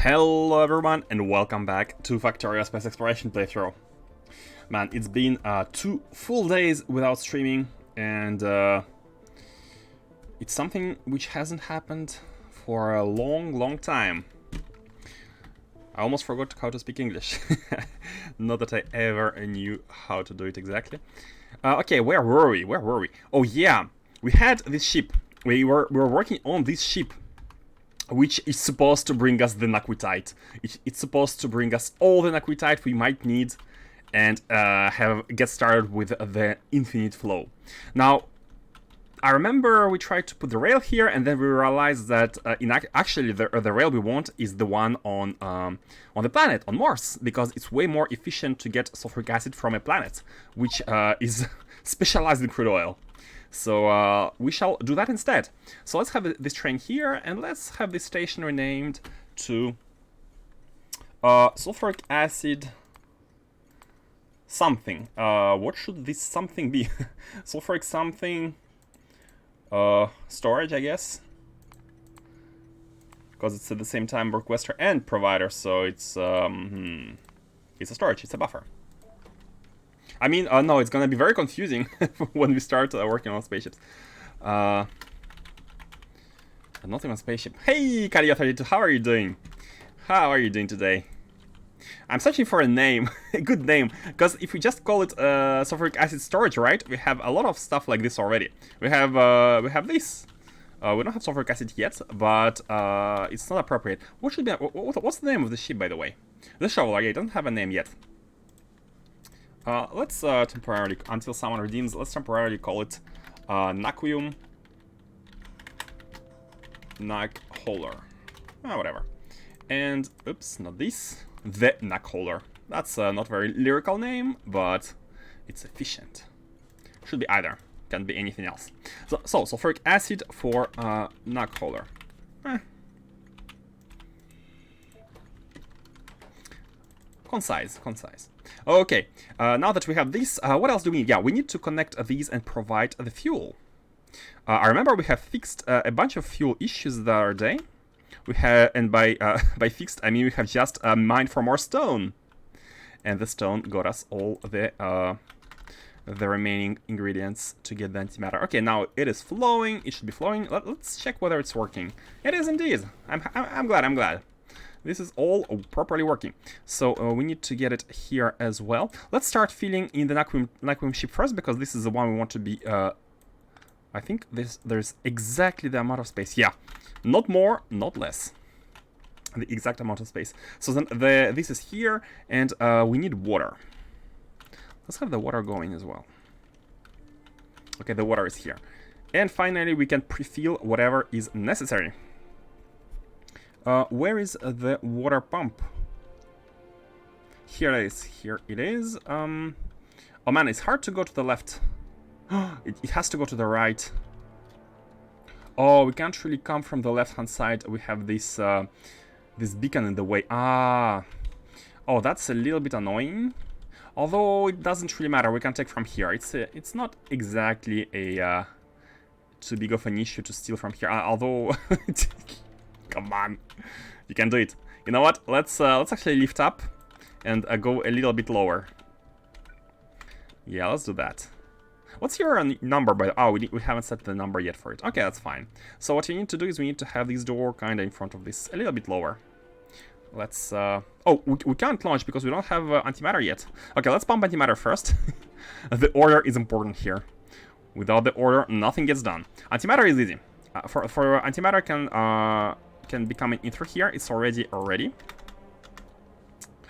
Hello everyone and welcome back to Factorio Space Exploration playthrough. Man, it's been 2 full days without streaming and it's something which hasn't happened for a long time. I almost forgot how to speak English. Not that I ever knew how to do it exactly. Okay, where were we? Oh yeah, we had this ship. We were working on this ship, which is supposed to bring us the Naquitite. It's supposed to bring us all the Naquitite we might need and get started with the infinite flow. Now, I remember we tried to put the rail here, and then we realized that actually the rail we want is the one on the planet, on Mars, because it's way more efficient to get sulfuric acid from a planet, which is specialized in crude oil. So we shall do that instead. So let's have this train here, and let's have this station renamed to sulfuric acid something. What should this something be? Sulfuric something storage, I guess, because it's at the same time requester and provider, so it's a storage, it's a buffer. I mean, no, it's gonna be very confusing when we start working on spaceships. Not even a spaceship. Hey, Kalia32, how are you doing? How are you doing today? I'm searching for a name, a good name, because if we just call it sulfuric acid storage, right? We have a lot of stuff like this already. We have this. We don't have sulfuric acid yet, but it's not appropriate. What should be? What's the name of the ship, by the way? The shoveler. Yeah, it doesn't have a name yet. Let's temporarily, until someone redeems, let's temporarily call it Naquium. Naq Hauler. Whatever. And, oops, not this. The Naq Hauler. That's not a very lyrical name, but it's efficient. Should be either. Can't be anything else. So sulfuric acid for Naq Hauler. Concise. Okay, now that we have this, what else do we need? Yeah, we need to connect these and provide the fuel. I remember we have fixed a bunch of fuel issues the other day. We have, and by fixed, I mean we have just mined for more stone, and the stone got us all the remaining ingredients to get the antimatter. Okay, now it is flowing. It should be flowing. Let's check whether it's working. It is indeed. I'm glad. This is all properly working. So we need to get it here as well. Let's start filling in the Naquium ship first, because this is the one we want to be. I think there's exactly the amount of space. Yeah, not more, not less. The exact amount of space. So then this is here, and we need water. Let's have the water going as well. Okay, the water is here. And finally, we can pre-fill whatever is necessary. Where is the water pump? Here it is. Oh man, it's hard to go to the left. It has to go to the right. Oh, we can't really come from the left-hand side. We have this this beacon in the way. Oh, that's a little bit annoying. Although it doesn't really matter. We can take from here. It's not exactly a too big of an issue to steal from here. Although. Come on, you can do it. You know what? Let's actually lift up and go a little bit lower. Yeah, let's do that. What's your number? We haven't set the number yet for it. Okay, that's fine. So what we need to do is we need to have this door kind of in front of this, a little bit lower. Let's. Oh, we can't launch because we don't have antimatter yet. Okay, let's pump antimatter first. The order is important here. Without the order, nothing gets done. Antimatter is easy. For antimatter can be coming in through here. It's already ready.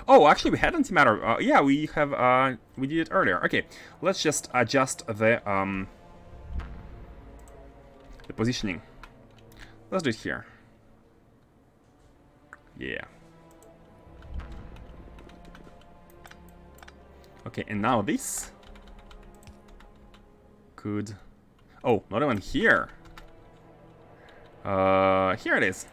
Oh, actually, we had antimatter. Yeah, we did it earlier. Okay, let's just adjust the positioning. Let's do it here. Yeah. Okay, and now this could. Oh, not even here. Here it is.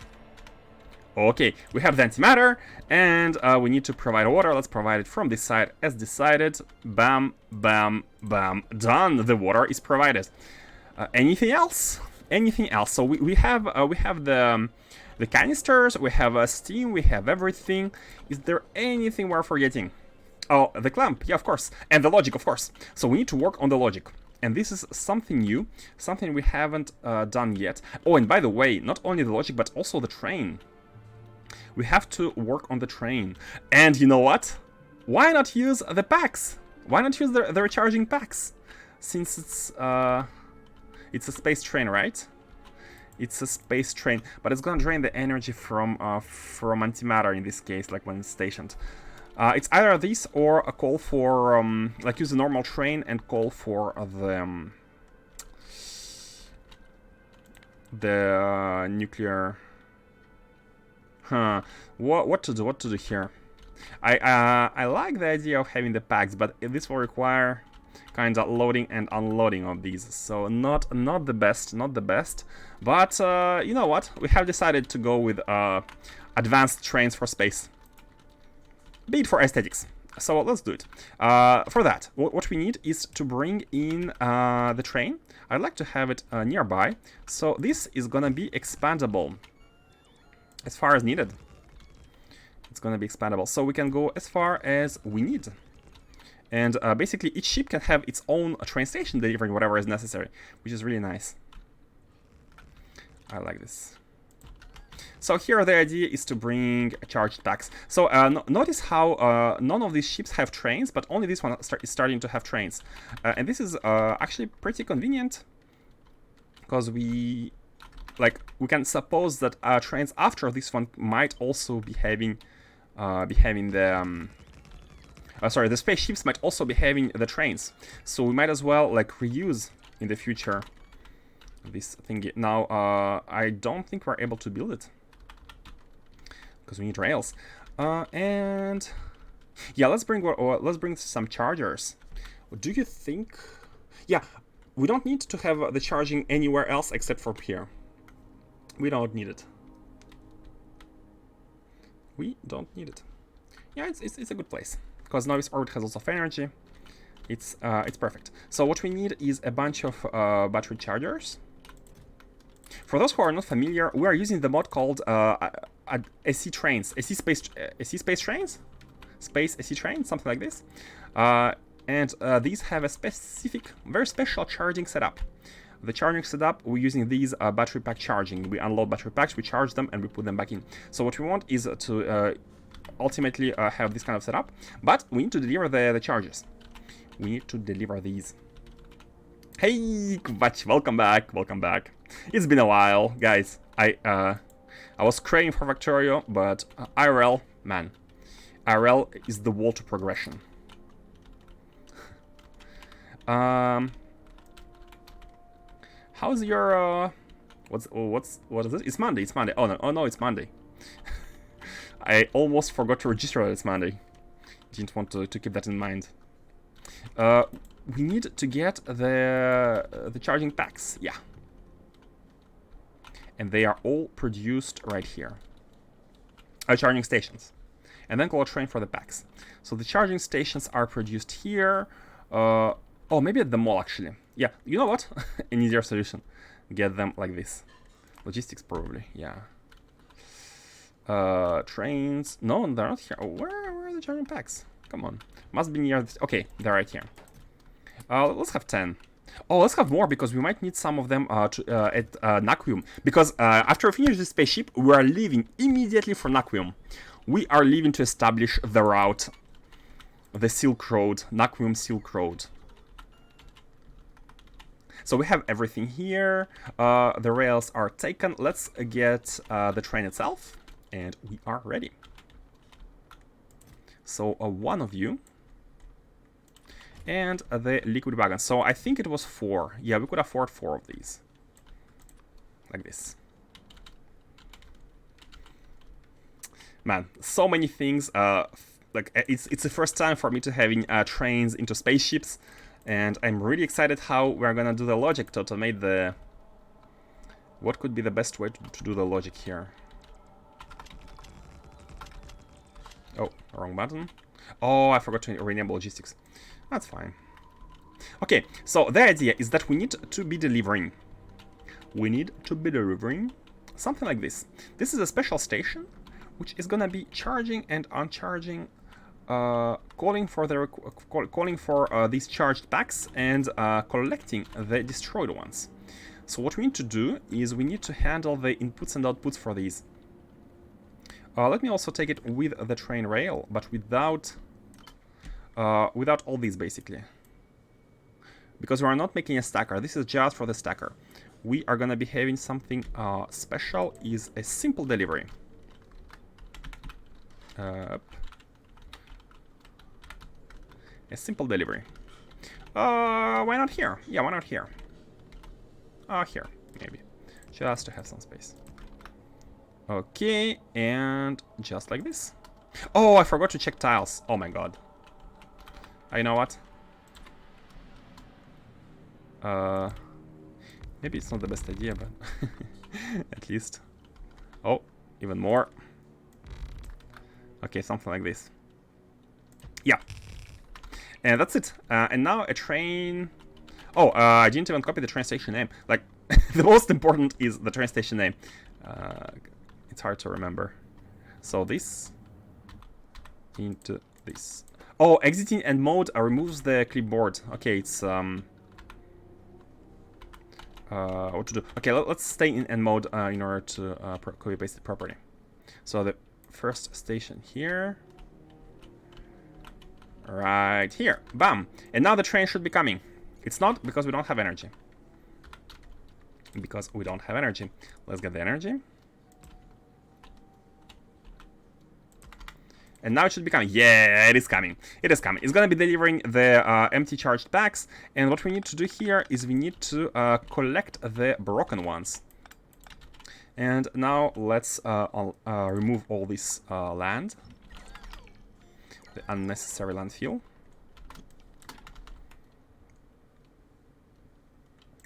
Okay, we have the antimatter, and we need to provide water. Let's provide it from this side as decided. Bam, bam, bam. Done. The water is provided. Anything else? anything else. So we have the the canisters, we have steam, we have everything. Is there anything we're forgetting? Oh, the clamp, yeah, of course. And the logic, of course. So we need to work on the logic. And this is something new, something we haven't done yet. Oh, and by the way, not only the logic, but also the train. We have to work on the train. And you know what? Why not use the packs? Why not use the recharging packs? Since it's a space train, right? It's a space train, but it's gonna drain the energy from antimatter in this case, like when it's stationed. It's either this or a call for like use a normal train and call for the nuclear. Huh? What to do? What to do here? I like the idea of having the packs, but this will require kind of loading and unloading of these, so not the best, but you know what, we have decided to go with advanced trains for space, be it for aesthetics, so let's do it. For that, what we need is to bring in the train. I'd like to have it nearby, so this is gonna be expandable as far as needed. It's gonna be expandable, so we can go as far as we need. And basically, each ship can have its own train station delivering whatever is necessary, which is really nice. I like this. So here the idea is to bring charged packs. So notice how none of these ships have trains, but only this one is starting to have trains. And this is actually pretty convenient, because we can suppose that trains after this one might also be having the sorry, the spaceships might also be having the trains, so we might as well like reuse in the future this thingy. Now, I don't think we're able to build it because we need rails. And yeah, let's bring some chargers. Do you think? Yeah, we don't need to have the charging anywhere else except for here. We don't need it. We don't need it. Yeah, it's a good place. Because now this orbit has lots of energy. It's perfect. So what we need is a bunch of battery chargers. For those who are not familiar, we are using the mod called SC trains, SC space trains, space SC trains, something like this. And these have a specific, very special charging setup. The charging setup, we're using these battery pack charging. We unload battery packs, we charge them, and we put them back in. So what we want is to ultimately have this kind of setup, but we need to deliver the charges. We need to deliver these. Hey, Kvatch, welcome back. It's been a while, guys. I was craving for Factorio, but IRL, man, IRL is the wall to progression. How's your what is it? It's Monday. Oh no, it's Monday. I almost forgot to register that it's Monday. Didn't want to keep that in mind. We need to get the charging packs, yeah. And they are all produced right here. Charging stations. And then call a train for the packs. So the charging stations are produced here. Oh, maybe at the mall, actually. Yeah, you know what? An easier solution. Get them like this. Logistics, probably, yeah. Trains. No, they're not here. Oh, where are the charging packs? Come on. Must be near this. Okay, they're right here. Let's have 10. Oh, let's have more, because we might need some of them at Naquium. Because after we finish this spaceship, we are leaving immediately for Naquium. We are leaving to establish the route. The Silk Road. Naquium Silk Road. So we have everything here. The rails are taken. Let's get the train itself. And we are ready. So one of you. And the liquid wagon. So I think it was 4. Yeah, we could afford 4 of these. Like this. Man, so many things. Like it's the first time for me to having trains into spaceships. And I'm really excited how we're gonna do the logic to automate the... What could be the best way to do the logic here? Oh, wrong button. Oh, I forgot to rename logistics. That's fine. Okay, so the idea is that we need to be delivering. We need to be delivering something like this. This is a special station which is gonna be charging and uncharging, calling for these charged packs and collecting the destroyed ones. So what we need to do is we need to handle the inputs and outputs for these. Let me also take it with the train rail, but without all these, basically. Because we are not making a stacker. This is just for the stacker. We are gonna be having something special, is a simple delivery. A simple delivery. Why not here? Yeah, why not here? Here, maybe. Just to have some space. Okay, and just like this. Oh, I forgot to check tiles. Oh my god. You know what? Maybe it's not the best idea, but at least. Oh, even more. Okay, something like this. Yeah. And that's it. And now a train... Oh, I didn't even copy the train station name. Like, the most important is the train station name. It's hard to remember. So this into this. Oh, exiting end mode removes the clipboard. Okay, it's what to do? Okay, let's stay in end mode in order to copy paste it properly. So the first station here, right here, bam! And now the train should be coming. It's not because we don't have energy. Because we don't have energy. Let's get the energy. And now it should be coming. Yeah, it is coming. It is coming. It's going to be delivering the empty charged packs. And what we need to do here is we need to collect the broken ones. And now let's remove all this land. The unnecessary landfill.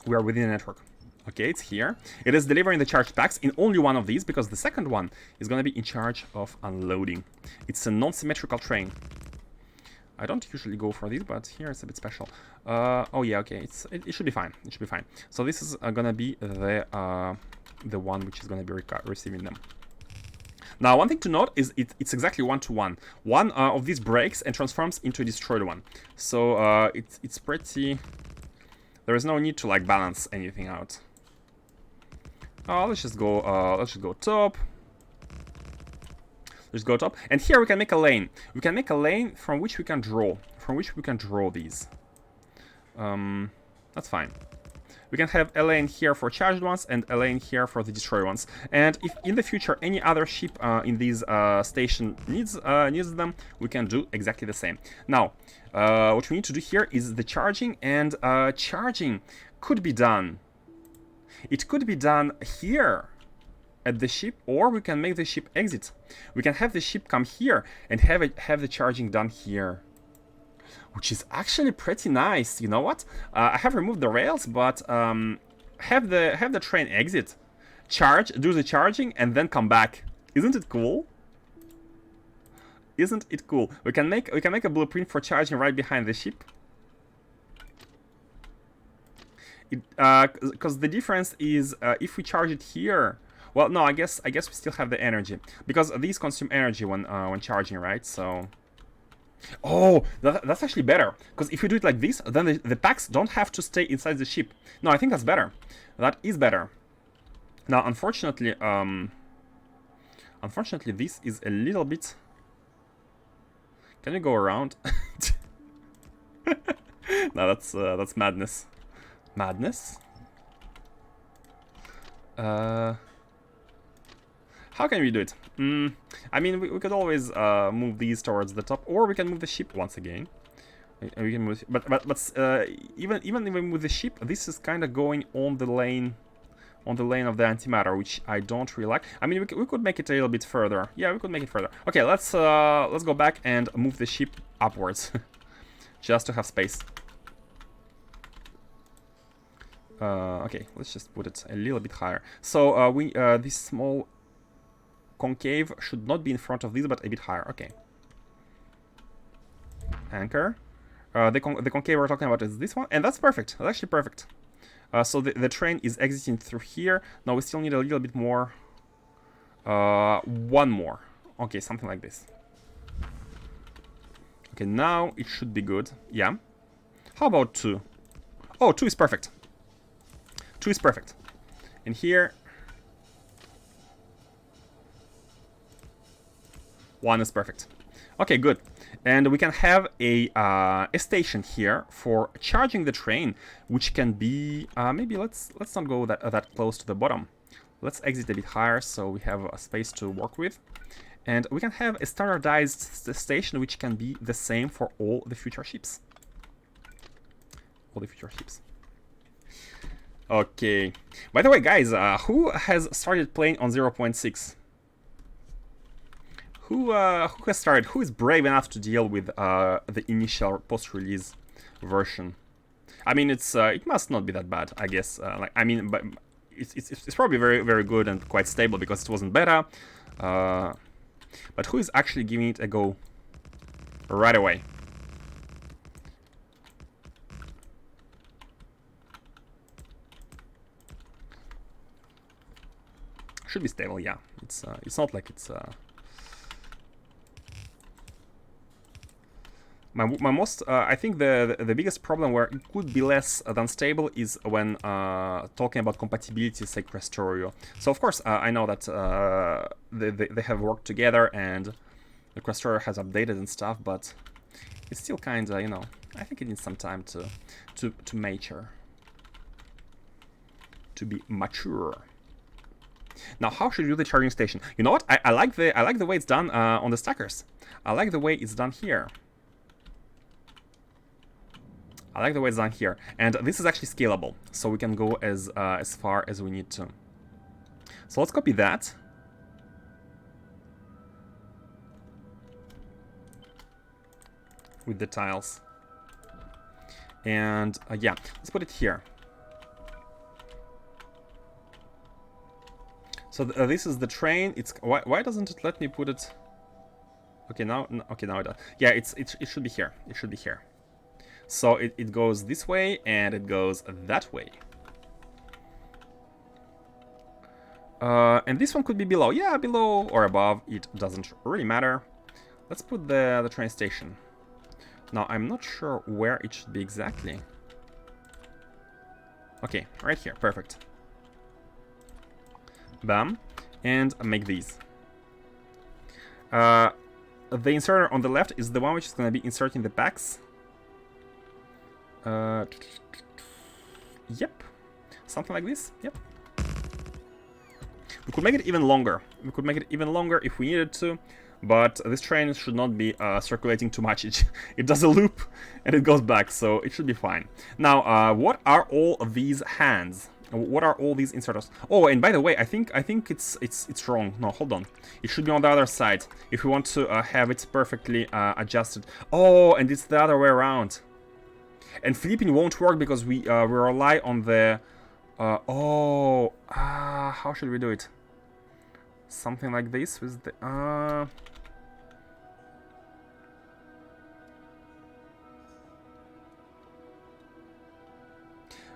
We are within the network. Okay, it's here. It is delivering the charged packs in only one of these, because the second one is going to be in charge of unloading. It's a non-symmetrical train. I don't usually go for these, but here it's a bit special. Oh yeah, okay, it should be fine. It should be fine. So this is going to be the one which is going to be receiving them. Now, one thing to note is it's exactly 1-to-1. One of these breaks and transforms into a destroyed one. So it's pretty... There is no need to like balance anything out. Let's just go top. Let's go top. And here we can make a lane. We can make a lane from which we can draw. These. That's fine. We can have a lane here for charged ones and a lane here for the destroyed ones. And if in the future any other ship in this station needs them, we can do exactly the same. Now, what we need to do here is the charging, and charging could be done. It could be done here at the ship, or we can make the ship exit. We can have the ship come here and have the charging done here, which is actually pretty nice. You know what? I have removed the rails, but have the train exit, charge, do the charging, and then come back. Isn't it cool? Isn't it cool? We can make a blueprint for charging right behind the ship. Because the difference is if we charge it here. Well, no, I guess we still have the energy, because these consume energy when charging, right? So. Oh, that's actually better, because if you do it like this, then the packs don't have to stay inside the ship. No, I think that's better. That is better. Now, unfortunately, this is a little bit... Can you go around? No, that's madness. Madness? How can we do it? I mean, we could always move these towards the top, or we can move the ship once again. We can move, but even if we move the ship, this is kind of going on the lane of the antimatter, which I don't really like. I mean, we could make it a little bit further. Yeah, we could make it further. Okay, let's go back and move the ship upwards, just to have space. Okay, let's just put it a little bit higher. So this small concave should not be in front of this, but a bit higher. Okay. Anchor. The concave we're talking about is this one, and that's perfect. That's actually perfect. So the train is exiting through here. Now we still need a little bit more. One more. Okay, something like this. Okay, now it should be good. Yeah. How about 2? Oh, 2 is perfect. 2 is perfect. And here... 1 is perfect. Okay, good. And we can have a station here for charging the train, which can be... maybe let's not go that close to the bottom. Let's exit a bit higher so we have a space to work with. And we can have a standardized station which can be the same for all the future ships. All the future ships. Okay. By the way, guys, who has started playing on 0.6? Who has started? Who is brave enough to deal with the initial post-release version? I mean, it must not be that bad, I guess. Like, I mean, but it's probably very good and quite stable because it wasn't beta. But who is actually giving it a go right away? Should be stable, yeah. It's not like it's. My most, I think the biggest problem where it could be less than stable is when talking about compatibility, say Factorio. So of course I know that they have worked together and the Factorio has updated and stuff, but it's still kind of, you know, I think it needs some time to mature, to be mature. Now, how should you do the charging station? You know what? I like the way it's done on the stackers. I like the way it's done here. I like the way it's done here, and this is actually scalable, so we can go as far as we need to. So let's copy that. With the tiles. And yeah, let's put it here. So this is the train. It's why doesn't it let me put it? Okay, now it does. Yeah, it should be here. It should be here. So it goes this way, and it goes that way. And this one could be below. Yeah, below or above. It doesn't really matter. Let's put the train station. Now, I'm not sure where it should be exactly. Okay, right here. Perfect. Bam. And make these. The inserter on the left is the one which is going to be inserting the packs. Yep, something like this. Yep. We could make it even longer. We could make it even longer if we needed to, but this train should not be circulating too much. It does a loop and it goes back, so it should be fine. Now, what are all of these hands? What are all these inserters? Oh, and by the way, I think it's wrong. No, hold on. It should be on the other side if we want to have it perfectly adjusted. Oh, and it's the other way around. And flipping won't work because we rely on the... how should we do it? Something like this with the...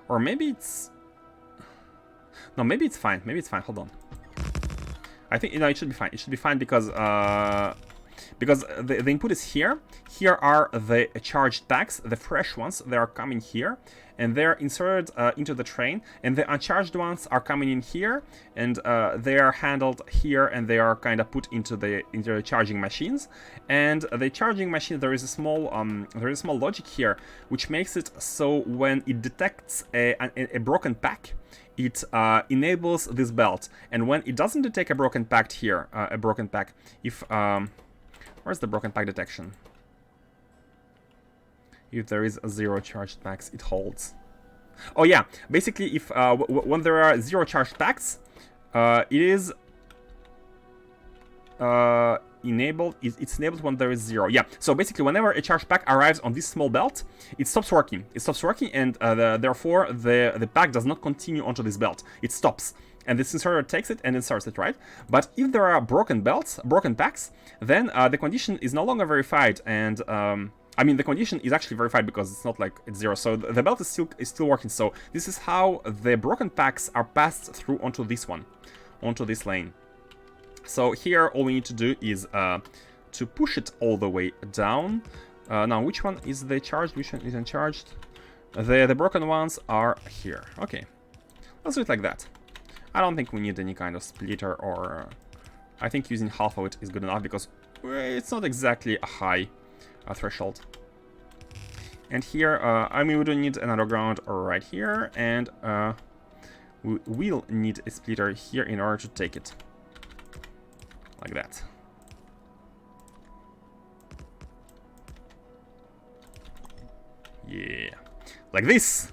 Or maybe it's... No, maybe it's fine. Maybe it's fine. Hold on. I think, you know, it should be fine. It should be fine because the input is here. Here are the charged packs, the fresh ones. They are coming here, and they're inserted into the train. And the uncharged ones are coming in here, and they are handled here, and they are kind of put into the charging machines. And the charging machine, there is a small logic here, which makes it so when it detects a broken pack, it enables this belt, and when it doesn't detect a broken pack here, if where's the broken pack detection? If there is 0 charged packs, it holds. Oh yeah, basically, if when there are 0 charged packs, it is enabled. It's enabled when there is 0. Yeah. So basically, whenever a charged pack arrives on this small belt, it stops working. It stops working, and therefore the pack does not continue onto this belt. It stops, and this inserter takes it and inserts it, right? But if there are broken packs, then the condition is no longer verified, and I mean, the condition is actually verified because it's not like it's 0, so the belt is still working. So this is how the broken packs are passed through onto this one, onto this lane. So here, all we need to do is to push it all the way down. Now, which one is the charged? Which one isn't charged? The broken ones are here. Okay, let's do it like that. I don't think we need any kind of splitter, or I think using half of it is good enough because it's not exactly a high threshold. And here, I mean, we don't need an underground right here, and we will need a splitter here in order to take it. Like that. Yeah. Like this!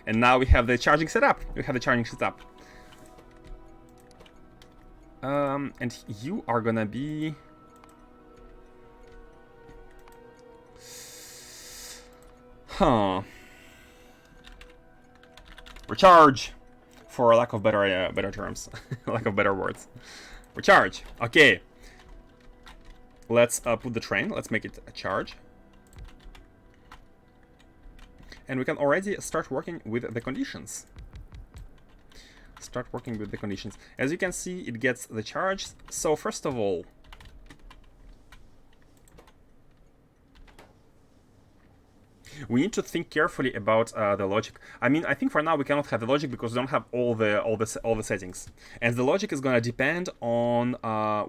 And now we have the charging setup. And you are gonna be... Huh. Recharge! For lack of better terms. Lack of better words. Recharge! Okay. Let's put the train. Let's make it a charge. And we can already start working with the conditions. As you can see, it gets the charge. So first of all, we need to think carefully about the logic. I mean, I think for now we cannot have the logic because we don't have all the settings, and the logic is going to depend on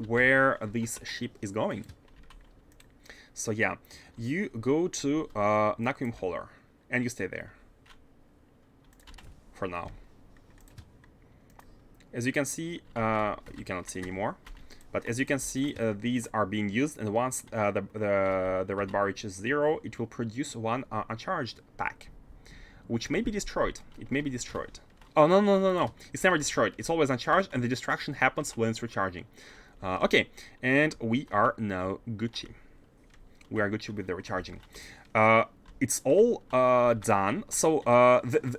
where this ship is going. So yeah, you go to Naq Hauler and you stay there for now. As you can see, you cannot see anymore. But as you can see, these are being used, and once the red bar reaches 0, it will produce one uncharged pack, which may be destroyed. It may be destroyed. Oh, no. It's never destroyed. It's always uncharged, and the destruction happens when it's recharging. Okay, and we are now Gucci. We are Gucci with the recharging. It's all done. So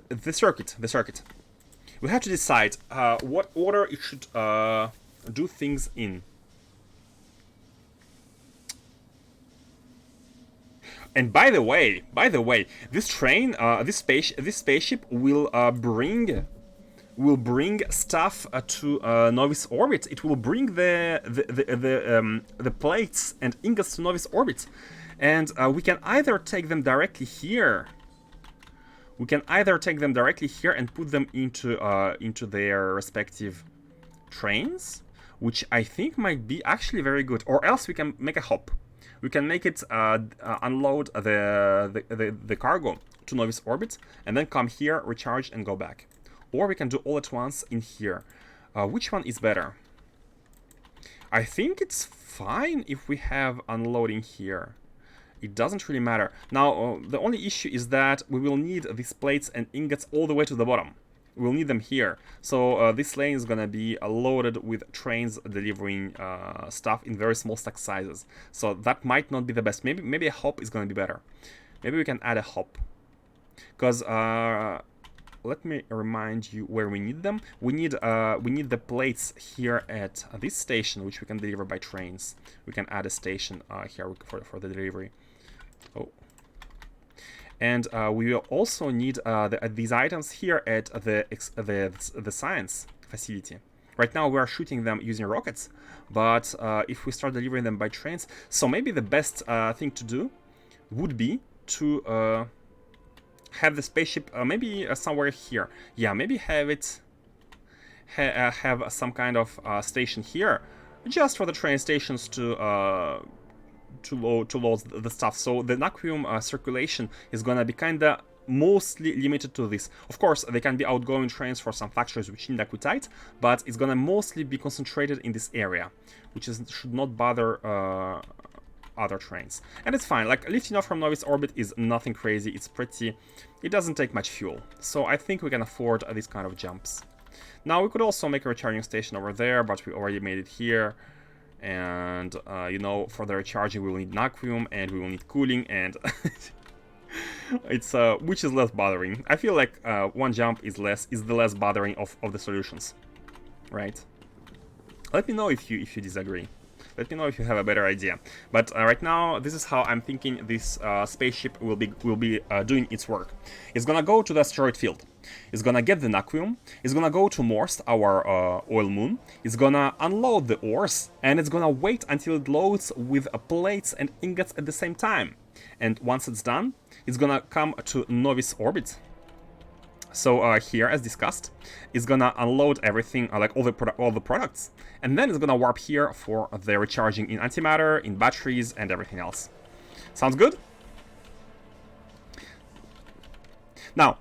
the circuit. We have to decide what order it should do things in. And by the way, this train, this spaceship will bring stuff to Novice orbit. It will bring the plates and ingots to Novice orbit, and we can either take them directly here. And put them into their respective trains, which I think might be actually very good. Or else we can make a hop. We can make it unload the cargo to Novice orbit, and then come here, recharge, and go back. Or we can do all at once in here. Which one is better? I think it's fine if we have unloading here. It doesn't really matter. Now, the only issue is that we will need these plates and ingots all the way to the bottom. We'll need them here. So this lane is gonna be loaded with trains delivering stuff in very small stack sizes. So that might not be the best. Maybe a hop is gonna be better. Maybe we can add a hop. Because let me remind you where we need them. We need the plates here at this station, which we can deliver by trains. We can add a station here for the delivery. Oh. And we will also need these items here at the science facility. Right now we are shooting them using rockets, but if we start delivering them by trains, so maybe the best thing to do would be to have the spaceship maybe somewhere here. Yeah, maybe have it have some kind of station here, just for the train stations to load the stuff. So the Naquium circulation is gonna be kinda mostly limited to this. Of course, there can be outgoing trains for some factories which need aquitite, but it's gonna mostly be concentrated in this area, which should not bother other trains. And it's fine, like lifting off from Novice orbit is nothing crazy. It doesn't take much fuel, so I think we can afford these kind of jumps. Now we could also make a recharging station over there, but we already made it here. And you know, for the recharging we will need Naquium, and we will need cooling, and it's which is less bothering. I feel like one jump is the less bothering of the solutions, right? Let me know if you disagree. Let me know if you have a better idea. But right now, this is how I'm thinking this spaceship will be doing its work. It's gonna go to the asteroid field. It's gonna get the Naquium. It's gonna go to Morse, our oil moon. It's gonna unload the ores, and it's gonna wait until it loads with plates and ingots at the same time. And once it's done, it's gonna come to Novice orbit. So here, as discussed, it's gonna unload everything, like all the products, and then it's gonna warp here for the recharging in antimatter, in batteries, and everything else. Sounds good? Now,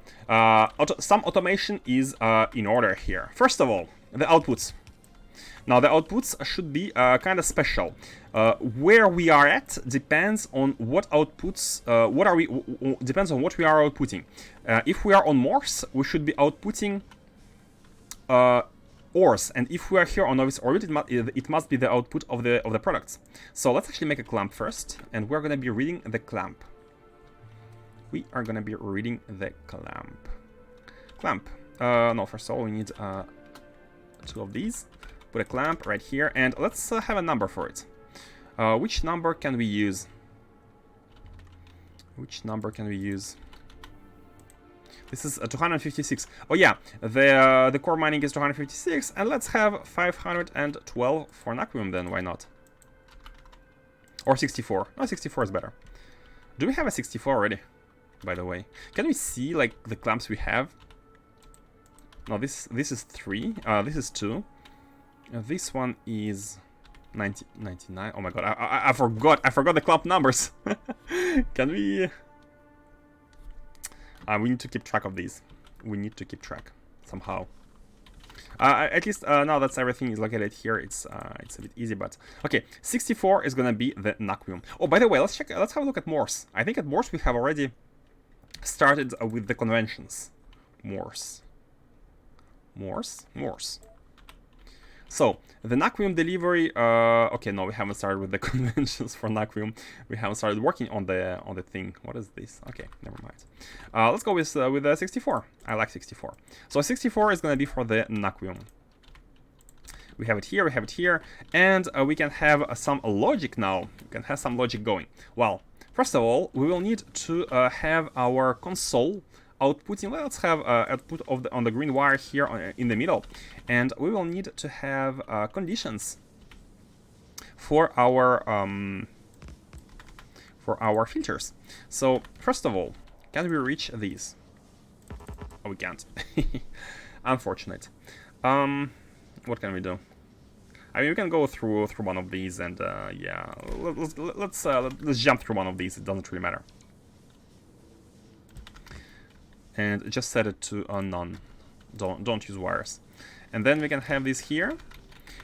some automation is in order here. First of all, the outputs. Now, the outputs should be kind of special. Where we are at depends on what outputs. Depends on what we are outputting. If we are on Morse, we should be outputting ores, and if we are here on Novice orbit, it must be the output of the products. So let's actually make a clamp first, and we're gonna be reading the clamp. We are gonna be reading the clamp. No, first of all, we need 2 of these. Put a clamp right here, and let's have a number for it. Which number can we use? This is 256. Oh yeah, the core mining is 256, and let's have 512 for Naquium then, why not? Or 64. No, 64 is better. Do we have a 64 already, by the way? Can we see, like, the clamps we have? No, this is 3. This is 2. This one is 99. Oh my god, I forgot the clamp numbers. Can we... we need to keep track of these. We need to keep track somehow. At least now that everything is located here, it's a bit easy. But okay, 64 is gonna be the Naquium. Oh, by the way, let's have a look at Morse. I think at Morse we have already started with the conventions. Morse. So, the Naquium delivery, okay, no, we haven't started with the conventions for Naquium. We haven't started working on the thing. What is this? Okay, never mind. Let's go with 64. I like 64. So 64 is going to be for the Naquium. We have it here, and we can have some logic now. We can have some logic going. Well, first of all, we will need to have our console outputting. Let's have output on the green wire here in the middle, and we will need to have conditions for our filters. So first of all, can we reach these? Oh, we can't. Unfortunate. What can we do? I mean, we can go through one of these, and yeah, let's jump through one of these. It doesn't really matter. And just set it to none. Don't use wires. And then we can have this here,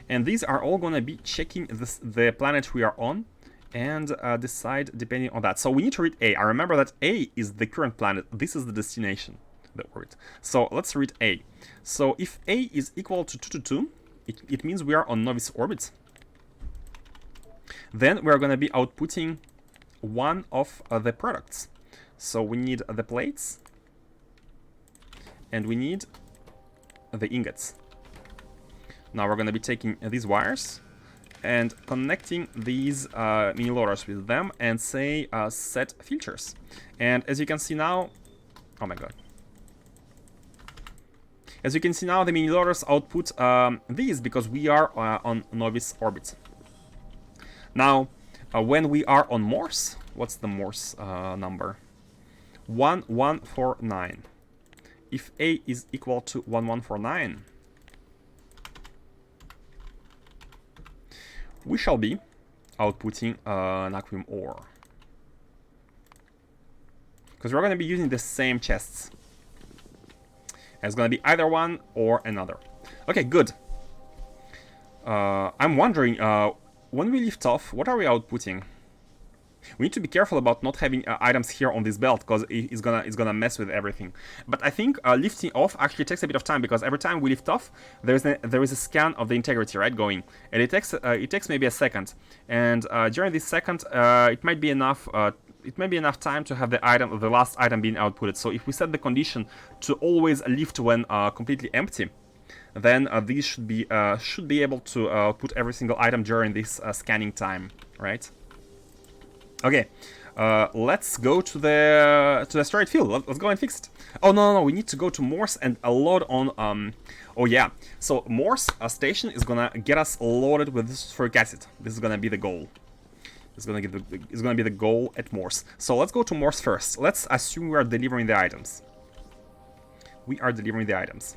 and these are all gonna be checking the planet we are on, and decide depending on that. So we need to read A. I remember that A is the current planet. This is the destination, the orbit. So let's read A. So if A is equal to 222, it means we are on Novice orbit. Then we are gonna be outputting one of the products. So we need the plates, and we need the ingots. Now we're going to be taking these wires and connecting these mini loaders with them, and say set filters. And as you can see now, oh my god. As you can see now, the mini loaders output these because we are on Novice orbit. Now, when we are on Morse, what's the Morse number? 1149. If A is equal to 1149, we shall be outputting Naquium ore. Because we're going to be using the same chests. It's going to be either one or another. Okay, good. I'm wondering, when we lift off, what are we outputting? We need to be careful about not having items here on this belt, because it's gonna mess with everything. But I think lifting off actually takes a bit of time, because every time we lift off, there is a scan of the integrity, right, going, and it takes maybe a second. And during this second, it might be enough. It may be enough time to have the last item being outputted. So if we set the condition to always lift when completely empty, then these should be able to put every single item during this scanning time, right? Okay, let's go to the asteroid field. Let's go and fix it. Oh no, we need to go to Morse and load on. Oh yeah, so Morse station is gonna get us loaded with sulfuric acid. This is gonna be the goal. It's gonna be the goal at Morse. So let's go to Morse first. Let's assume we are delivering the items. We are delivering the items.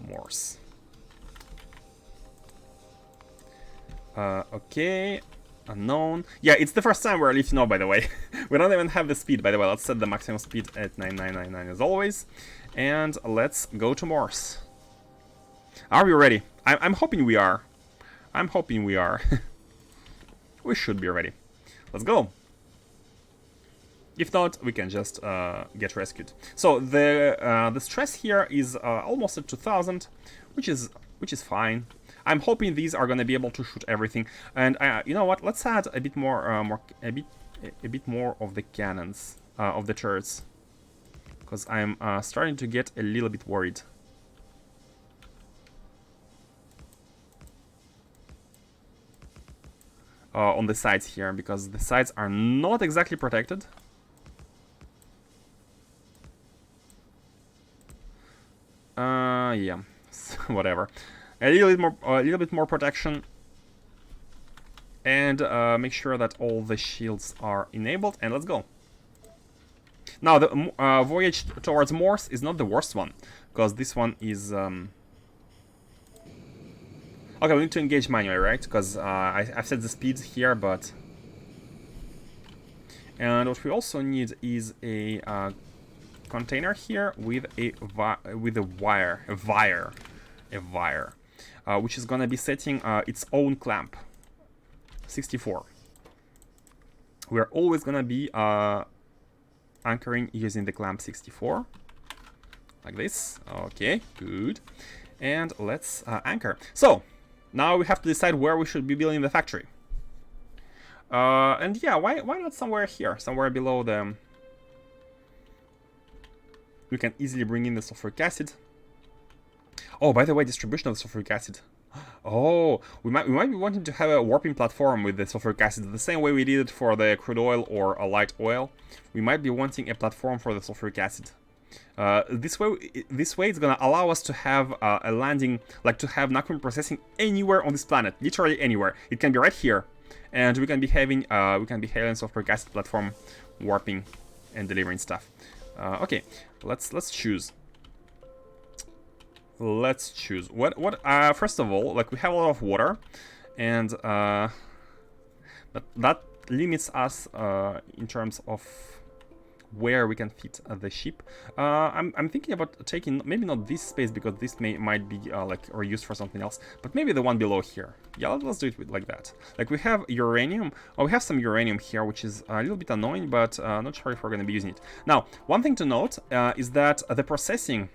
Morse. Okay. Unknown. Yeah, it's the first time we're lifting off, by the way. We don't even have the speed, by the way. Let's set the maximum speed at 9999 as always. And let's go to Morse. Are we ready? I'm hoping we are. I'm hoping we are. We should be ready. Let's go. If not, we can just get rescued. So the stress here is almost at 2000, which is fine. I'm hoping these are going to be able to shoot everything. And you know what? Let's add a bit more, a bit more of the cannons, of the turrets, because I'm starting to get a little bit worried. On the sides here, because the sides are not exactly protected. Yeah, whatever. A little bit more protection, and make sure that all the shields are enabled. And let's go. Now the voyage towards Morse is not the worst one, because this one is. Okay, we need to engage manually, right? Because I've set the speeds here, but... And what we also need is a container here with a wire, which is gonna be setting its own clamp. 64. We're always gonna be anchoring using the clamp 64, like this. Okay, good. And let's anchor. So. Now we have to decide where we should be building the factory. And yeah, why not somewhere here? Somewhere below the... We can easily bring in the sulfuric acid. Oh, by the way, distribution of the sulfuric acid. Oh, we might be wanting to have a warping platform with the sulfuric acid, the same way we did it for the crude oil or a light oil. We might be wanting a platform for the sulfuric acid. This way it's gonna allow us to have a landing, like to have Naquium processing anywhere on this planet, literally anywhere. It can be right here, and we can be having sulfuric acid platform warping and delivering stuff. Okay, let's choose. Let's choose. What? First of all, like we have a lot of water, and that limits us in terms of where we can fit the ship. I'm thinking about taking maybe not this space, because this might be like or used for something else, but maybe the one below here. Yeah, let's do it like that. Like we have uranium. Oh, we have some uranium here, which is a little bit annoying, but not sure if we're going to be using it. Now, one thing to note is that the processing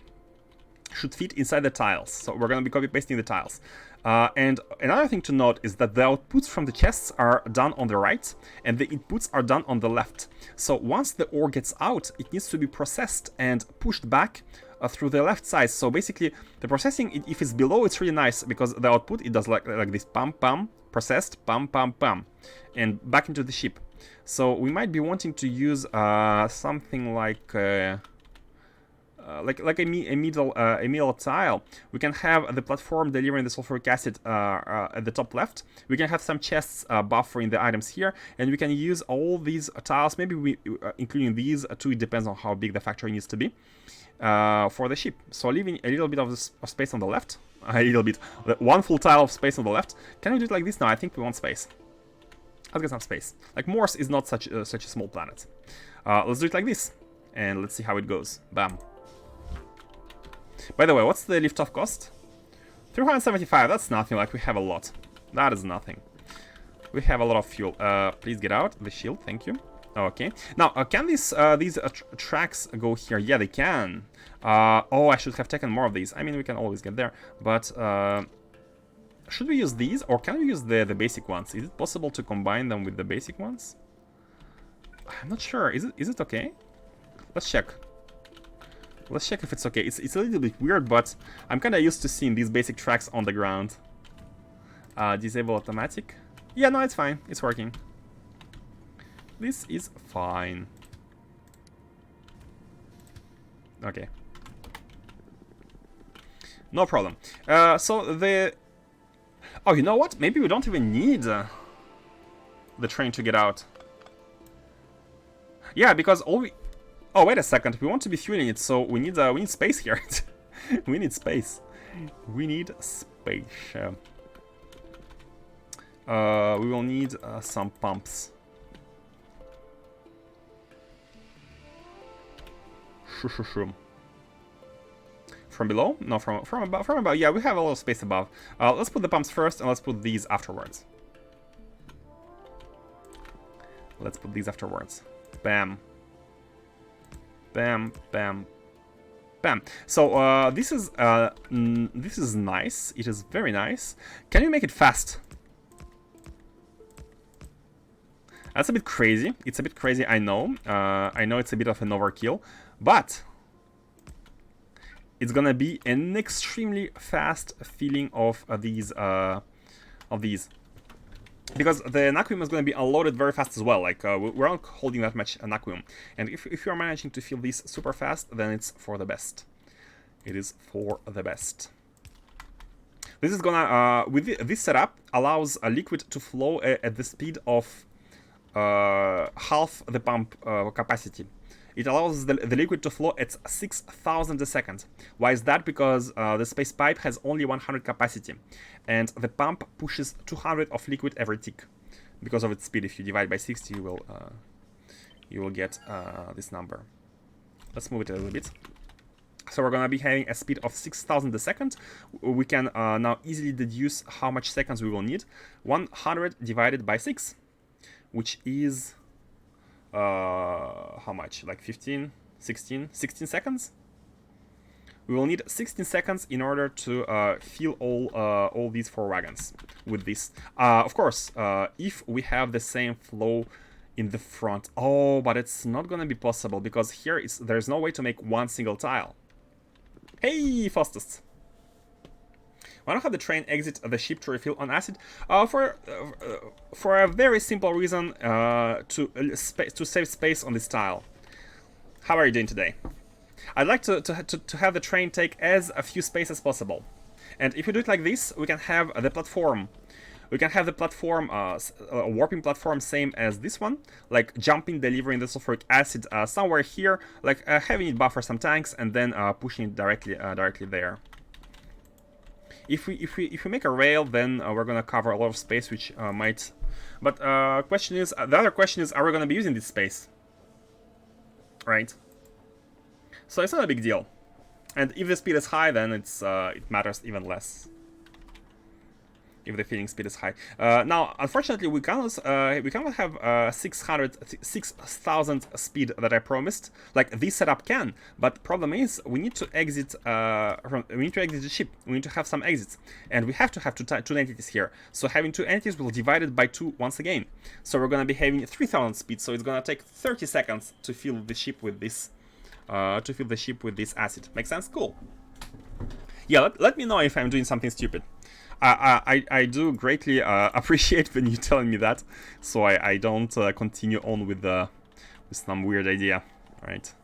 should fit inside the tiles. So we're going to be copy pasting the tiles. And another thing to note is that the outputs from the chests are done on the right and the inputs are done on the left. So once the ore gets out, it needs to be processed and pushed back through the left side. So basically the processing, if it's below, it's really nice because the output, it does like this pam pam, processed pam pam pam, and back into the ship. So we might be wanting to use something like a middle tile. We can have the platform delivering the sulfuric acid at the top left. We can have some chests buffering the items here, and we can use all these tiles, maybe including these two. It depends on how big the factory needs to be for the ship. So leaving a little bit of space on the left, a little bit, one full tile of space on the left. Can we do it like this? No, I think we want space. Let's get some space. Like Morse is not such a small planet. Let's do it like this, and let's see how it goes. Bam. By the way, what's the liftoff cost? 375, that's nothing, like we have a lot. That is nothing. We have a lot of fuel. Please get out, the shield, thank you. Okay. Now, can these tracks go here? Yeah, they can. Oh, I should have taken more of these. I mean, we can always get there. But, should we use these, or can we use the basic ones? Is it possible to combine them with the basic ones? I'm not sure. Is it okay? Let's check. Let's check if it's okay. It's a little bit weird, but I'm kind of used to seeing these basic tracks on the ground. Disable automatic. Yeah, no, it's fine. It's working. This is fine. Okay. No problem. So the... Oh, you know what? Maybe we don't even need the train to get out. Yeah, because all we... Oh, wait a second. We want to be fueling it, so we need space here. We need space. We need space. We will need some pumps. From below? No, from above. From above. Yeah, we have a lot of space above. Let's put the pumps first, and let's put these afterwards. Let's put these afterwards. Bam. Bam, bam, bam. So this is nice. It is very nice. Can you make it fast? That's a bit crazy. It's a bit crazy, I know. I know it's a bit of an overkill, but it's gonna be an extremely fast filling of these. Because the Naquium is going to be unloaded very fast as well. Like, we're not holding that much Naquium. And if you're managing to fill these super fast, then it's for the best. It is for the best. This is gonna, with this setup, allows a liquid to flow at the speed of half the pump capacity. It allows the liquid to flow at 6,000 a second. Why is that? Because the space pipe has only 100 capacity, and the pump pushes 200 of liquid every tick. Because of its speed, if you divide by 60, you will get this number. Let's move it a little bit. So we're gonna be having a speed of 6,000 a second. We can now easily deduce how much seconds we will need. 100 divided by 6, which is how much? Like 15, 16 seconds? We will need 16 seconds in order to fill all these 4 wagons with this. Of course, if we have the same flow in the front. Oh, but it's not gonna be possible because here there's no way to make one single tile. Hey, Faustus! Why not have the train exit the ship to refill on acid? For a very simple reason, to save space on this tile. How are you doing today? I'd like to have the train take as few space as possible. And if we do it like this, we can have the platform. We can have the platform, warping platform, same as this one, like jumping, delivering the sulfuric acid somewhere here, like having it buffer some tanks, and then pushing it directly there. If we make a rail, then we're gonna cover a lot of space, which might. But the other question is, are we gonna be using this space? Right. So it's not a big deal, and if the speed is high, then it matters even less. If the filling speed is high. Now, unfortunately, we cannot have 6,000 speed that I promised. Like this setup can, but problem is we need to exit. We need to exit the ship. We need to have some exits, and we have to have two entities here. So having 2 entities will divide it by 2 once again. So we're gonna be having 3,000 speed. So it's gonna take 30 seconds to fill the ship with this. Acid. Make sense? Cool. Yeah. Let me know if I'm doing something stupid. I do greatly appreciate when you telling me that, so I don't continue on with some weird idea, right?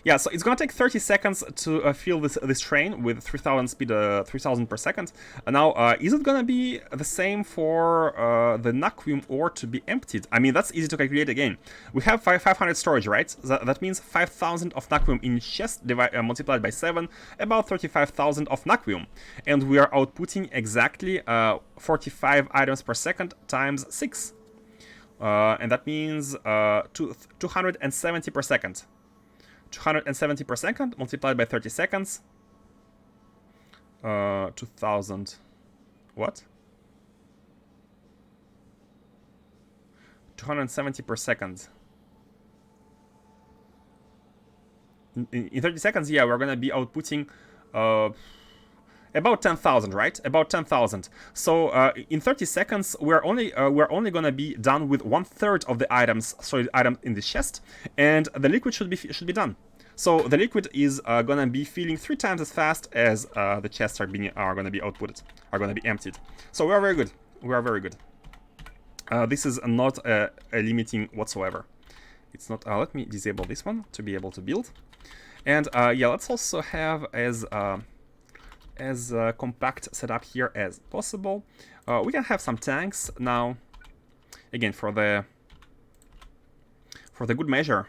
Yeah, so it's gonna take 30 seconds to fill this train with 3,000 speed, 3,000 per second. Now, is it gonna be the same for the Naquium ore to be emptied? I mean, that's easy to calculate again. We have 500 storage, right? That means 5,000 of Naquium in each chest, multiplied by 7, about 35,000 of Naquium. And we are outputting exactly 45 items per second times 6. And that means 270 per second. 270 per second multiplied by 30 seconds. 2,000. What? 270 per second. In 30 seconds, yeah, we're gonna be outputting About 10,000, right? About 10,000. So in 30 seconds, we're only gonna be done with 1/3 of the items, solid item in this chest, and the liquid should be done. So the liquid is gonna be filling 3 times as fast as the chests are gonna be outputted, are gonna be emptied. So we are very good. We are very good. This is not a limiting whatsoever. It's not. Let me disable this one to be able to build. And yeah, let's also have as compact setup here as possible. We can have some tanks now. Again, for the good measure,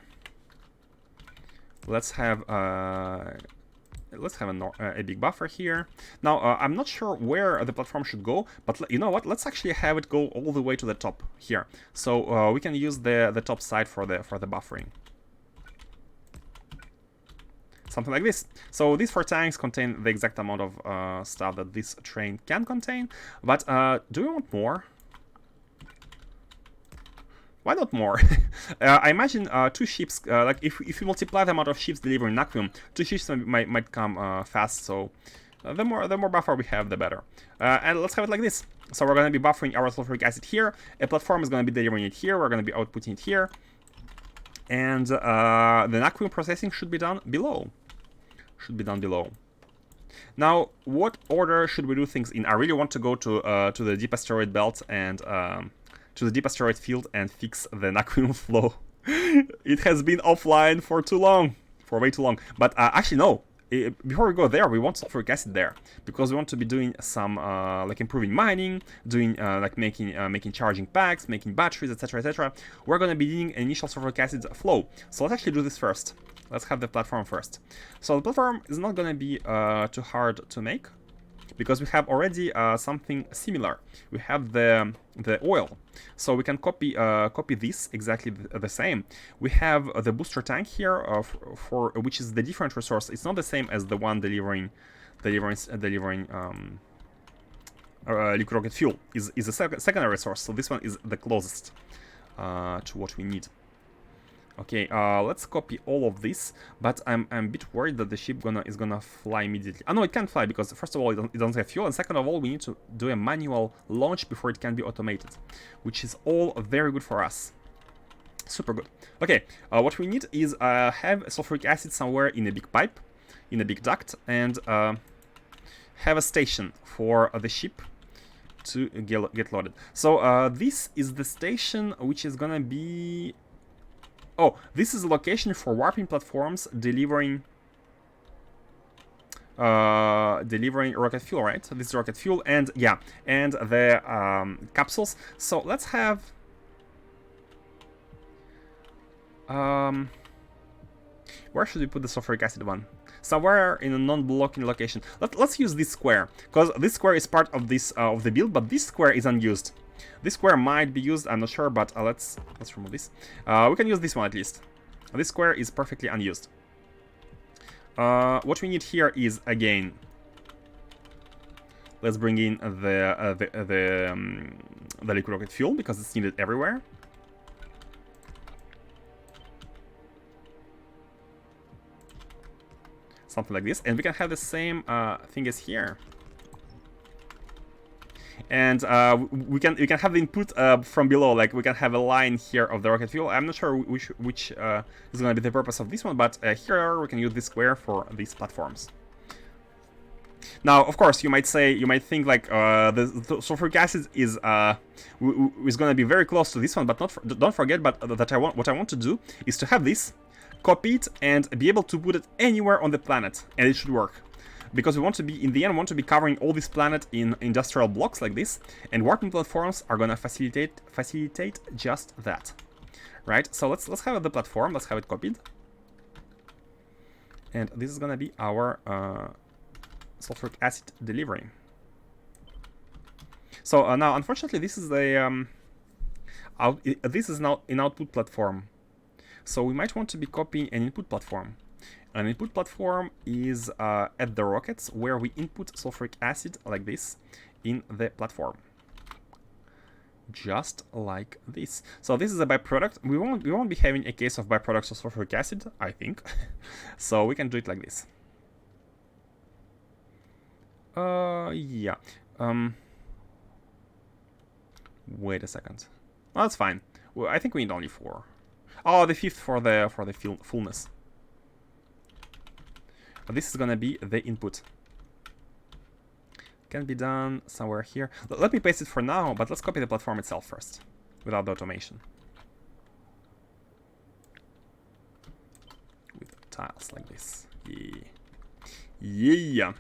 let's have a big buffer here. Now I'm not sure where the platform should go, but you know what? Let's actually have it go all the way to the top here. So we can use the top side for the buffering. Something like this. So these 4 tanks contain the exact amount of stuff that this train can contain. But do we want more? Why not more? I imagine 2 ships, like if you multiply the amount of ships delivering Naquium, 2 ships might come fast. So the more buffer we have, the better. And let's have it like this. So we're going to be buffering our sulfuric acid here. A platform is going to be delivering it here. We're going to be outputting it here. And the Naquium processing should be done below. Now, what order should we do things in? I really want to go to the deep asteroid belt and to the deep asteroid field and fix the Naquium flow. It has been offline for too long, for way too long. But actually, no. Before we go there, we want sulfuric acid there because we want to be doing some like improving mining, doing like making charging packs, making batteries, etc., etc. We're gonna be needing initial sulfuric acid flow. So let's actually do this first. Let's have the platform first. So the platform is not gonna be too hard to make because we have already something similar. We have the oil, so we can copy this exactly the same. We have the booster tank here for which is the different resource. It's not the same as the one delivering liquid rocket fuel. Is a secondary resource. So this one is the closest to what we need. Okay, let's copy all of this, but I'm a bit worried that the ship is gonna fly immediately. Oh no, it can't fly because first of all it doesn't have fuel, and second of all we need to do a manual launch before it can be automated, which is all very good for us. Super good. Okay, what we need is have sulfuric acid somewhere in a big pipe, in a big duct, and have a station for the ship to get loaded. So this is the station which is gonna be... Oh, this is a location for warping platforms delivering rocket fuel, right? So this is rocket fuel, and yeah, and the capsules. So let's have where should we put the sulfuric acid one? Somewhere in a non-blocking location. Let's use this square because this square is part of this of the build, but this square is unused. This square might be used, I'm not sure, but let's remove this. We can use this one at least. This square is perfectly unused. What we need here is, again, let's bring in the liquid rocket fuel because it's needed everywhere. Something like this, and we can have the same thing as here. And we can have the input from below, like we can have a line here of the rocket fuel. I'm not sure which is going to be the purpose of this one, but here we can use this square for these platforms. Now, of course, you might think like the sulfuric acid is going to be very close to this one, but don't forget. But what I want to do is to have this, copy it, and be able to put it anywhere on the planet, and it should work. Because we want to be, in the end, want to be covering all this planet in industrial blocks like this, and warping platforms are gonna facilitate just that, right? So let's have the platform. Let's have it copied, and this is gonna be our sulfuric acid delivery. So now, unfortunately, this is the this is now an output platform. So we might want to be copying an input platform. An input platform is at the rockets where we input sulfuric acid like this in the platform. Just like this. So this is a byproduct. We won't be having a case of byproducts of sulfuric acid, I think. So we can do it like this. Yeah. Wait a second. Oh, that's fine. Well, I think we need only 4. Oh, the 5th for the fullness. This is gonna be the input. Can be done somewhere here. Let me paste it for now, but let's copy the platform itself first, without the automation. With tiles like this. Yeah.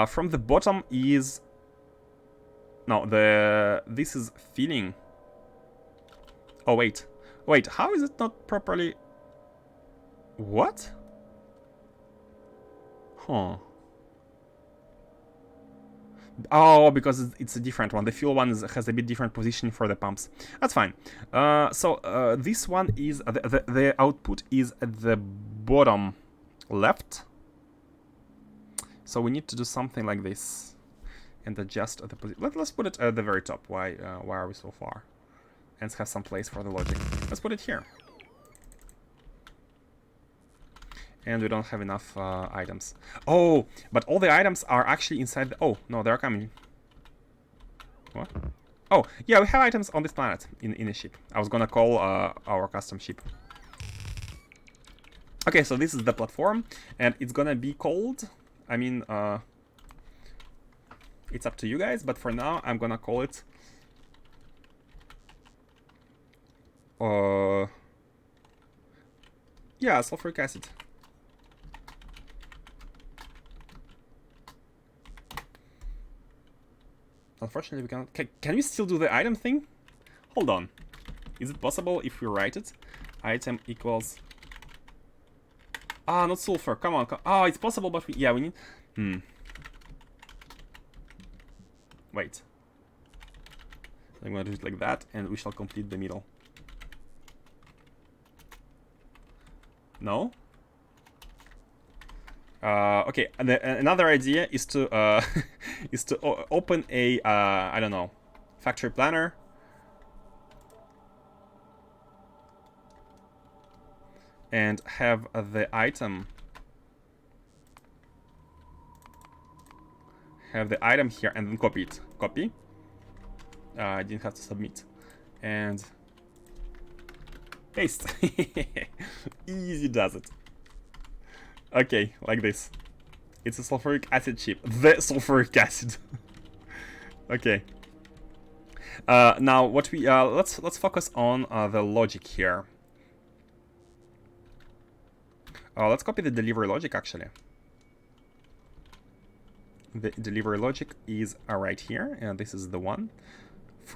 From the bottom is... No, this is filling. Oh, wait. Wait, how is it not properly... What? Huh. Oh, because it's a different one. The fuel one has a bit different position for the pumps. That's fine. So this one is... The output is at the bottom left. So we need to do something like this. And adjust the position. Let's put it at the very top. Why are we so far? And let's have some place for the logic. Let's put it here. And we don't have enough items. Oh, but all the items are actually inside the... Oh, no, they're coming. What? Oh, yeah, we have items on this planet in a ship. I was gonna call our custom ship. Okay, so this is the platform, and it's gonna be called... I mean, it's up to you guys, but for now, I'm gonna call it... yeah, sulfuric acid. Unfortunately, we cannot... Can we still do the item thing? Hold on. Is it possible if we write it? Item equals... Ah, not sulfur. Come on. Oh, it's possible, but we... Yeah, we need... Wait. I'm gonna do it like that, and we shall complete the middle. No? Okay, another idea is to open a I don't know, factory planner, and have the item here, and then copy it. Copy. I didn't have to submit, and paste. Easy does it. Okay, like this. It's a sulfuric acid chip. The sulfuric acid. Okay. Now what we let's focus on the logic here. Let's copy the delivery logic actually. The delivery logic is right here, and this is the one.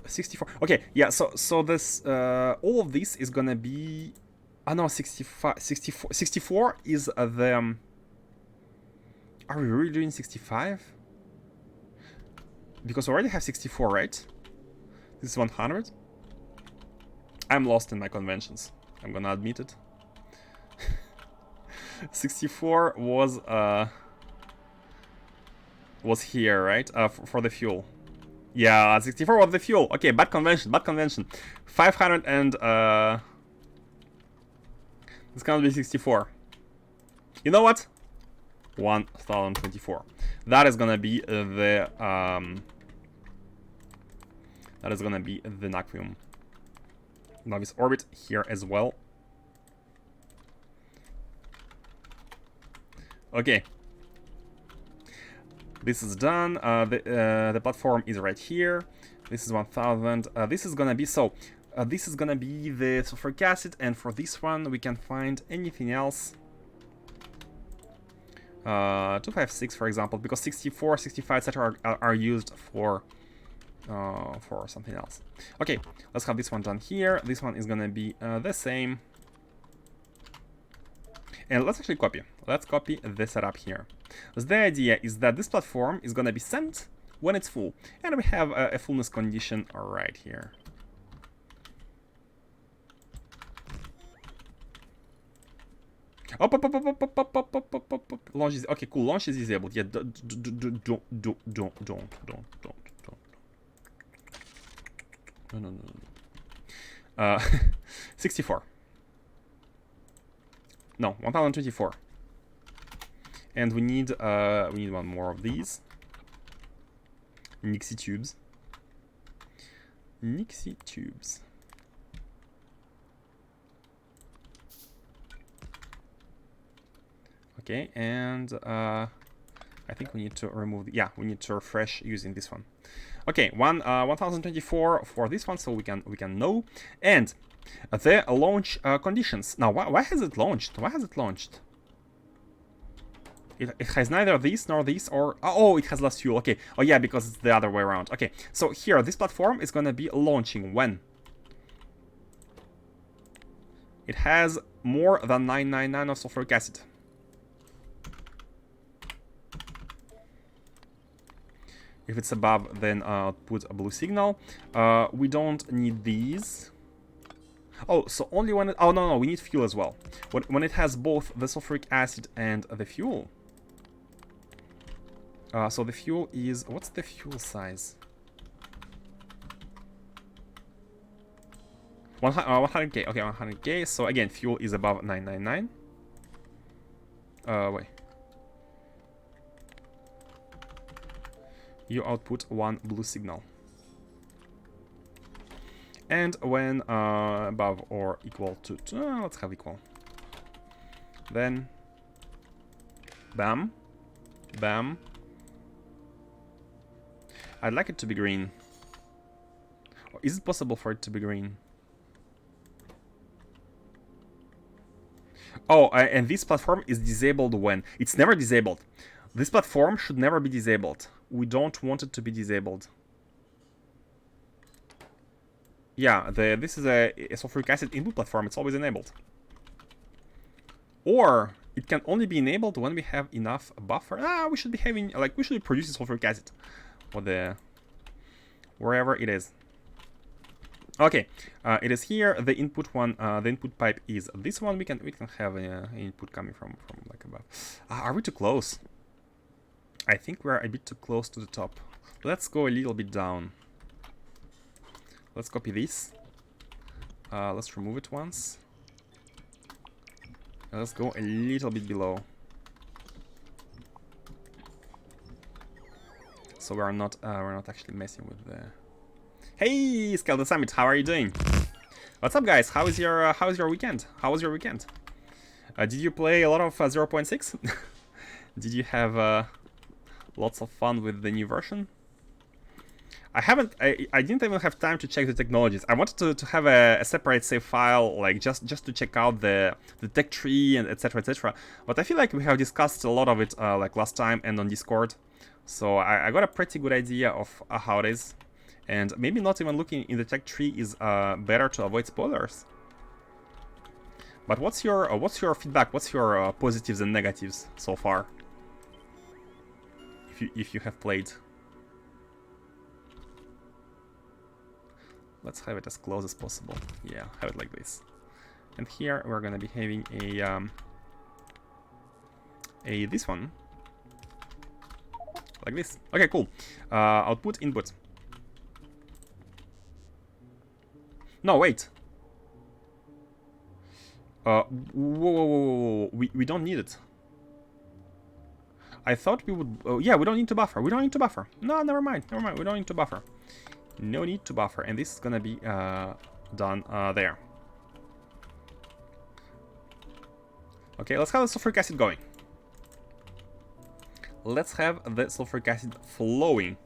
64. Okay, yeah. So this all of this is gonna be. Oh no, 64 is the... Are we really doing 65? Because we already have 64, right? This is 100. I'm lost in my conventions. I'm gonna admit it. 64 was here, right? For the fuel. Yeah, 64 was the fuel. Okay, bad convention, bad convention. 500 and... It's gonna be 64. You know what? 1024. That is gonna be the Naquium. Novice orbit here as well. Okay. This is done. The platform is right here. This is 1000. This is gonna be so. This is gonna be the sulfuric acid, and for this one we can find anything else. 256, for example, because 64, 65, etc. are used for something else. Okay, let's have this one done here. This one is gonna be the same. And let's actually copy. Let's copy the setup here. So the idea is that this platform is gonna be sent when it's full, and we have a fullness condition right here. Launch is okay. Cool. Launch is disabled. Yeah. Don't. No. 64. No, 1024. And we need one more of these. Nixie tubes. Nixie tubes. Okay, and I think we need to remove. Yeah, we need to refresh using this one. Okay, 1024 for this one, so we can know. And the launch conditions. Now, why has it launched? Why has it launched? It has neither this nor this, or oh, it has less fuel. Okay. Oh yeah, because it's the other way around. Okay. So here, this platform is gonna be launching when it has more than 999 of sulfuric acid. If it's above, then put a blue signal. We don't need these. Oh, so only when it... Oh, no, we need fuel as well. When it has both the sulfuric acid and the fuel. So the fuel is... What's the fuel size? 100k. Okay, 100k. So again, fuel is above 999. Wait. You output one blue signal. And when above or equal to... let's have equal. Then... Bam. Bam. I'd like it to be green. Or is it possible for it to be green? Oh, and this platform is disabled when? It's never disabled. This platform should never be disabled. We don't want it to be disabled. Yeah, this is a sulfuric acid input platform. It's always enabled. Or it can only be enabled when we have enough buffer. We should be having, like, we should be producing sulfuric acid. Or wherever it is. Okay, it is here. The input one, the input pipe is this one. We can have an input coming from like above. Are we too close? I think we're a bit too close to the top. Let's go a little bit down. Let's copy this. Let's remove it once. Let's go a little bit below. So we're not actually messing with the... Hey, Skeleton Summit, how are you doing? What's up, guys? How is your weekend? How was your weekend? Did you play a lot of 0.6? Did you have lots of fun with the new version? I didn't even have time to check the technologies. I wanted to have a separate save file, like just to check out the tech tree and etc. etc. But I feel like we have discussed a lot of it like last time and on Discord. So I got a pretty good idea of how it is. And maybe not even looking in the tech tree is better to avoid spoilers. But what's your feedback? What's your positives and negatives so far? If you have played. Let's have it as close as possible. Yeah, have it like this. And here we're gonna be having this one. Like this. Okay, cool. Output, input. No, wait. Whoa. We don't need it. I thought we would... Oh, yeah, we don't need to buffer. We don't need to buffer. No, never mind. Never mind. We don't need to buffer. No need to buffer. And this is gonna be done there. Okay, let's have the sulfuric acid going. Let's have the sulfuric acid flowing.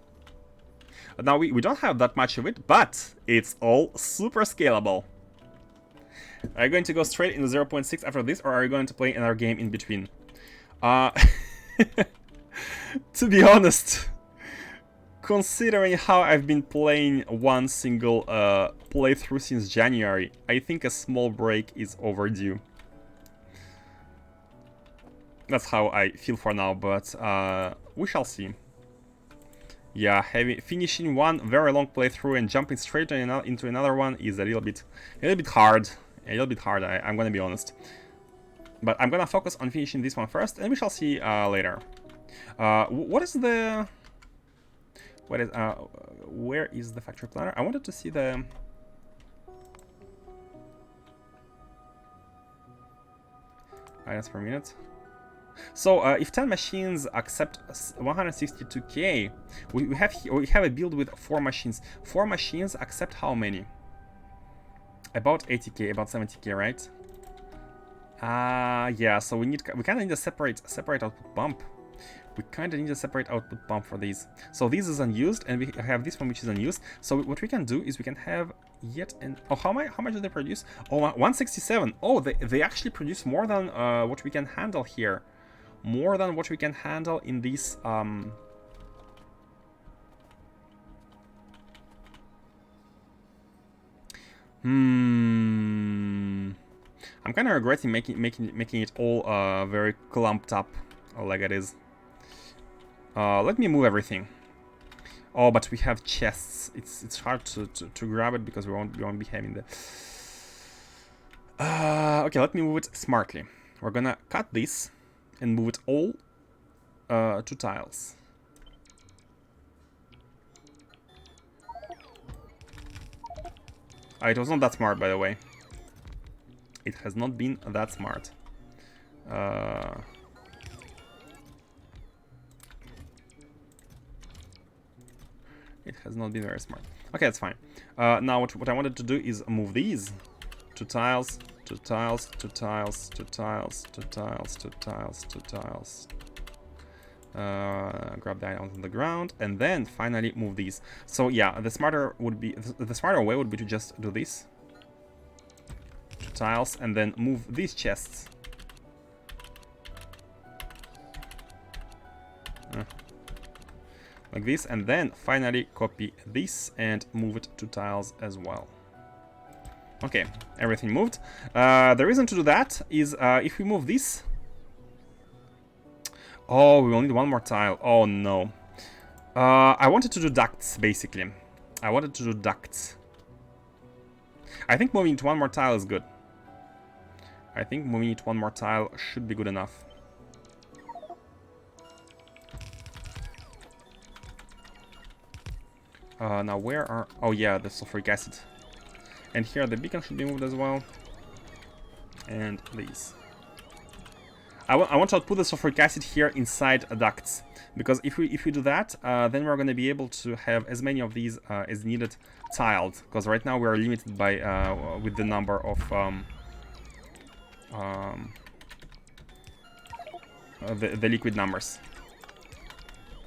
Now, we don't have that much of it, but it's all super scalable. Are you going to go straight into 0.6 after this, or are you going to play another game in between? To be honest, considering how I've been playing one single playthrough since January, I think a small break is overdue. That's how I feel for now, but we shall see. Yeah, finishing one very long playthrough and jumping straight into another one is a little bit hard. I'm gonna be honest. But I'm gonna focus on finishing this one first, and we shall see later. Where is the factory planner? I wanted to see the... items per minute. So if 10 machines accept 162k, we have a build with 4 machines. 4 machines accept how many? About 80k, about 70k, right? Yeah. So we kind of need a separate output pump. We kind of need a separate output pump for these. So this is unused, and we have this one which is unused. So what we can do is we can have yet an... Oh, how much do they produce? Oh, 167. Oh, they actually produce more than what we can handle here. More than what we can handle in this... I'm kind of regretting making it all very clumped up like it is. Let me move everything. Oh, but we have chests. It's hard to grab it because we won't be having the... Okay, let me move it smartly. We're gonna cut this and move it all to tiles. It was not that smart, by the way. It has not been that smart. It has not been very smart. Okay, that's fine. Now what I wanted to do is move these to tiles, to tiles, to tiles, to tiles, to tiles, to tiles, to tiles. Grab that onto the ground, and then finally move these. So yeah, the smarter way would be to just do this to tiles, and then move these chests. Like this, and then finally copy this and move it to tiles as well. Okay, everything moved. The reason to do that is if we move this... Oh, we will need one more tile. Oh no. I wanted to do ducts, basically. I wanted to do ducts. I think moving it one more tile is good. I think moving it one more tile should be good enough. Now where are... Oh yeah, the sulfuric acid. And here the beacon should be moved as well. And these. I want to put the sulfuric acid here inside ducts. Because if we do that, then we're going to be able to have as many of these as needed tiled. Because right now we are limited by with the number of the liquid numbers.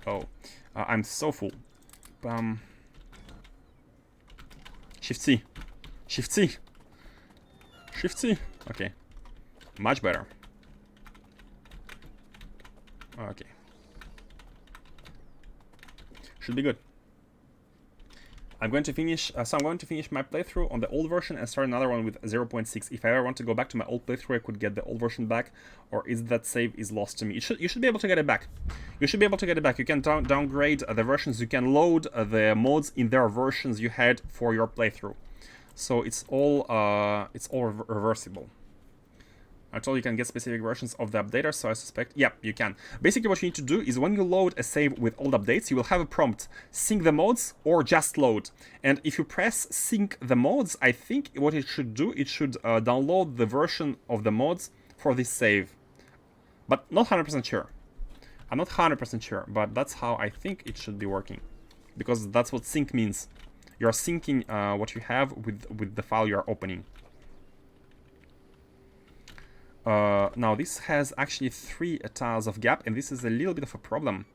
Oh, I'm so full. Shift C. Shift C. Shift C. Okay. Much better. Okay. Should be good. I'm going to finish, so I'm going to finish my playthrough on the old version and start another one with 0.6. If I ever want to go back to my old playthrough, I could get the old version back, or is that save is lost to me? You should be able to get it back. You should be able to get it back. You can downgrade the versions. You can load the mods in their versions you had for your playthrough. So it's all reversible. I told you can get specific versions of the updater, so I suspect... Yep, you can. Basically, what you need to do is when you load a save with old updates, you will have a prompt, sync the mods or just load. And if you press sync the mods, I think what it should do, it should download the version of the mods for this save. But not 100% sure. I'm not 100% sure, but that's how I think it should be working. Because that's what sync means. You're syncing what you have with the file you're opening. Now this has actually 3 tiles of gap, and this is a little bit of a problem.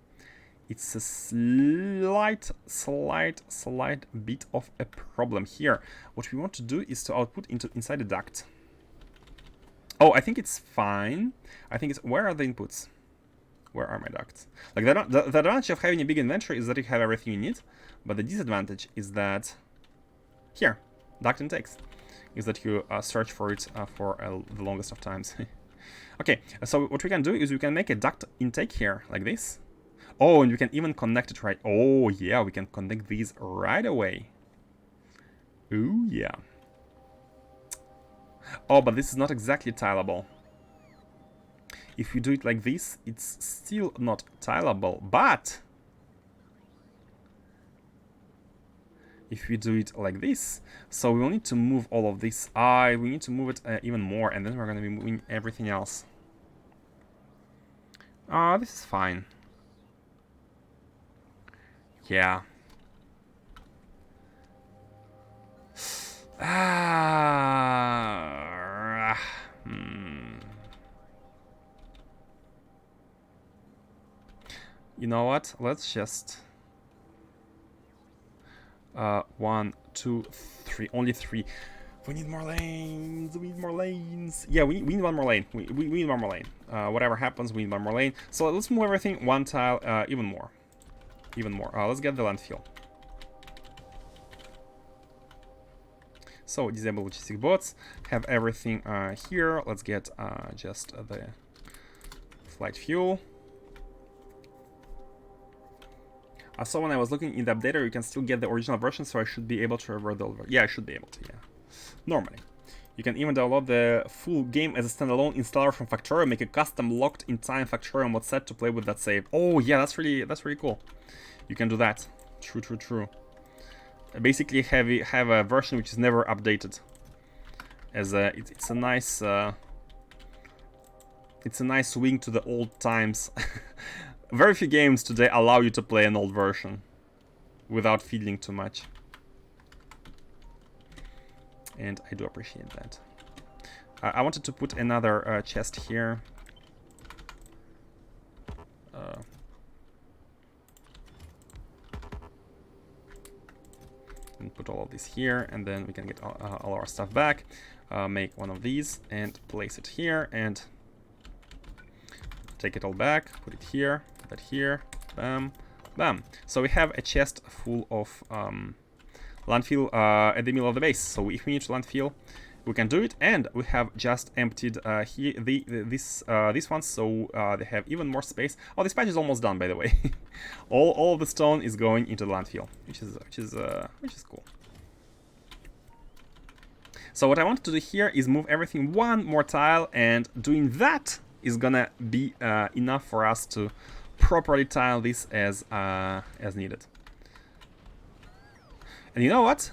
It's a slight bit of a problem here. What we want to do is to output inside the duct. Oh, I think it's fine. I think it's... Where are the inputs? Where are my ducts? Like the advantage of having a big inventory is that you have everything you need, but the disadvantage is that... Here, duct intakes. Is that you search for it for the longest of times. Okay, so what we can do is we can make a duct intake here, like this. Oh, and we can even connect it right... Oh, yeah, we can connect these right away. Ooh, yeah. Oh, but this is not exactly tileable. If you do it like this, it's still not tileable, but... If we do it like this, so we will need to move all of this. We need to move it even more, and then we're going to be moving everything else. This is fine. Yeah. You know what? Let's just... 1, 2, 3. Only 3. We need more lanes. We need more lanes. Yeah, we need one more lane. We need one more lane. Whatever happens, we need one more lane. So let's move everything one tile, even more. Even more. Let's get the landfill. So disable logistic bots. Have everything here. Let's get just the flight fuel. I saw when I was looking in the updater, you can still get the original version, so I should be able to revert the... Yeah, I should be able to, yeah. Normally. You can even download the full game as a standalone installer from Factorio, make a custom locked-in-time Factorio mod set to play with that save. Oh, yeah, that's really cool. You can do that. True, true, true. Basically, have a version which is never updated. As it's a nice... it's a nice wing to the old times. Very few games today allow you to play an old version without feeling too much. And I do appreciate that. I wanted to put another chest here. And put all of this here, and then we can get all our stuff back. Make one of these and place it here, and take it all back. Put it here. That here, bam, bam. So we have a chest full of landfill at the middle of the base. So if we need to landfill, we can do it, and we have just emptied here this one, so they have even more space. Oh, this patch is almost done, by the way. all of the stone is going into the landfill, which is cool. So what I want to do here is move everything one more tile, and doing that is gonna be enough for us to properly tile this as needed. And you know what?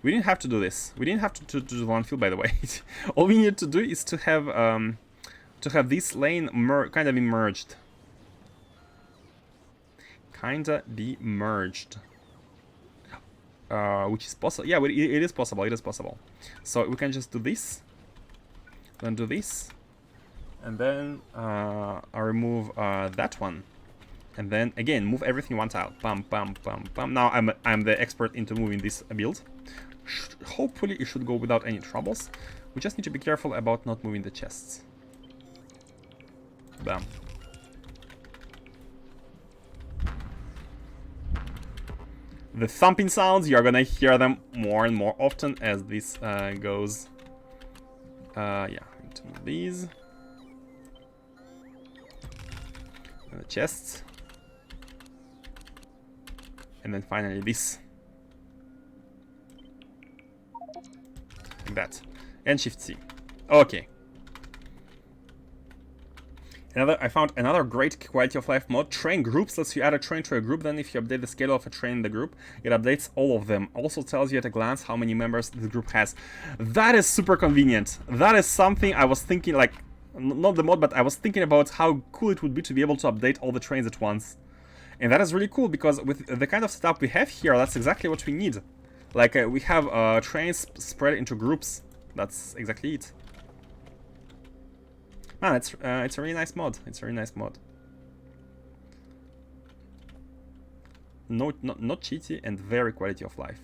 We didn't have to do this. We didn't have to do the landfill, by the way. All we needed to do is to have this lane kind of be merged. Which is possible. Yeah, it is possible. It is possible. So we can just do this, then do this. And then I remove that one, and then again move everything one tile. Bam, bam, bam, bam. Now I'm the expert into moving this build. Hopefully it should go without any troubles. We just need to be careful about not moving the chests. Bam. The thumping sounds, you're gonna hear them more and more often as this goes. Yeah, I need to move these. The chests, and then finally this, like that, and Shift C. Okay. I found another great quality of life mod. Train groups lets you add a train to a group. Then if you update the scale of a train in the group, it updates all of them. Also tells you at a glance how many members the group has. That is super convenient. That is something I was thinking, like, not the mod, but I was thinking about how cool it would be to be able to update all the trains at once. And that is really cool, because with the kind of setup we have here, that's exactly what we need. Like, we have trains spread into groups. That's exactly it. Man, it's a really nice mod. It's a really nice mod. Not cheaty, and very quality of life.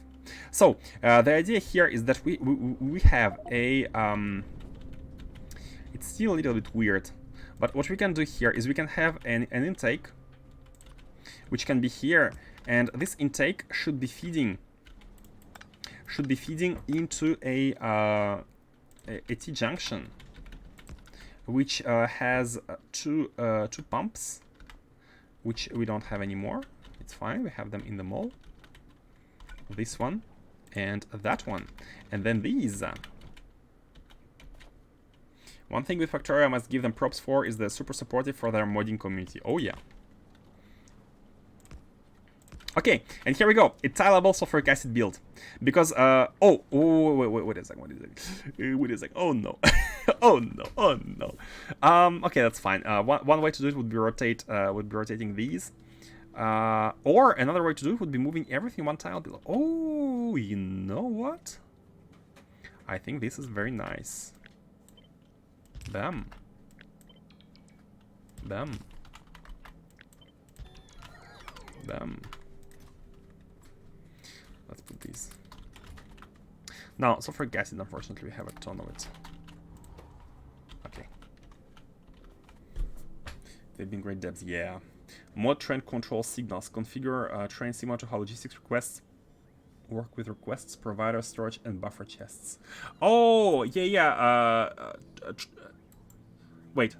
So, the idea here is that we have a... it's still a little bit weird, but what we can do here is we can have an intake, which can be here, and this intake should be feeding into a T-junction, which has two pumps, which we don't have anymore. It's fine, we have them in the mall. This one and that one, and then these. One thing with Factorio I must give them props for is they're super supportive for their modding community. Oh yeah. Okay, and here we go. It's tileable sulfuric acid build. Because, wait a second, wait a second. Oh no. Oh no, oh no. Okay, that's fine. One way to do it would be rotating these. Or another way to do it would be moving everything one tile below. Oh, you know what? I think this is very nice. Bam. Bam. Bam. Let's put these. Now, sulfuric acid, unfortunately, we have a ton of it. Okay. They've been great devs, yeah. Mod train control signals. Configure train similar to how logistics requests work with requests, provider, storage, and buffer chests. Oh, yeah. Wait.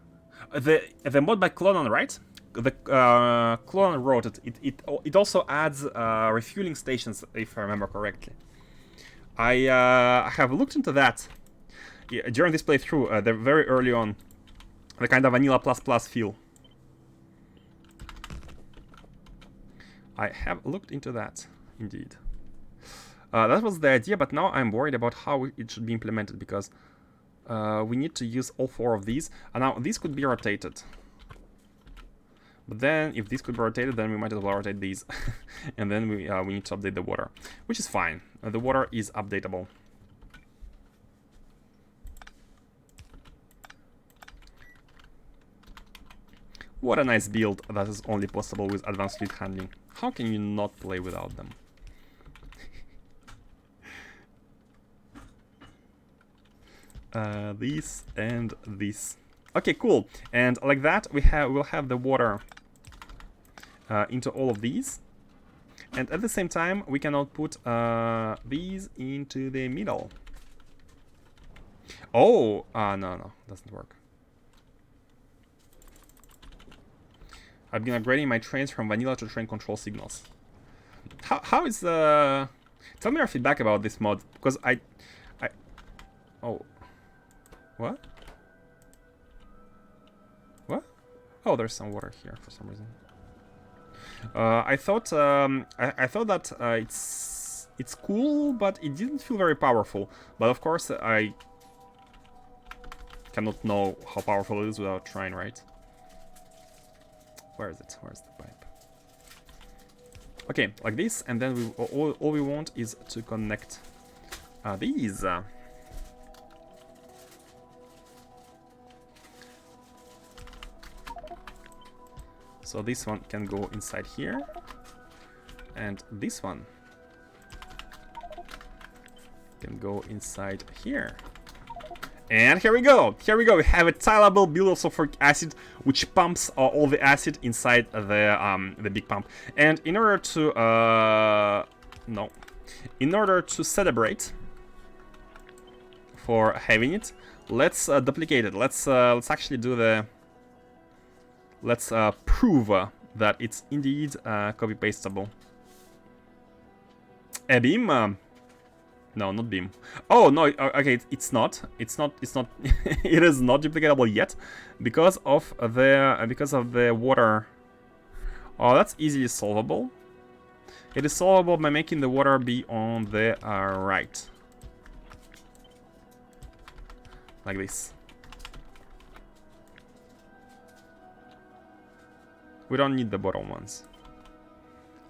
The mod by Clonon, right? The Clonon wrote it. It also adds refueling stations, if I remember correctly. I have looked into that during this playthrough. They're very early on, the kind of vanilla ++ feel. I have looked into that, indeed. That was the idea, but now I'm worried about how it should be implemented, because we need to use all 4 of these. And now these could be rotated. But then, if these could be rotated, then we might as well rotate these. And then we need to update the water, which is fine. The water is updatable. What a nice build that is only possible with advanced fleet handling. How can you not play without them? This and this. Okay, cool. And like that, we'll have the water into all of these, and at the same time, we can output these into the middle. Oh, no, doesn't work. I've been upgrading my trains from vanilla to train control signals. How is the? Tell me your feedback about this mod, because oh, what? What? Oh, there's some water here for some reason. I thought that it's cool, but it didn't feel very powerful. But of course, I cannot know how powerful it is without trying, right? Where is it? Where's the pipe? Okay, like this, and then all we want is to connect these. So this one can go inside here, and this one can go inside here. And here we go! Here we go! We have a tileable build of sulfuric acid, which pumps all the acid inside the big pump. And in order to celebrate for having it, let's duplicate it. Let's actually do the. Let's prove that it's indeed copy-pastable. A beam? No, not beam. Oh no. Okay, it's not. It's not. It is not duplicatable yet because of the water. Oh, that's easily solvable. It is solvable by making the water be on the right, like this. We don't need the bottom ones.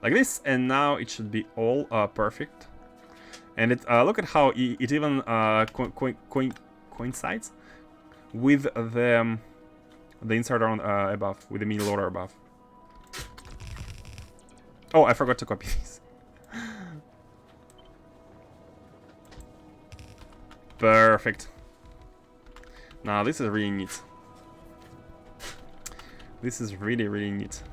Like this, and now it should be all perfect. And it look at how it even coincides with the insert on above, with the mini loader above. Oh, I forgot to copy these. Perfect. Now this is really neat. This is really, really neat.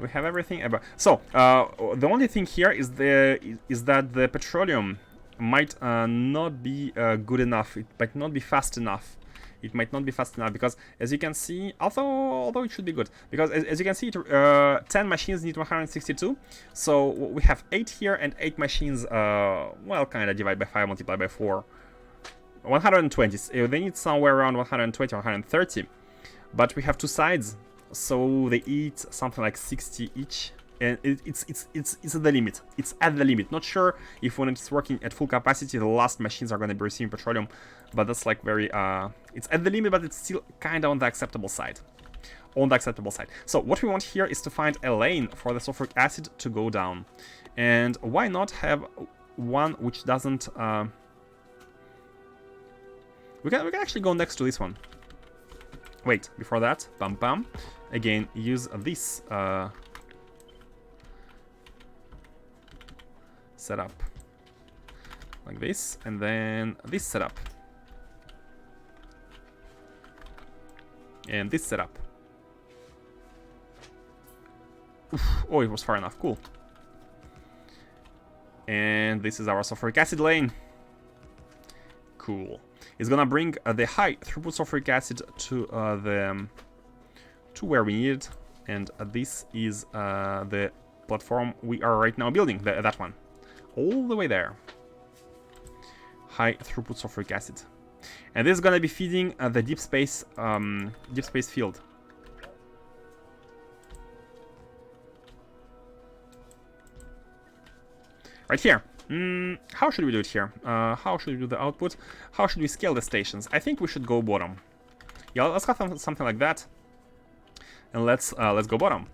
We have everything about. So the only thing here is that the petroleum might not be good enough. It might not be fast enough. It might not be fast enough because, as you can see, although it should be good, because as you can see, 10 machines need 162. So we have 8 here and 8 machines. Well, kind of divide by 5, multiply by 4. 120. They need somewhere around 120 or 130. But we have 2 sides so they eat something like 60 each, and it's at the limit. It's at the limit. Not sure if when it's working at full capacity, the last machines are going to be receiving petroleum, but that's like very it's at the limit, but it's still kind of on the acceptable side. So what we want here is to find a lane for the sulfuric acid to go down, and why not have one which doesn't we can actually go next to this one. Wait, before that, bam bam, again use this setup like this, and then this setup and this setup. Oof, oh, it was far enough. Cool. And this is our sulfuric acid lane. Cool. It's gonna bring the high throughput sulfuric acid to to where we need it, and this is the platform we are right now building. That one, all the way there. High throughput sulfuric acid, and this is gonna be feeding the deep space field. Right here. How should we do it here? How should we do the output? How should we scale the stations? I think we should go bottom. Yeah, let's have something like that. And let's go bottom.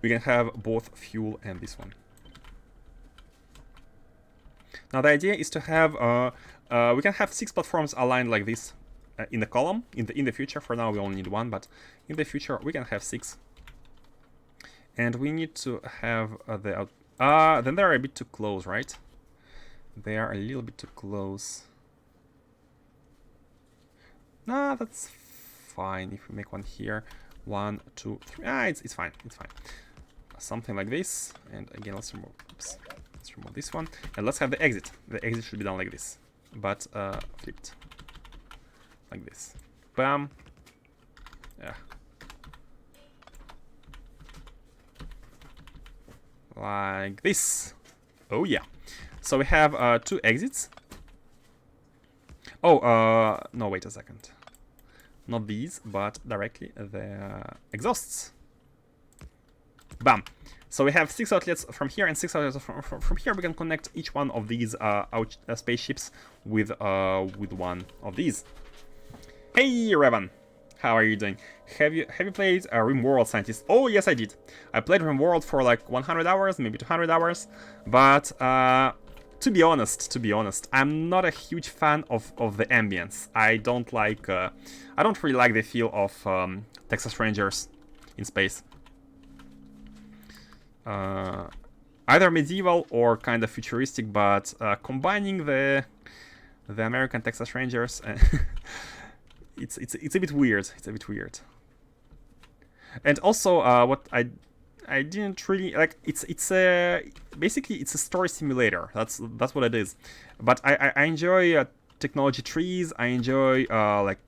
We can have both fuel and this one. Now the idea is to have we can have 6 platforms aligned like this in the column. In the future, for now we only need 1, but in the future we can have 6. And we need to have then they're a bit too close, right? They are a little bit too close. Nah, that's fine. If we make one here, 1, 2, 3. It's fine. It's fine. Something like this. And again, let's remove this one. And let's have the exit. The exit should be done like this, but flipped like this. Bam. Yeah. Like this. Oh yeah. So we have 2 exits. Oh, no, wait a second. Not these, but directly the exhausts. Bam. So we have 6 outlets from here and 6 outlets from here. We can connect each one of these spaceships with one of these. Hey, Revan. How are you doing? Have you played RimWorld, Scientist? Oh, yes, I did. I played RimWorld for like 100 hours, maybe 200 hours. But to be honest, I'm not a huge fan of the ambience. I don't really like the feel of Texas Rangers in space. Either medieval or kind of futuristic, but combining the American Texas Rangers and it's a bit weird. It's a bit weird. And also, what I didn't really like. Basically it's a story simulator. That's what it is. But I enjoy technology trees. I enjoy like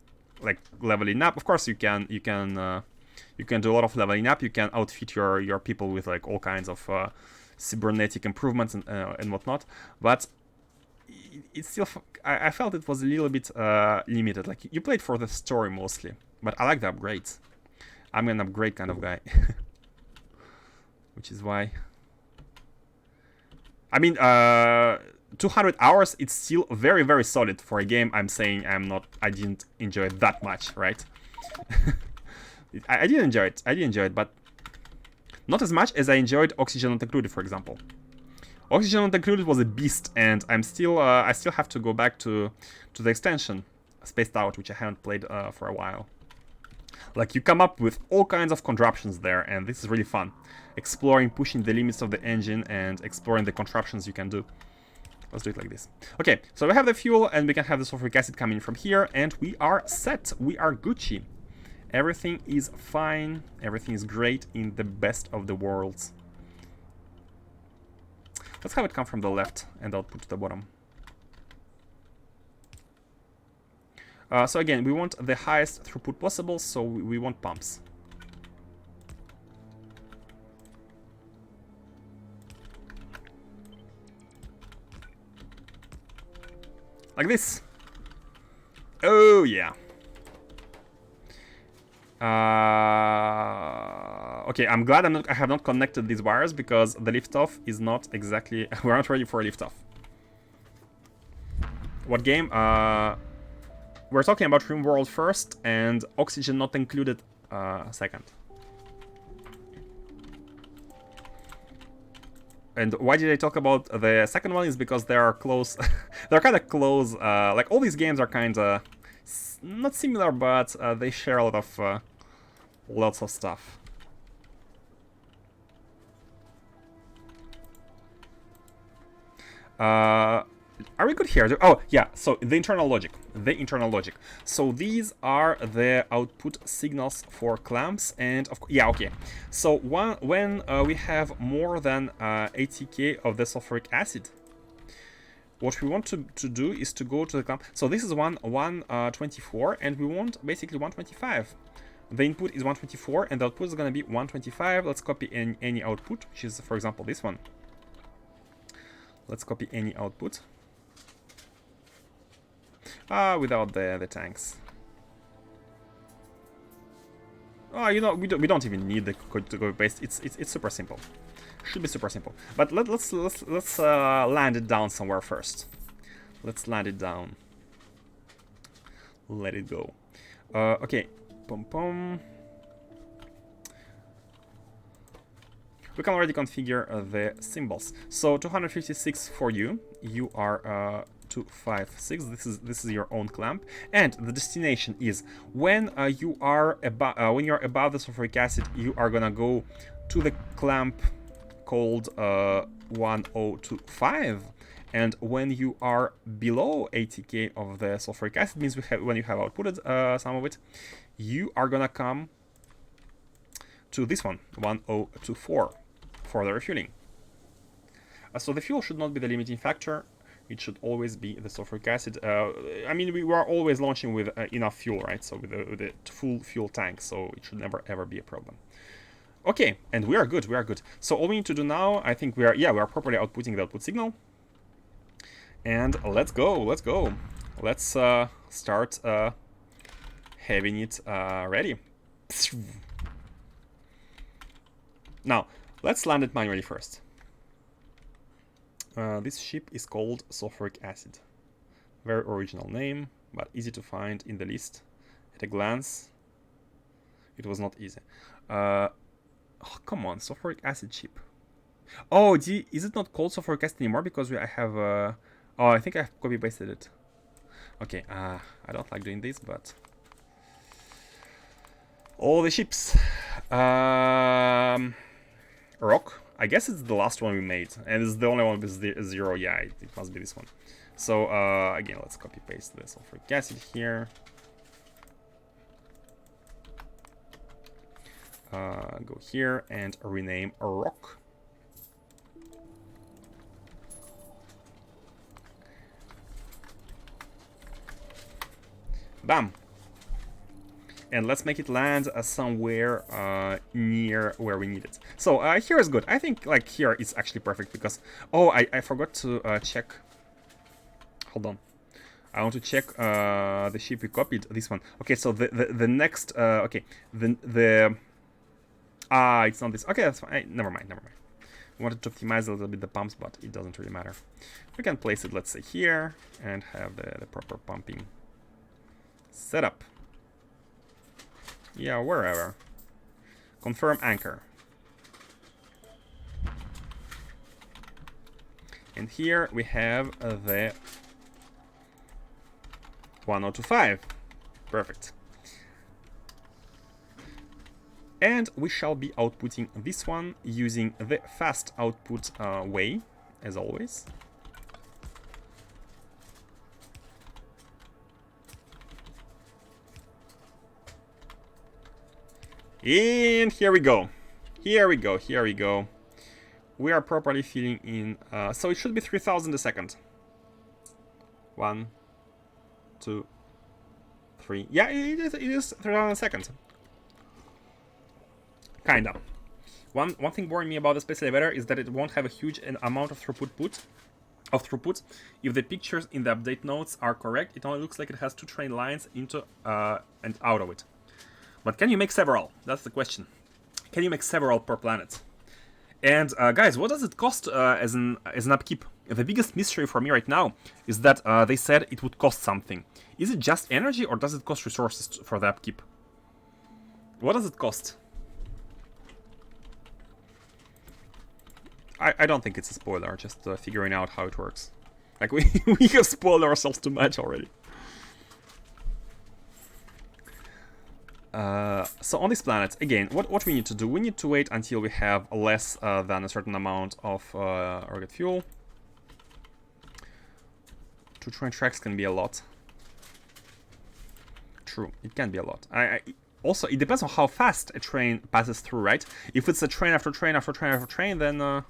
leveling up. Of course, you can do a lot of leveling up. You can outfit your people with like all kinds of cybernetic improvements and whatnot. But it's still, I felt it was a little bit limited. Like, you played for the story mostly, but I like the upgrades. I'm an upgrade kind of guy. Which is why, I mean, 200 hours, it's still very, very solid for a game. I'm saying I didn't enjoy it that much, right? I did enjoy it, but not as much as I enjoyed Oxygen Not Included, for example. Oxygen Not Included was a beast, and I still have to go back to the extension, Spaced Out, which I haven't played for a while. Like, you come up with all kinds of contraptions there, and this is really fun. Exploring, pushing the limits of the engine, and exploring the contraptions you can do. Let's do it like this. Okay, so we have the fuel, and we can have the sulfuric acid coming from here, and we are set. We are Gucci. Everything is fine. Everything is great in the best of the worlds. Let's have it come from the left and output to the bottom. So again, we want the highest throughput possible, so we want pumps. Like this. Oh yeah. Okay, I'm glad I have not connected these wires because the liftoff is not exactly... We're not ready for a liftoff. What game? We're talking about RimWorld first and oxygen not included second. And why did I talk about the second one is because they are close. They're kind of close. Like all these games are kind of not similar, but they share a lot of lots of stuff. Are we good here? Oh, yeah, so the internal logic. So these are the output signals for clamps, and of course, yeah, okay. So when we have more than 80k of the sulfuric acid, what we want to do is to go to the clamp. So this is 124, and we want basically 125. The input is 124, and the output is going to be 125. Let's copy any output, which is, for example, this one. Let's copy any output. Without the tanks. Oh, you know, we don't even need the code to go paste. It's super simple. Should be super simple. But let's land it down somewhere first. Let's land it down. Let it go. Okay. Pum pum. We can already configure the symbols. So 256 for you. You are 256. This is your own clamp, and the destination is when you are above the sulfuric acid, you are gonna go to the clamp called 1025, and when you are below 80k of the sulfuric acid, means when you have outputted some of it, you are gonna come to this one 1024 for the refueling. So the fuel should not be the limiting factor. It should always be the sulfuric acid. I mean, we are always launching with enough fuel, right? So with the full fuel tank, so it should never ever be a problem. Okay, and we are good. So all we need to do now, I think we are properly outputting the output signal. And let's go. Let's start having it ready. Now, let's land it manually first. This ship is called Sulfuric Acid. Very original name, but easy to find in the list. At a glance, it was not easy. Oh, come on, Sulfuric Acid ship. Oh, is it not called Sulfuric Acid anymore? Because I have... oh, I think I have copy-pasted it. Okay, I don't like doing this, but... All the ships. Rock. I guess it's the last one we made, and it's the only one with zero. Yeah, it must be this one. So again, let's copy paste the sulfuric acid here. Go here and rename a rock. Bam. And let's make it land somewhere near where we need it. So here is good. I think like here it's actually perfect because... Oh, I forgot to check. Hold on. I want to check the ship we copied. This one. Okay, so the next... okay, it's not this. Okay, that's fine. Never mind. I wanted to optimize a little bit the pumps, but it doesn't really matter. We can place it, let's say, here and have the proper pumping setup. Yeah, wherever. Confirm anchor. And here we have the 1025. Perfect. And we shall be outputting this one using the fast output way, as always. And here we go. We are properly filling in. So it should be 3000 a second. 1, 2, 3. Yeah, it is 3000 a second. Kinda. One thing boring me about the space elevator is that it won't have a huge amount of throughput. If the pictures in the update notes are correct, it only looks like it has 2 train lines into and out of it. But can you make several? That's the question. Can you make several per planet? And guys, what does it cost as an upkeep? The biggest mystery for me right now is that they said it would cost something. Is it just energy, or does it cost resources for the upkeep? What does it cost? I don't think it's a spoiler, just figuring out how it works. Like, we have spoiled ourselves too much already. So on this planet, again, what we need to do, we need to wait until we have less than a certain amount of rocket fuel. 2 train tracks can be a lot. True, it can be a lot. Also, it depends on how fast a train passes through, right? If it's a train after train after train after train, then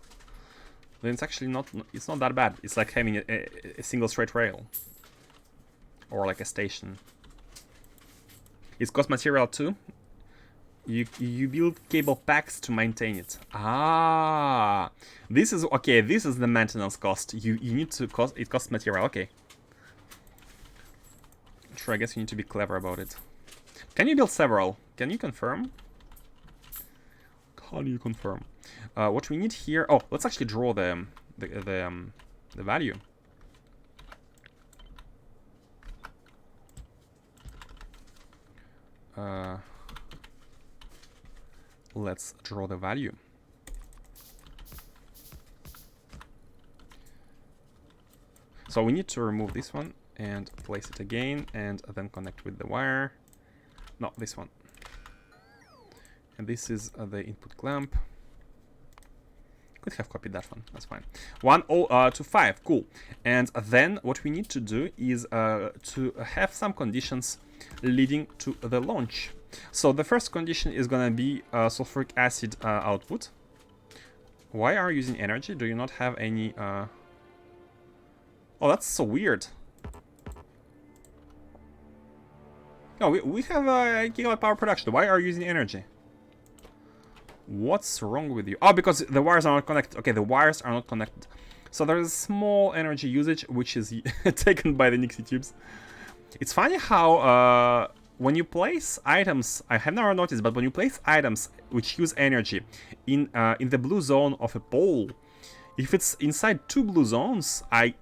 it's actually not that bad. It's like having a single straight rail, or like a station. It costs material too. You build cable packs to maintain it. Ah, this is okay. This is the maintenance cost. You need to cost. It costs material. Okay. Sure, I guess you need to be clever about it. Can you build several? Can you confirm? How do you confirm? What we need here... Oh, let's actually draw the value. Let's draw the value. So we need to remove this one and place it again, and then connect with the wire. No, this one. And this is the input clamp. Could have copied that one, that's fine. 1 to 5, cool. And then what we need to do is to have some conditions leading to the launch. So the first condition is gonna be sulfuric acid output. Why are you using energy? Do you not have any... Oh, that's so weird. No, we have gigawatt power production. Why are you using energy? What's wrong with you? Oh, because the wires are not connected. Okay, the wires are not connected. So there's a small energy usage, which is taken by the Nixie tubes. It's funny how when you place items, I have never noticed, but when you place items which use energy in the blue zone of a pole, if it's inside 2 blue zones, I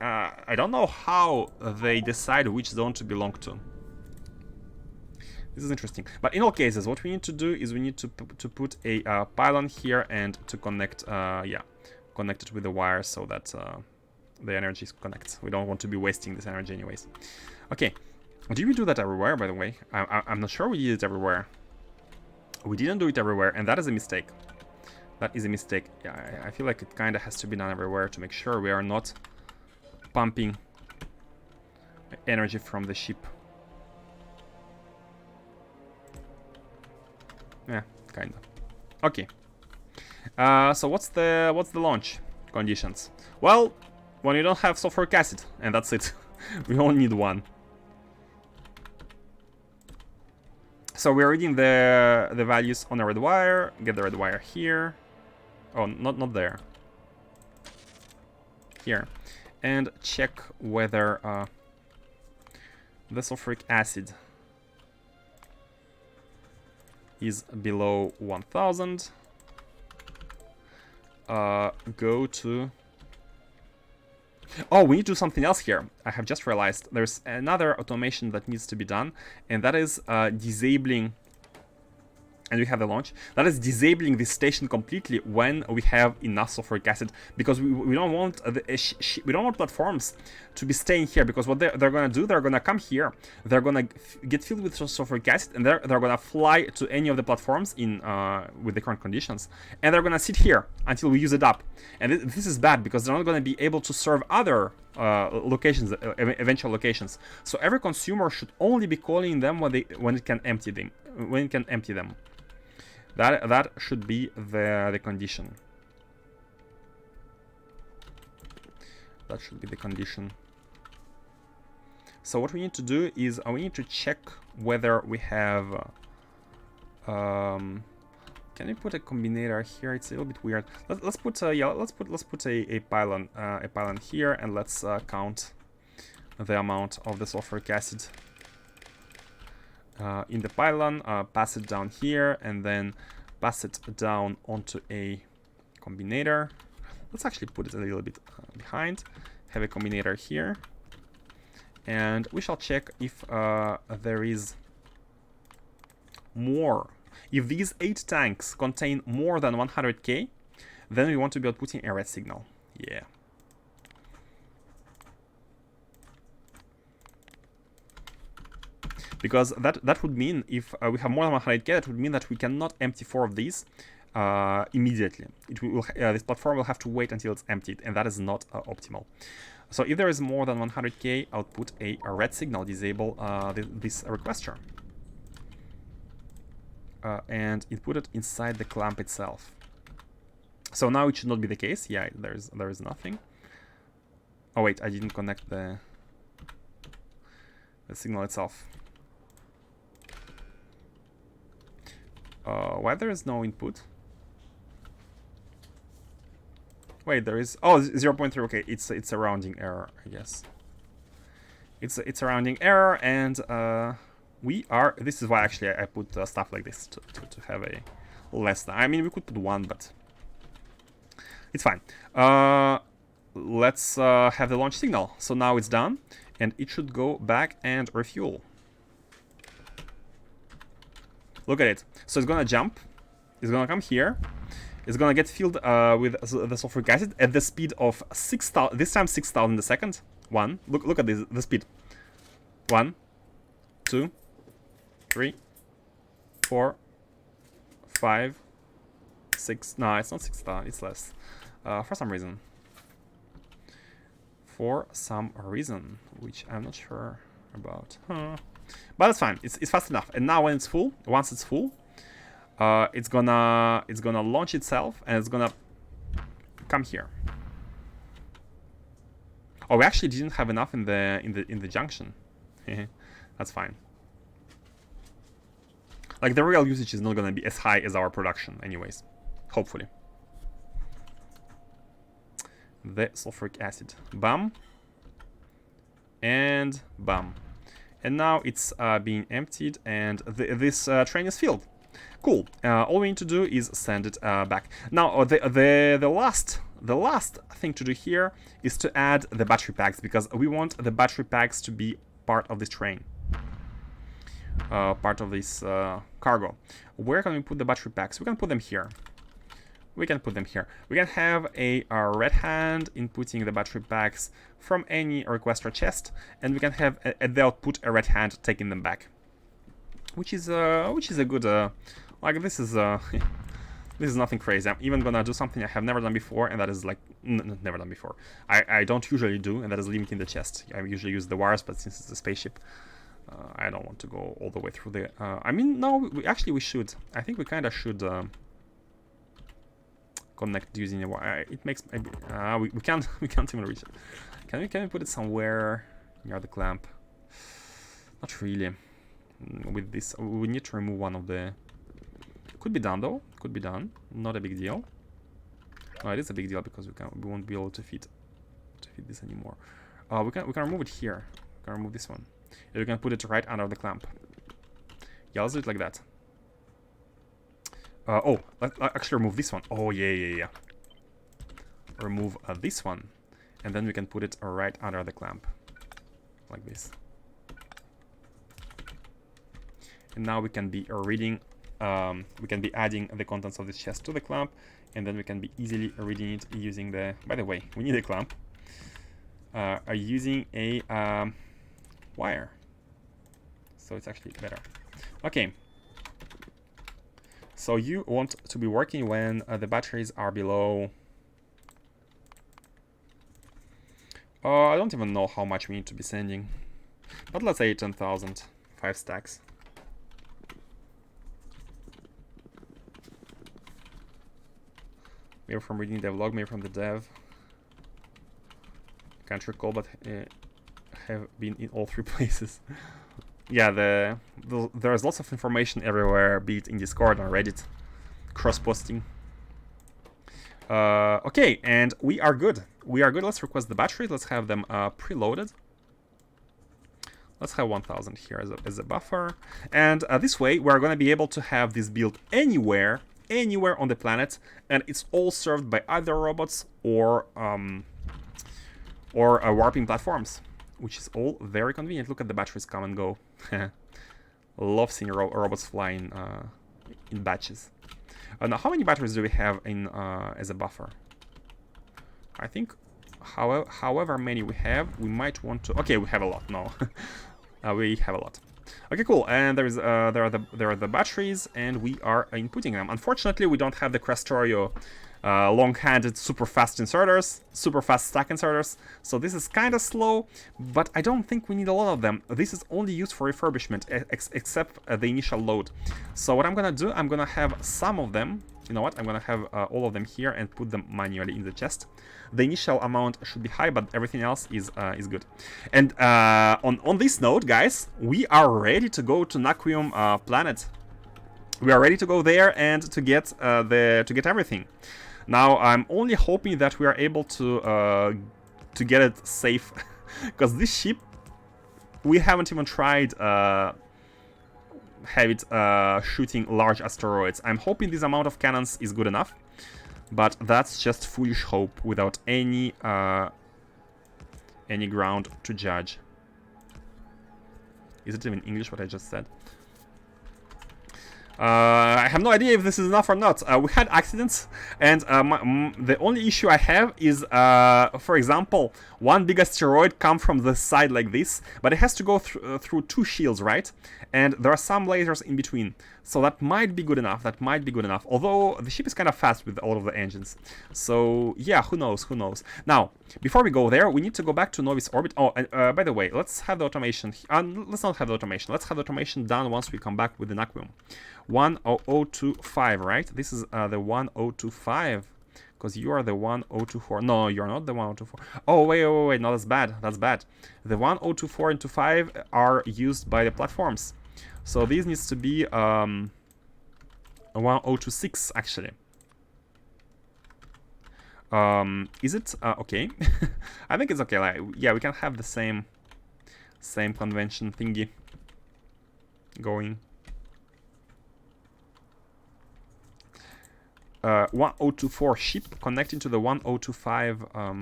don't know how they decide which zone to belong to. This is interesting. But in all cases, what we need to do is we need to put a pylon here and to connect, connect it with the wire so that the energy connects. We don't want to be wasting this energy anyways. Okay, do we do that everywhere, by the way? I'm not sure we did it everywhere. We didn't do it everywhere, and that is a mistake. That is a mistake. Yeah, I feel like it kind of has to be done everywhere to make sure we are not pumping energy from the ship. Yeah, kinda. Okay. So what's the launch conditions? Well, when you don't have sulfuric acid, and that's it. We only need 1. So we're reading the values on the red wire. Get the red wire here. Oh, not there. Here, and check whether the sulfuric acid is below 1000. Go to... Oh, we need to do something else here. I have just realized there's another automation that needs to be done, and that is disabling... And we have the launch. That is disabling this station completely when we have enough sulfuric acid, because we don't want we don't want platforms to be staying here, because what they're gonna do, they're gonna come here, they're gonna get filled with sulfuric acid, and they're gonna fly to any of the platforms in with the current conditions, and they're gonna sit here until we use it up. And this is bad because they're not gonna be able to serve other locations, eventual locations. So every consumer should only be calling them when it can empty them. That should be the condition. That should be the condition. So what we need to do is we need to check whether we have. Can we put a combinator here? It's a little bit weird. Let's put a pylon here, and let's count the amount of the sulfuric acid in the pylon, pass it down here, and then pass it down onto a combinator. Let's actually put it a little bit behind. Have a combinator here. And we shall check if there is more. If these 8 tanks contain more than 100k, then we want to be outputting a red signal. Yeah. Because that would mean if we have more than 100k, that would mean that we cannot empty 4 of these immediately. This platform will have to wait until it's emptied, and that is not optimal. So if there is more than 100k, output a red signal, disable this requester. And input it inside the clamp itself. So now it should not be the case. Yeah, there is nothing. Oh wait, I didn't connect the signal itself. Why there is no input? Wait, there is. Oh, 0.3. Okay, it's a rounding error, I guess. It's a rounding error, and we are. This is why actually I put stuff like this to have a less. I mean, we could put 1, but it's fine. Let's have the launch signal. So now it's done, and it should go back and refuel. Look at it. So it's gonna jump. It's gonna come here. It's gonna get filled with the sulfuric acid at the speed of 6,000. This time 6,000 a second. 1. Look at this. The speed. 1, 2, 3, 4, 5, 6. No, it's not 6,000. It's less. For some reason. For some reason, which I'm not sure about. Huh. But it's fine. It's fast enough. And now when it's full, once it's full, it's gonna launch itself, and it's gonna come here. Oh, we actually didn't have enough in the junction. That's fine. Like, the real usage is not gonna be as high as our production, anyways. Hopefully. The sulfuric acid. Bam. And bam. And now it's being emptied, and this train is filled. Cool. All we need to do is send it back. Now, the last thing to do here is to add the battery packs, because we want the battery packs to be part of this train, part of this cargo. Where can we put the battery packs? We can put them here. We can put them here. We can have a red hand inputting the battery packs from any requester chest, and we can have at the output a red hand taking them back, which is a good like, this is this is nothing crazy. I'm even gonna do something I have never done before, and that is like never done before. I don't usually do, and that is limiting the chest. I usually use the wires, but since it's a spaceship, I don't want to go all the way through the. I mean, no, we should. I think we kind of should. Connect using a wire. It makes we can't even reach it. Can we put it somewhere near the clamp? Not really. With this, we need to remove one of the. Could be done though. Could be done. Not a big deal. No, it is a big deal because we won't be able to fit this anymore. We can remove it here. We can remove this one. And we can put it right under the clamp. Yeah, let's do it like that. Oh, let's actually remove this one. Oh, yeah. Remove this one. And then we can put it right under the clamp. Like this. And now we can be reading, we can be adding the contents of this chest to the clamp. And then we can be easily reading it using the, by the way, we need a clamp. Using a wire. So it's actually better. Okay. So you want to be working when the batteries are below. I don't even know how much we need to be sending, but let's say 10,000, 5 stacks. Maybe from reading the vlog, maybe from the dev. Can't recall, but have been in all 3 places. Yeah, there's lots of information everywhere, be it in Discord or Reddit, cross-posting. Okay, and we are good. We are good. Let's request the batteries. Let's have them preloaded. Let's have 1000 here as a buffer. And this way, we're going to be able to have this built anywhere on the planet, and it's all served by either robots or warping platforms, which is all very convenient. Look at the batteries come and go. Love seeing robots flying in batches. Now, how many batteries do we have in as a buffer? I think, however many we have, we might want to. Okay, we have a lot. No, we have a lot. Okay, cool. And there are the batteries, and we are inputting them. Unfortunately, we don't have the Factorio long-handed, super fast inserters, super fast stack inserters. So this is kind of slow, but I don't think we need a lot of them. This is only used for refurbishment, except the initial load. So what I'm gonna do, I'm gonna have some of them. You know what? I'm gonna have all of them here and put them manually in the chest. The initial amount should be high, but everything else is good. And on this note, guys, we are ready to go to Naquium planet. We are ready to go there and to get everything. Now, I'm only hoping that we are able to get it safe, because this ship, we haven't even tried have it shooting large asteroids. I'm hoping this amount of cannons is good enough, but that's just foolish hope without any ground to judge. Is it even English what I just said? I have no idea if this is enough or not. We had accidents, and the only issue I have is, for example, one big asteroid come from the side like this, but it has to go through two shields, right? And there are some lasers in between, so that might be good enough. That might be good enough. Although the ship is kind of fast with all of the engines, so yeah, who knows? Who knows? Now, before we go there, we need to go back to Novice orbit. Oh, and by the way, let's have the automation. Let's not have the automation. Let's have the automation done once we come back with the Naquium. 10025, right? This is the 1025, because you are the 1024. No, you're not the 1024. Oh, wait. No, that's bad. That's bad. The 1024 and 25 are used by the platforms. So this needs to be a 1026, actually. Is it okay? I think it's okay. Like, yeah, we can have the same convention thingy going. 1024 ship connecting to the 1025 yep.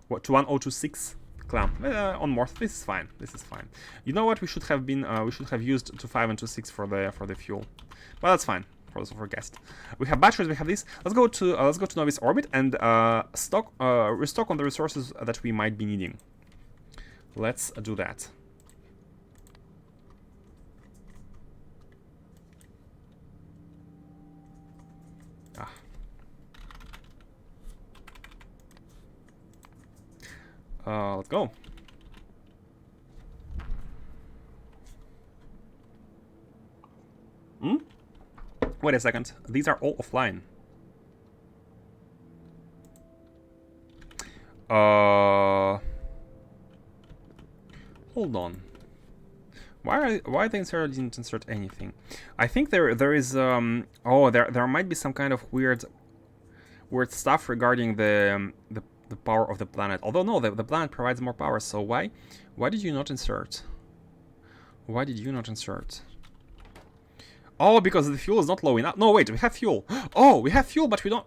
What, to 1026 clamp on Morph. This is fine. This is fine. You know what? We should have been we should have used 25 and 26 for the fuel, but that's fine. For guest, we have batteries. We have this. Let's go to Novice orbit and restock on the resources that we might be needing. Let's do that. Let's go. Wait a second. These are all offline. Hold on. Why the inserter didn't insert anything? I think there is oh, there might be some kind of weird stuff regarding the power of the planet. Although no, the planet provides more power. So why did you not insert? Why did you not insert? Oh, because the fuel is not low enough. No, wait, we have fuel. Oh, we have fuel, but we don't.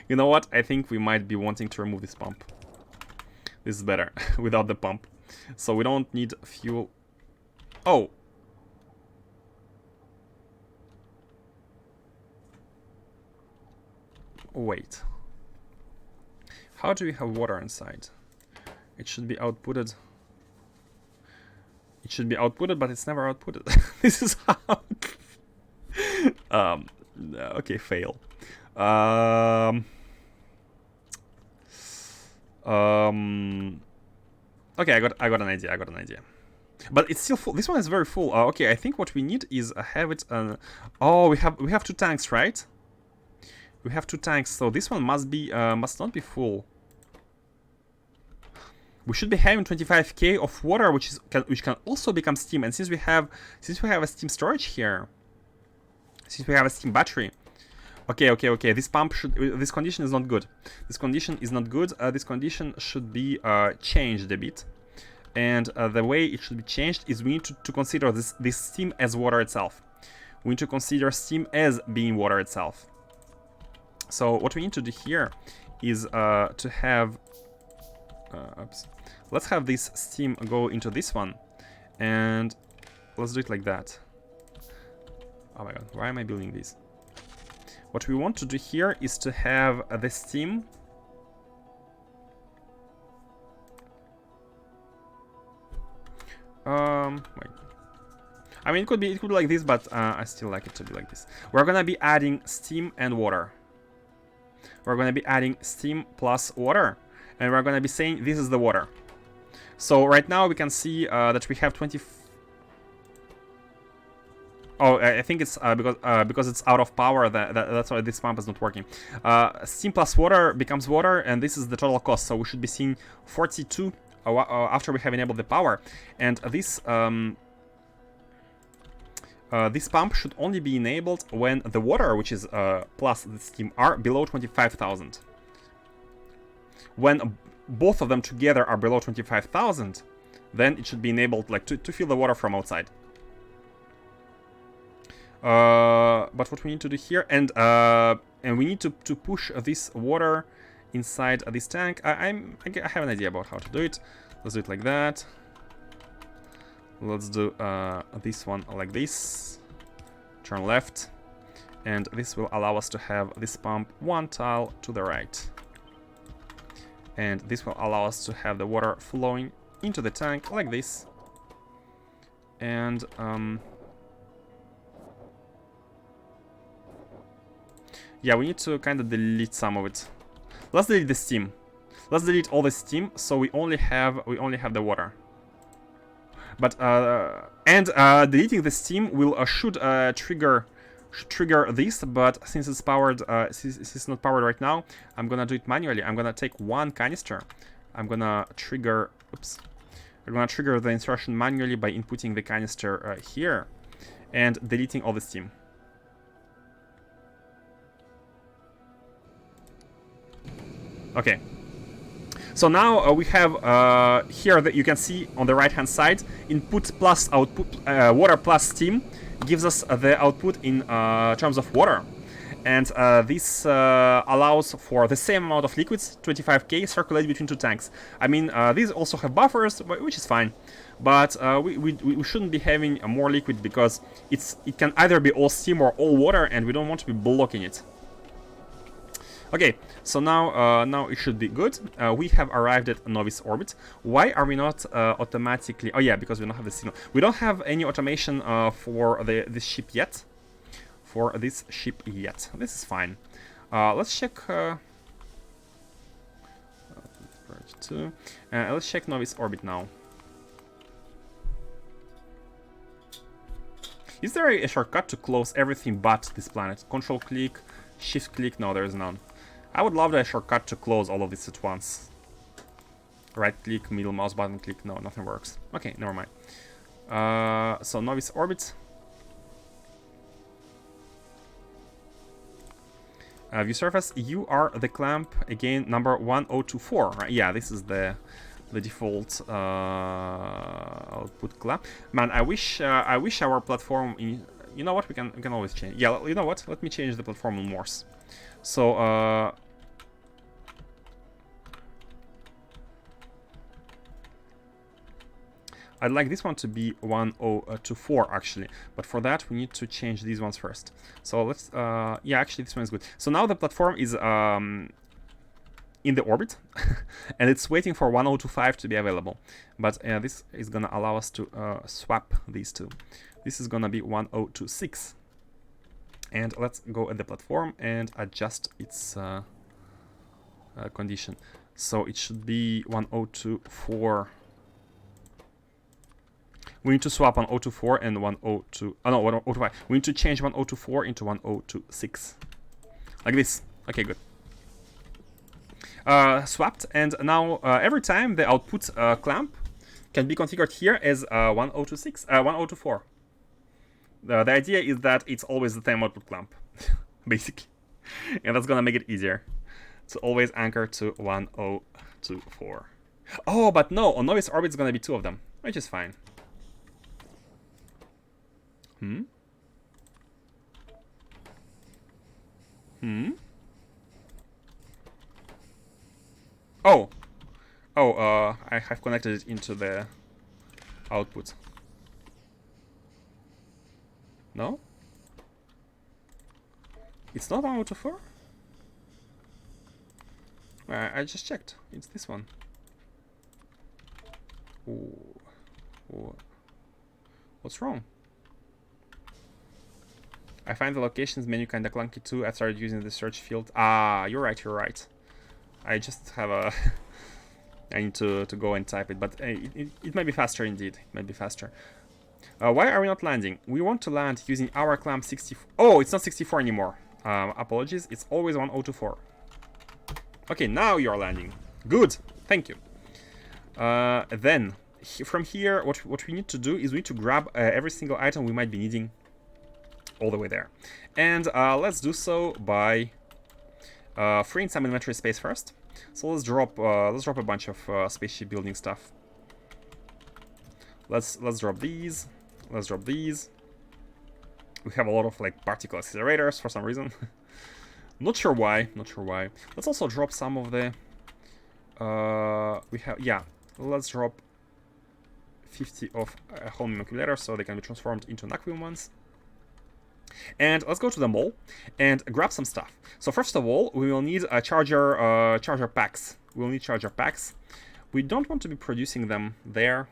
You know what? I think we might be wanting to remove this pump. This is better without the pump. So we don't need fuel. Oh. Wait. How do we have water inside? It should be outputted. It should be outputted, but it's never outputted. This is how. Okay, fail. Okay, I got an idea. But it's still full. This one is very full. Okay, I think what we need is have it. Oh, we have two tanks, right? We have two tanks, so this one must not be full. We should be having 25k of water, which can also become steam. And since we have a steam storage here, since we have a steam battery, Okay. This condition is not good. This condition is not good. This condition should be changed a bit. And the way it should be changed is we need to consider this steam as water itself. We need to consider steam as being water itself. So what we need to do here is to have... Let's have this steam go into this one. And let's do it like that. Oh my god, why am I building this? What we want to do here is to have the steam wait. I mean, it could be like this, but I still like it to be like this. We're gonna be adding steam and water. We're gonna be adding steam plus water, and we're gonna be saying this is the water. So right now we can see that we have 20. Oh, I think it's because it's out of power. That's why this pump is not working. Steam plus water becomes water, and this is the total cost. So we should be seeing 42 after we have enabled the power. And this this pump should only be enabled when the water, which is plus the steam, are below 25,000. When both of them together are below 25,000, then it should be enabled, like to fill the water from outside. But what we need to do here, and we need to push this water inside this tank. I have an idea about how to do it. Let's do it like that. Let's do this one like this. Turn left, and this will allow us to have this pump one tile to the right, and this will allow us to have the water flowing into the tank like this. And yeah, we need to kind of delete some of it. Let's delete the steam. Let's delete all the steam, so we only have the water. But deleting the steam will should trigger this. But since it's powered, since it's not powered right now, I'm gonna do it manually. I'm gonna take one canister. I'm gonna trigger. Oops. I'm gonna trigger the insertion manually by inputting the canister here, and deleting all the steam. Okay, so now we have here that you can see on the right hand side, input plus output, water plus steam gives us the output in terms of water, and this allows for the same amount of liquids, 25k, circulate between two tanks. I mean, these also have buffers, which is fine, but we shouldn't be having more liquid because it can either be all steam or all water, and we don't want to be blocking it. Okay, so now it should be good. We have arrived at Novice orbit. Why are we not automatically... Oh yeah, because we don't have the signal. We don't have any automation for this ship yet. This is fine. Let's check... let's check Novice orbit now. Is there a shortcut to close everything but this planet? Control click, shift click? No, there is none. I would love a shortcut to close all of this at once. Right click, middle mouse button click. No, nothing works. Okay, never mind. So Novice orbit. View surface. You are the clamp again, number 1024. Right? Yeah, this is the default output clamp. Man, I wish our platform. You know what? We can always change. Yeah, you know what? Let me change the platform in Morse. So I'd like this one to be 1024 actually, but for that we need to change these ones first. So let's yeah, actually this one is good. So now the platform is in the orbit and it's waiting for 1025 to be available, but this is gonna allow us to swap these two. This is gonna be 1026. And let's go at the platform and adjust its condition. So it should be 1024. We need to swap 1024 and 102. Oh no, 1025. We need to change 1024 into 1026. Like this. Okay, good. Swapped, and now every time the output clamp can be configured here as 1026, 1024. The idea is that it's always the same output clamp, basically. And that's gonna make it easier to always anchor to 1024. Oh, but no, on novice orbit it's gonna be 2 of them, which is fine. Oh, I have connected it into the output. No? It's not 1024? I just checked. It's this one. Ooh. What's wrong? I find the locations menu kinda clunky too. I started using the search field. Ah, you're right. I just have a... I need to go and type it, but it might be faster indeed. It might be faster. Why are we not landing? We want to land using our clamp 64. Oh, it's not 64 anymore. Apologies. It's always 1024. Okay, now you're landing. Good. Thank you. Then, from here, what we need to do is we need to grab every single item we might be needing all the way there. And let's do so by freeing some inventory space first. So let's drop a bunch of spaceship building stuff. Let's drop these. Let's drop these. We have a lot of like particle accelerators for some reason. Not sure why. Let's also drop some of the. Let's drop 50 of home accumulators so they can be transformed into Naquium ones. And let's go to the mall and grab some stuff. So first of all, we will need a charger packs. We'll need charger packs. We don't want to be producing them there.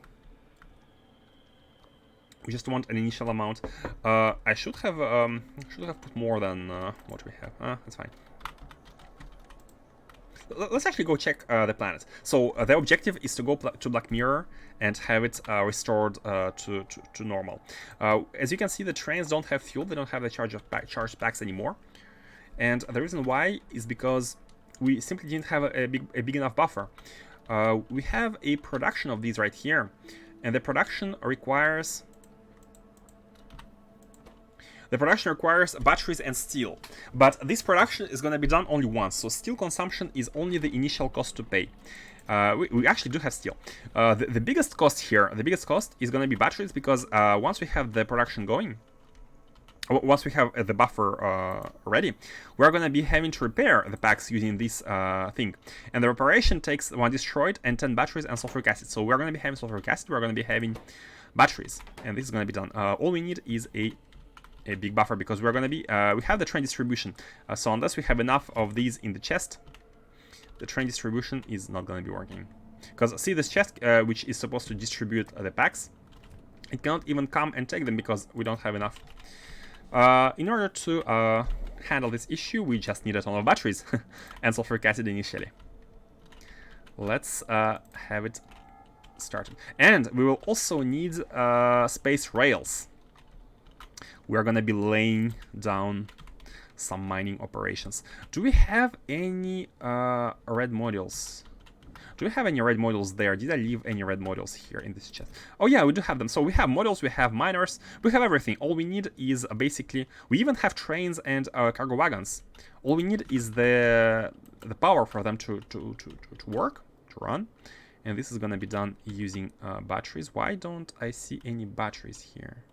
We just want an initial amount. I should have put more than what we have. That's fine. Let's actually go check the planet. So the objective is to go to Black Mirror and have it restored to normal. As you can see, the trains don't have fuel. They don't have the charge packs anymore. And the reason why is because we simply didn't have a big enough buffer. We have a production of these right here, and the production requires batteries and steel. But this production is going to be done only once, so steel consumption is only the initial cost to pay. We actually do have steel. The biggest cost here, is going to be batteries, because once we have the production going, once we have the buffer ready, we're going to be having to repair the packs using this thing. And the reparation takes 1 destroyed and 10 batteries and sulfuric acid. So we're going to be having sulfuric acid, we're going to be having batteries, and this is going to be done. All we need is a big buffer, because we're going to be we have the train distribution, so unless we have enough of these in the chest, the train distribution is not going to be working. Because see, this chest which is supposed to distribute the packs, it cannot even come and take them because we don't have enough. In order to handle this issue, we just need a ton of batteries and sulfuric acid initially. Let's have it started. And we will also need space rails. We are going to be laying down some mining operations. Do we have any red modules? Do we have any red modules there? Did I leave any red modules here in this chest? Oh yeah, we do have them. So we have modules, we have miners, we have everything. All we need is basically, we even have trains and cargo wagons. All we need is the power for them to work, to run. And this is going to be done using batteries. Why don't I see any batteries here?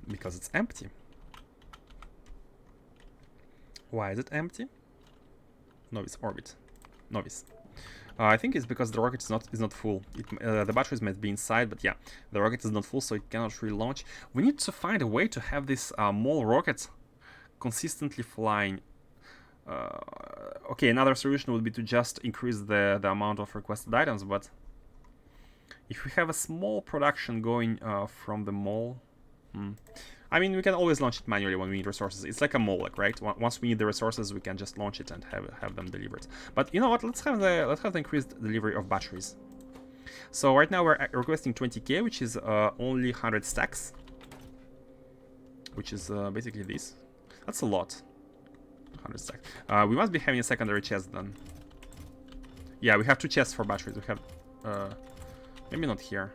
Because it's empty. Why is it empty? Novice orbit. Novice. I think it's because the rocket is not full. The batteries might be inside, but yeah, the rocket is not full, so it cannot really launch. We need to find a way to have this mole rocket consistently flying. Okay, another solution would be to just increase the amount of requested items, but if we have a small production going from the mole, I mean, we can always launch it manually when we need resources. It's like a mole, right? Once we need the resources, we can just launch it and have them delivered. But you know what? Let's have the increased delivery of batteries. So right now we're requesting 20k, which is only 100 stacks, which is basically this. That's a lot. 100 stacks. We must be having a secondary chest then. Yeah, we have 2 chests for batteries. We have maybe not here.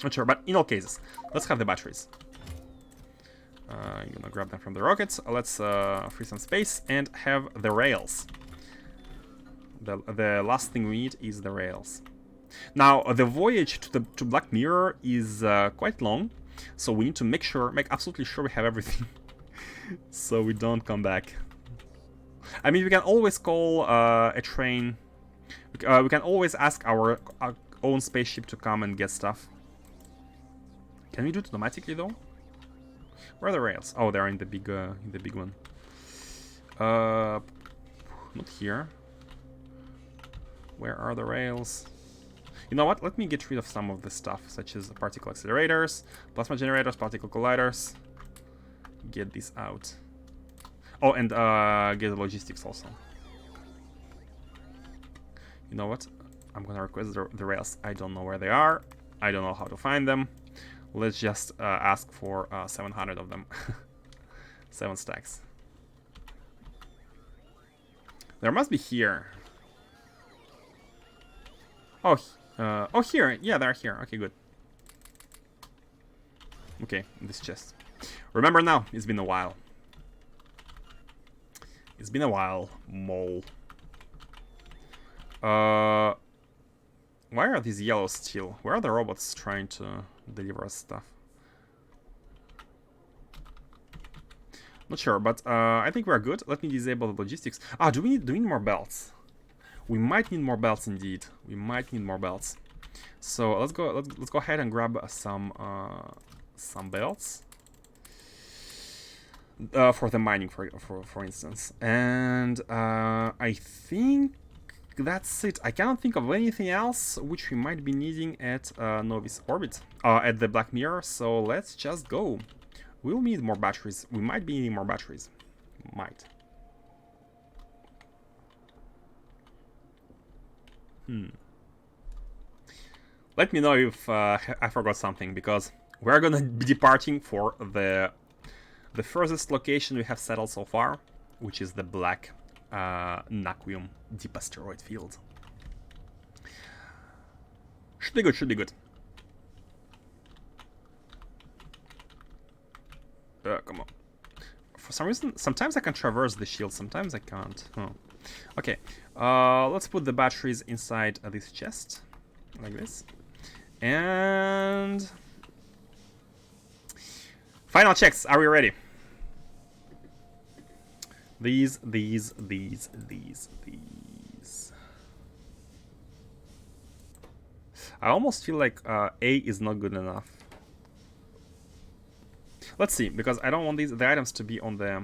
Not sure, but in all cases, let's have the batteries. I'm gonna grab them from the rockets. Let's free some space and have the rails. The last thing we need is the rails. Now, the voyage to Black Mirror is quite long, so we need to make absolutely sure we have everything, so we don't come back. I mean, we can always call a train. We can always ask our own spaceship to come and get stuff. Can we do it automatically though? Where are the rails? Oh, they're in the big one. Not here. Where are the rails? You know what? Let me get rid of some of this stuff, such as particle accelerators, plasma generators, particle colliders. Get this out. Oh, and get the logistics also. You know what? I'm gonna request the rails. I don't know where they are. I don't know how to find them. Let's just ask for 700 of them. 7 stacks. There must be here. Oh, oh, here. Yeah, they're here. Okay, good. Okay, this chest. Remember now, it's been a while. It's been a while, mole. Why are these yellows still? Where are the robots trying to deliver us stuff? Not sure, but I think we're good. Let me disable the logistics. Ah, do we need more belts? We might need more belts indeed. We might need more belts. So let's go ahead and grab some belts. For the mining, for instance. And I think that's it. I cannot think of anything else which we might be needing at Novice Orbit, at the Black Mirror, so let's just go. We'll need more batteries. We might be needing more batteries. Might. Let me know if I forgot something, because we're gonna be departing for the furthest location we have settled so far, which is the Black Naquium Deep Asteroid Field. Should be good, should be good. Come on. For some reason, sometimes I can traverse the shield, sometimes I can't. Oh. Okay, let's put the batteries inside this chest, like this. And... final checks, are we ready? These. I almost feel like A is not good enough. Let's see, because I don't want the items to be on the...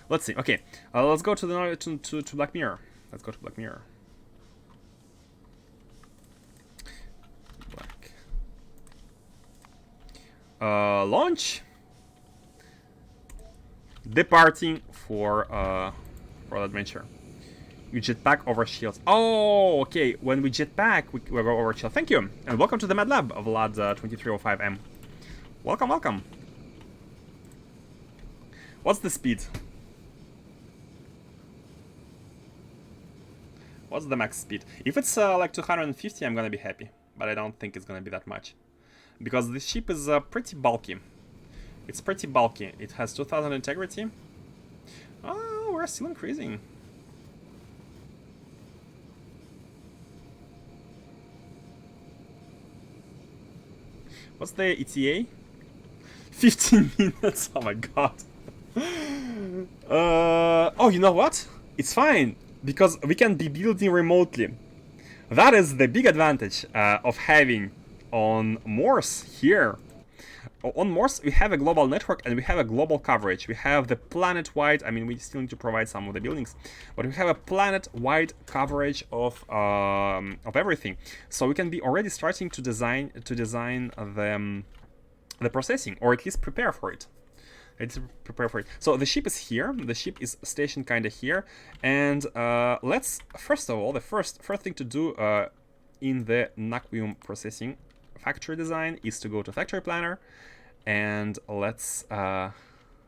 Let's see. Okay, let's go to the to Black Mirror. Let's go to Black Mirror. Black. Launch. Departing for the adventure. You jetpack over shields. Oh, okay. When we jetpack, we go over shield. Thank you, and welcome to the Mad Lab of Vlad 2305M. Welcome, welcome. What's the speed? What's the max speed? If it's like 250, I'm gonna be happy, but I don't think it's gonna be that much, because this ship is pretty bulky. It's pretty bulky. It has 2000 integrity. Oh, we're still increasing. What's the ETA? 15 minutes. Oh my god. Oh, you know what? It's fine, because we can be building remotely. That is the big advantage of having on Morse here. On Morse, we have a global network and we have a global coverage. We have the planet-wide, I mean, we still need to provide some of the buildings, but we have a planet-wide coverage of everything. So we can be already starting to design the processing, or at least prepare for it. So the ship is here. The ship is stationed kind of here, and let's first of all, the first thing to do in the Naquium processing factory design is to go to Factory Planner, and let's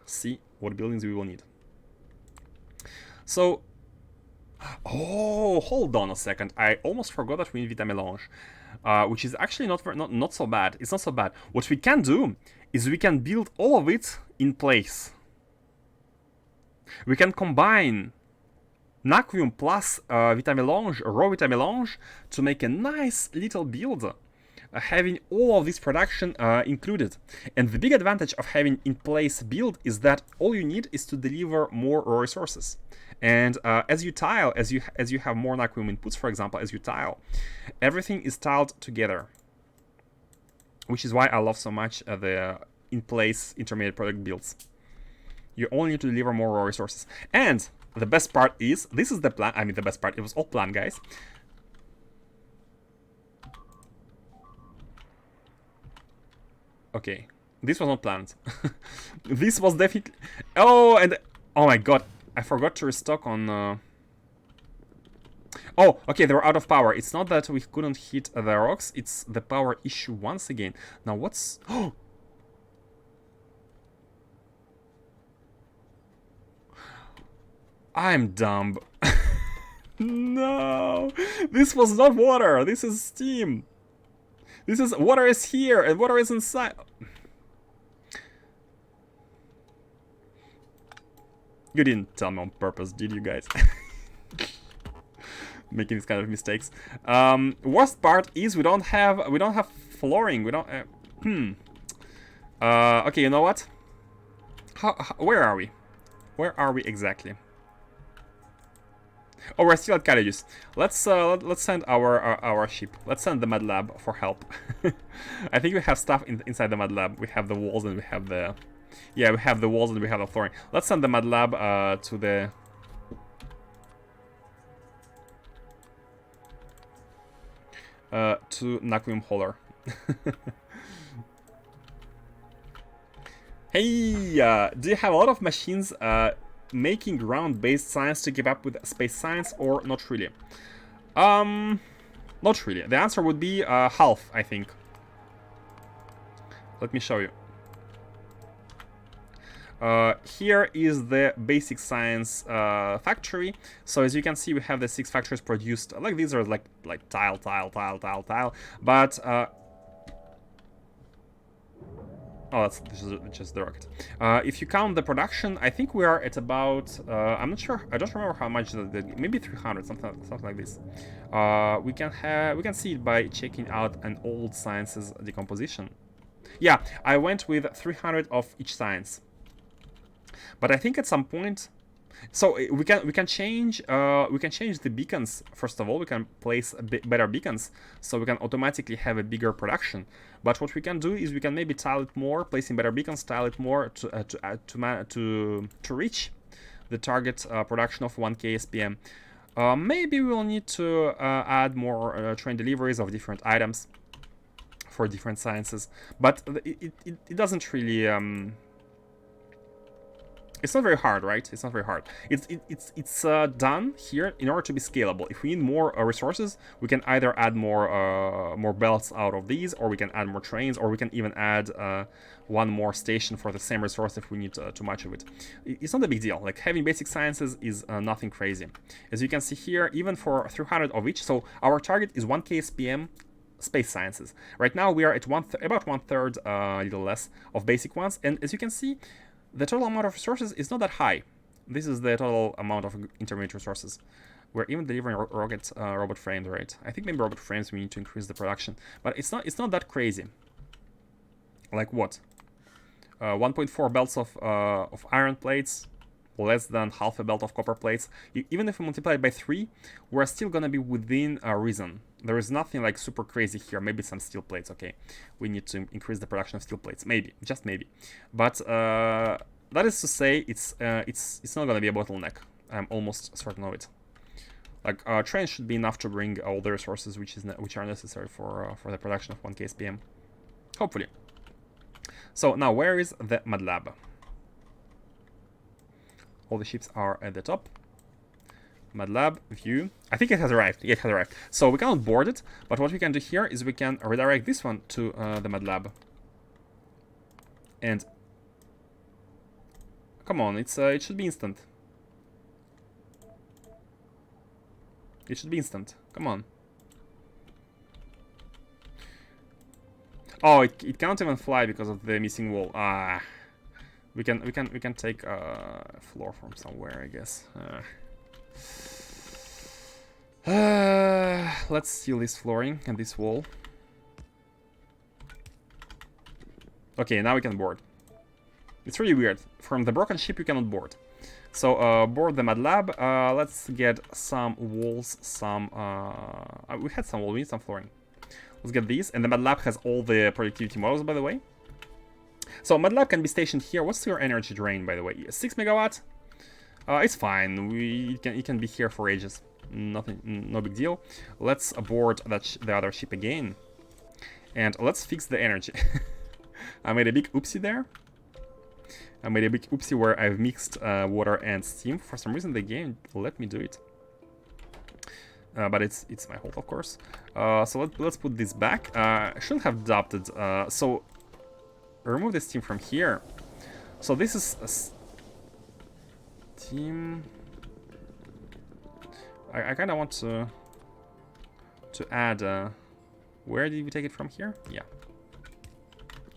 see what buildings we will need. So Oh, hold on a second. I almost forgot that we need Vitamelange, which is actually not so bad. It's not so bad. What we can do is we can build all of it in place. We can combine Naquium plus Vitamelange, raw Vitamelange, to make a nice little build, having all of this production included. And the big advantage of having in place build is that all you need is to deliver more raw resources. And as you tile, as you have more Naquium inputs, for example, as you tile, everything is tiled together, which is why I love so much the in-place intermediate product builds. You only need to deliver more raw resources. And the best part is, this is the plan. I mean, the best part, it was all planned, guys. Okay, this was not planned. This was definitely... Oh, and... Oh my god, I forgot to restock on... Oh, okay, they were out of power. It's not that we couldn't hit the rocks, it's the power issue once again. Now what's... Oh! I'm dumb. No! This was not water, this is steam. This is... Water is here, and water is inside. You didn't tell me on purpose, did you guys? Making these kind of mistakes. Worst part is we don't have flooring. We don't. Okay, you know what? Where are we? Where are we exactly? Oh, we're still at Caladus. Let's send our ship. Let's send the Mad Lab for help. I think we have stuff inside the Mad Lab. We have the walls and we have the... Yeah, we have the walls and we have the flooring. Let's send the Mad Lab to the... to Naq Hauler. Hey, do you have a lot of machines making ground-based science to keep up with space science, or not really? Not really. The answer would be half, I think. Let me show you. Here is the basic science factory. So as you can see, we have the 6 factories produced. Like these are like tile, but oh, that's just the rocket. If you count the production, I think we are at about I'm not sure. I don't remember how much. Maybe 300, something like this. We can see it by checking out an old sciences decomposition. Yeah, I went with 300 of each science. But I think at some point, so we can change the beacons. First of all, we can place better beacons, so we can automatically have a bigger production. But what we can do is we can maybe tile it more, placing better beacons, tile it more to reach the target production of 1K SPM. Maybe we'll need to add more train deliveries of different items for different sciences, but it doesn't really. It's not very hard, right? It's not very hard. It's done here in order to be scalable. If we need more resources, we can either add more belts out of these, or we can add more trains, or we can even add one more station for the same resource if we need too much of it. It's not a big deal. Like, having basic sciences is nothing crazy. As you can see here, even for 300 of each, so our target is 1K SPM space sciences. Right now we are at about 1/3, a little less, of basic ones, and as you can see, the total amount of resources is not that high. This is the total amount of intermediate resources. We're even delivering robot frames, right? I think maybe robot frames we need to increase the production, but it's not that crazy. Like what? 1.4 belts of iron plates, less than half a belt of copper plates. Even if we multiply it by 3, we're still gonna be within reason. There is nothing like super crazy here. Maybe some steel plates. Okay, we need to increase the production of steel plates. Maybe, just maybe. But that is to say, it's not gonna be a bottleneck. I'm almost certain of it. Like trains should be enough to bring all the resources which are necessary for the production of 1K SPM. Hopefully. So now, where is the Mad Lab? All the ships are at the top. Mad Lab, view. I think it has arrived. Yeah, it has arrived. So we cannot board it, but what we can do here is we can redirect this one to the Mad Lab. And come on, it should be instant. It should be instant. Come on. Oh, it cannot even fly because of the missing wall. Ah, we can take a floor from somewhere, I guess. Let's steal this flooring and this wall. Okay, now we can board. It's really weird. From the broken ship, you cannot board. So, board the mad lab. Let's get some walls, we had some wall, we need some flooring. Let's get these. And the mad lab has all the productivity models, by the way. So, mad lab can be stationed here. What's your energy drain, by the way? 6 megawatt? It's fine. It can be here for ages. Nothing, no big deal. Let's board the other ship again. And let's fix the energy. I made a big oopsie there. I made a big oopsie where I've mixed water and steam. For some reason the game let me do it. But it's my fault, of course. So let's put this back. I shouldn't have adopted. So remove the steam from here. So this is a steam. I kind of want to add. Where did we take it from here? Yeah.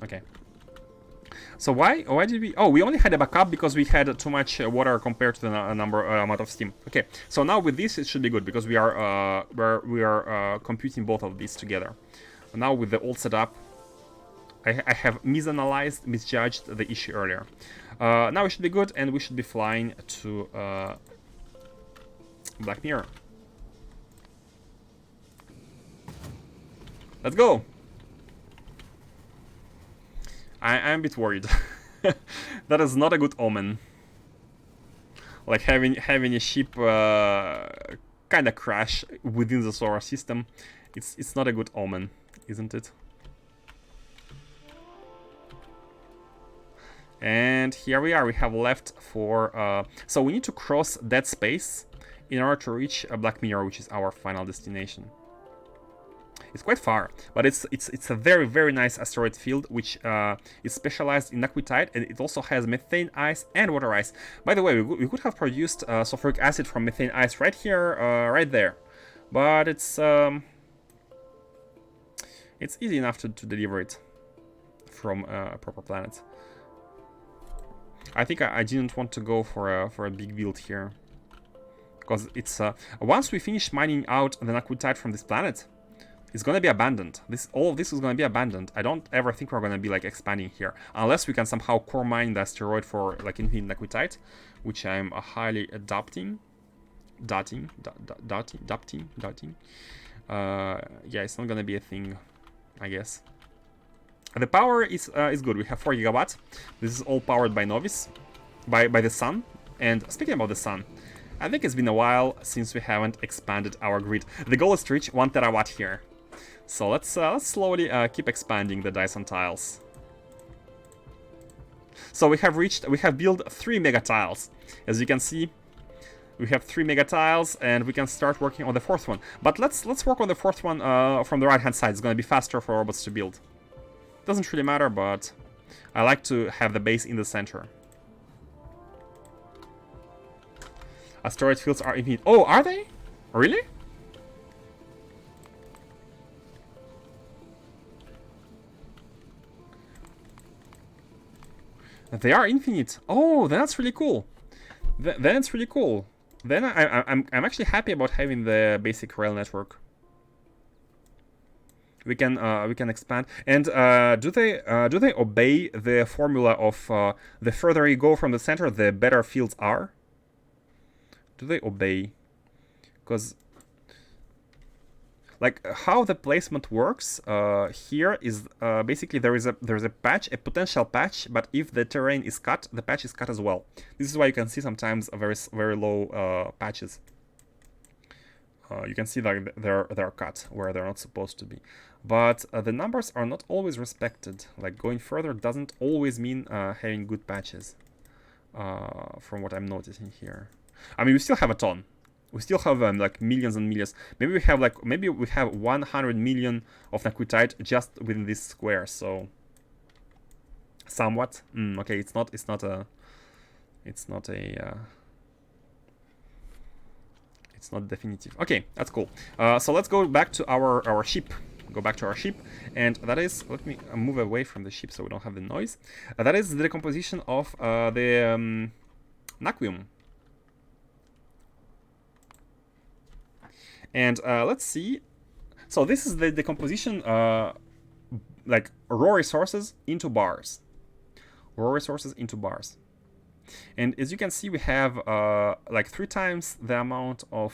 Okay. So why did we? Oh, we only had a backup because we had too much water compared to the amount of steam. Okay. So now with this it should be good because we are computing both of these together. Now with the old setup, I have misjudged the issue earlier. Now we should be good and we should be flying to Black Mirror. Let's go. I'm a bit worried. That is not a good omen. Like having a ship kind of crash within the solar system. It's not a good omen, isn't it? And here we are. We have left for so we need to cross that space in order to reach Black Mirror, which is our final destination. It's quite far, but it's a very, very nice asteroid field, which is specialized in naquitite, and it also has methane ice and water ice. By the way, we could have produced sulfuric acid from methane ice right here, right there, but it's easy enough to deliver it from a proper planet. I think I didn't want to go for a big build here, because it's once we finish mining out the naquitite from this planet, it's gonna be abandoned. All of this is gonna be abandoned. I don't ever think we're gonna be like expanding here, unless we can somehow core mine the asteroid for like infinite naquitite, which I'm highly doubting. Yeah, it's not gonna be a thing, I guess. The power is good. We have 4 gigawatts. This is all powered by Novice, by the sun. And speaking about the sun, I think it's been a while since we haven't expanded our grid. The goal is to reach 1 terawatt here. So let's slowly keep expanding the Dyson tiles. So we have built 3 mega tiles. As you can see, we have 3 mega tiles, and we can start working on the 4th one. But let's work on the 4th one from the right hand side. It's gonna be faster for robots to build. Doesn't really matter, but I like to have the base in the center. Asteroid fields are infinite. Oh, are they? Really? They are infinite. Oh, that's really cool. Then it's really cool. Then I'm actually happy about having the basic rail network. We can expand. And do they obey the formula of the further you go from the center, the better fields are? Do they obey? Because like how the placement works here is basically there's a patch, a potential patch, but if the terrain is cut, the patch is cut as well. This is why you can see sometimes a very low patches. You can see that they're cut where they're not supposed to be, but the numbers are not always respected. Like going further doesn't always mean having good patches, from what I'm noticing here. I mean, we still have a ton. We still have like millions and millions. Maybe we have 100 million of naquitite just within this square. So somewhat. Okay, it's not a It's not definitive. Okay, that's cool. So let's go back to our ship. Go back to our ship, and that is, let me move away from the ship so we don't have the noise. That is the decomposition of the Naquium. And let's see. So this is the decomposition, like raw resources into bars. Raw resources into bars. And as you can see, we have like 3 times the amount of...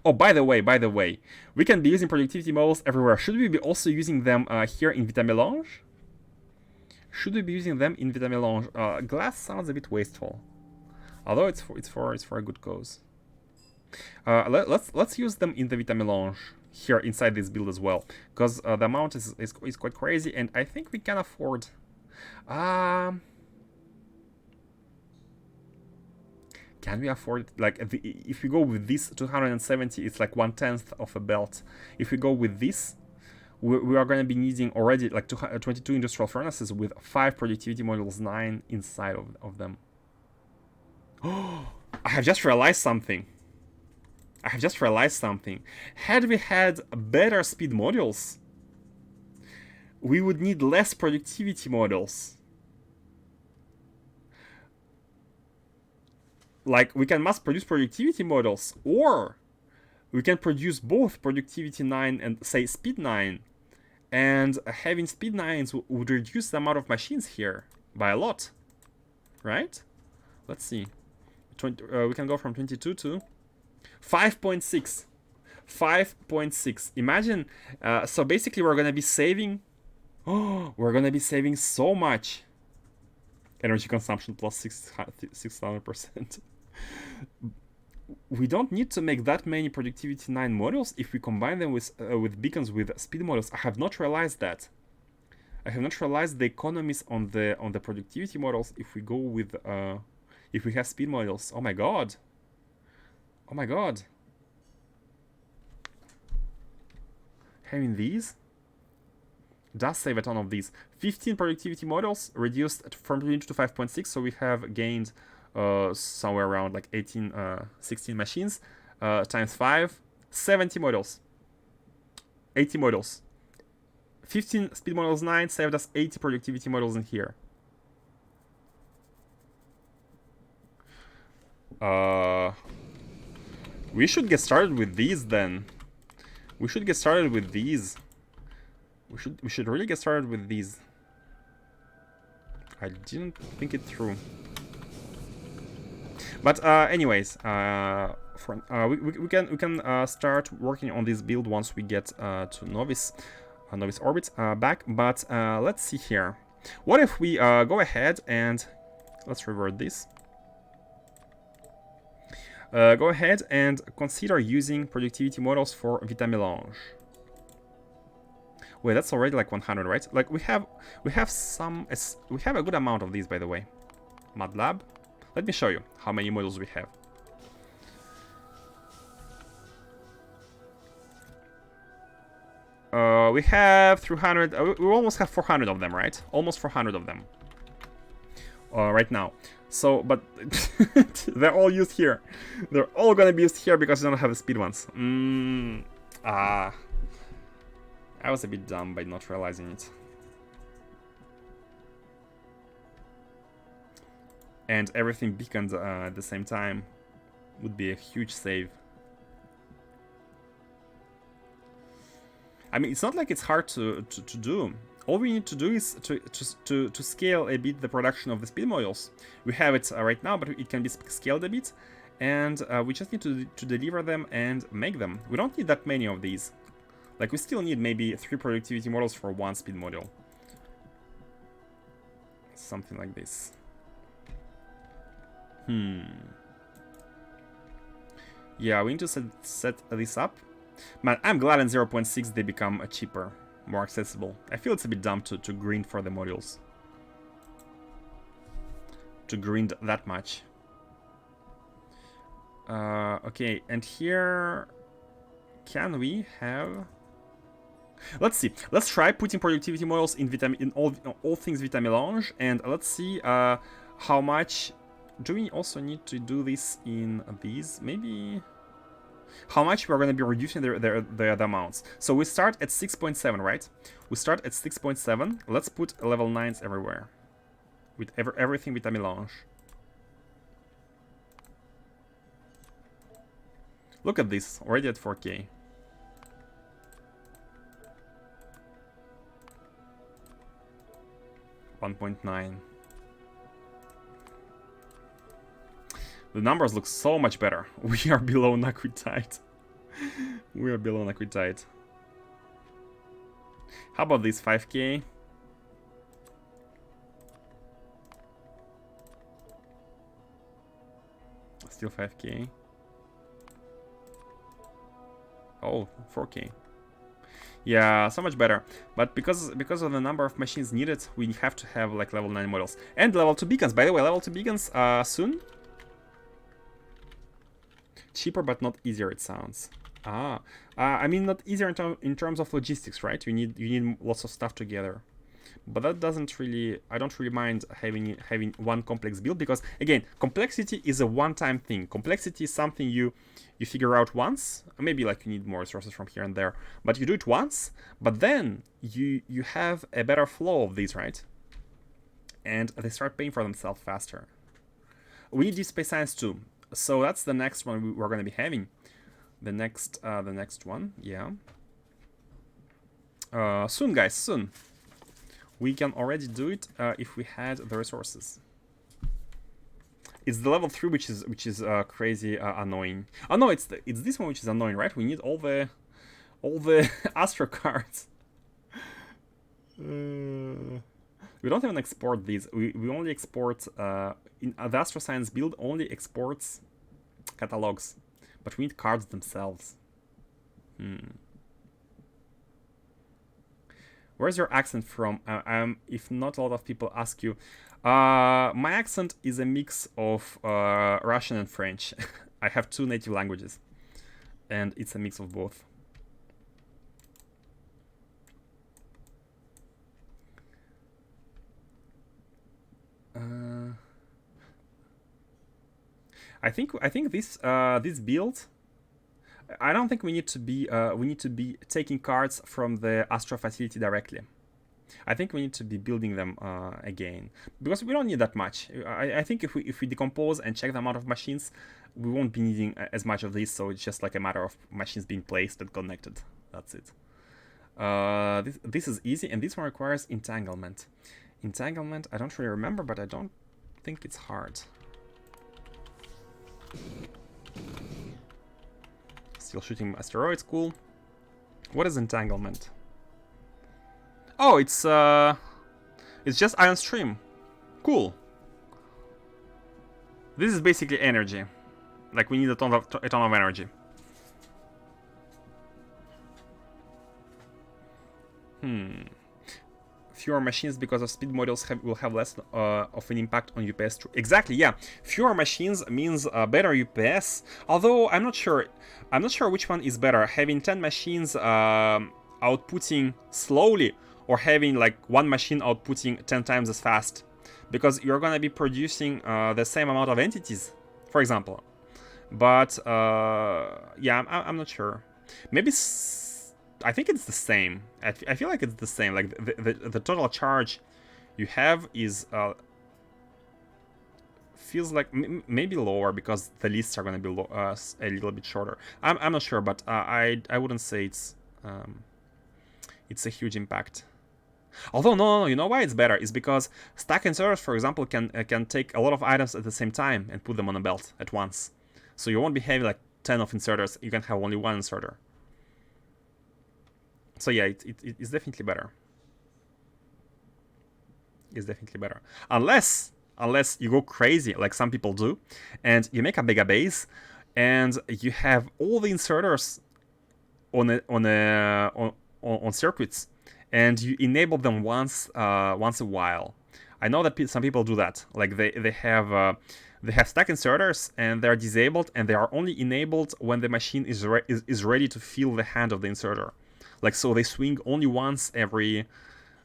Oh, by the way, we can be using productivity models everywhere. Should we be also using them here in Vitamelange? Should we be using them in Vitamelange? Glass sounds a bit wasteful, although it's for a good cause. Let's use them in the Vitamelange here inside this build as well, because the amount is quite crazy, and I think we can afford. Can we afford it? Like, if we go with this 270, it's like 1/10 of a belt. If we go with this, we are going to be needing already like 22 industrial furnaces with 5 productivity modules, 9 inside of them. Oh, I have just realized something. Had we had better speed modules, we would need less productivity modules. Like, we can mass produce productivity models, or we can produce both productivity 9 and, say, speed 9. And having speed 9s would reduce the amount of machines here by a lot, right? Let's see. We can go from 22 to 5.6. 5.6. Imagine, so basically we're going to be saving... Oh, we're going to be saving so much. Energy consumption plus 600%. We don't need to make that many productivity 9 models if we combine them with beacons with speed models. I have not realized that. I have not realized the economies on the productivity models if we go with if we have speed models. Oh my god. Oh my god. Having these does save a ton of these. 15 productivity models reduced from 22 to 5.6, so we have gained somewhere around like 16 machines times 5, 70 models, 80 models. 15 speed models 9 saved us 80 productivity models in here. We should get started with these then. We should get started with these. We should really get started with these. I didn't think it through. But anyways, we can start working on this build once we get to Novice orbit back. But let's see here. What if we go ahead and let's revert this. Go ahead and consider using productivity models for Vitamelange. Wait, that's already like 100, right? Like we have a good amount of these, by the way. MATLAB. Let me show you how many models we have. We have 300. We almost have 400 of them, right? Almost 400 of them. Right now. So, but they're all used here. They're all gonna be used here because we don't have the speed ones. I was a bit dumb by not realizing it. And everything beaconed at the same time would be a huge save. I mean, it's not like it's hard to do. All we need to do is to scale a bit the production of the speed modules. We have it right now, but it can be scaled a bit. And we just need to deliver them and make them. We don't need that many of these. Like, we still need maybe 3 productivity models for 1 speed module. Something like this. Yeah, we need to set this up. Man, I'm glad in 0.6 they become cheaper, more accessible. I feel it's a bit dumb to grind for the modules. To grind that much. Okay, and here... Can we have... Let's see. Let's try putting productivity models in all things Vitamelange, and let's see how much... Do we also need to do this in these? Maybe... how much we're going to be reducing the amounts. So we start at 6.7, right? We start at 6.7. Let's put level 9s everywhere. With everything with a melange. Look at this, already at 4K. $1.9. The numbers look so much better. We are below Naquium. We are below Naquium. How about this 5K? Still 5K. Oh, 4K. Yeah, so much better. But because of the number of machines needed, we have to have like level 9 models. And level 2 beacons. By the way, level 2 beacons soon. Cheaper but not easier, it sounds. I mean not easier in terms of logistics, right? You need lots of stuff together. But that doesn't really, I don't really mind having one complex build, because again, complexity is a one-time thing. Complexity is something you figure out once. Maybe like you need more resources from here and there, but you do it once, but then you have a better flow of these, right? And they start paying for themselves faster. We need deep space science too. So that's the next one we're going to be having. The next one, yeah. Soon, guys, soon. We can already do it if we had the resources. It's the level 3 which is crazy annoying. Oh no, it's this one which is annoying, right? We need all the Astro cards. We don't even export these. We only export in the Astro Science build only exports catalogs, but we need cards themselves. Where's your accent from? If not a lot of people ask you. My accent is a mix of Russian and French. I have 2 native languages, and it's a mix of both. I think this build. I don't think we need to be taking cards from the Astro facility directly. I think we need to be building them again, because we don't need that much. I think if we decompose and check the amount of machines, we won't be needing as much of this. So it's just like a matter of machines being placed and connected. That's it. This is easy, and this one requires entanglement. Entanglement, I don't really remember, but I don't think it's hard. Still shooting asteroids, cool. What is entanglement? Oh, it's just ion stream. Cool. This is basically energy. Like we need a ton of energy. Fewer machines because of speed models will have less of an impact on UPS. Exactly, yeah. Fewer machines means better UPS. Although I'm not sure which one is better. Having 10 machines outputting slowly, or having like one machine outputting 10 times as fast, because you're gonna be producing the same amount of entities, for example. But yeah, I'm not sure. Maybe. I think it's the same. I feel like it's the same. Like the total charge you have is feels like maybe lower, because the lists are going to be a little bit shorter. I'm not sure, but I wouldn't say it's a huge impact. Although no, you know why it's better? It's because stack inserters, for example, can take a lot of items at the same time and put them on a belt at once. So you won't be having like 10 of inserters. You can have only one inserter. So yeah, it's definitely better. It's definitely better. Unless you go crazy, like some people do, and you make a mega base, and you have all the inserters on circuits, and you enable them once a while. I know that some people do that. Like they have stack inserters, and they're disabled, and they are only enabled when the machine is ready to feel the hand of the inserter. Like, so they swing only once every,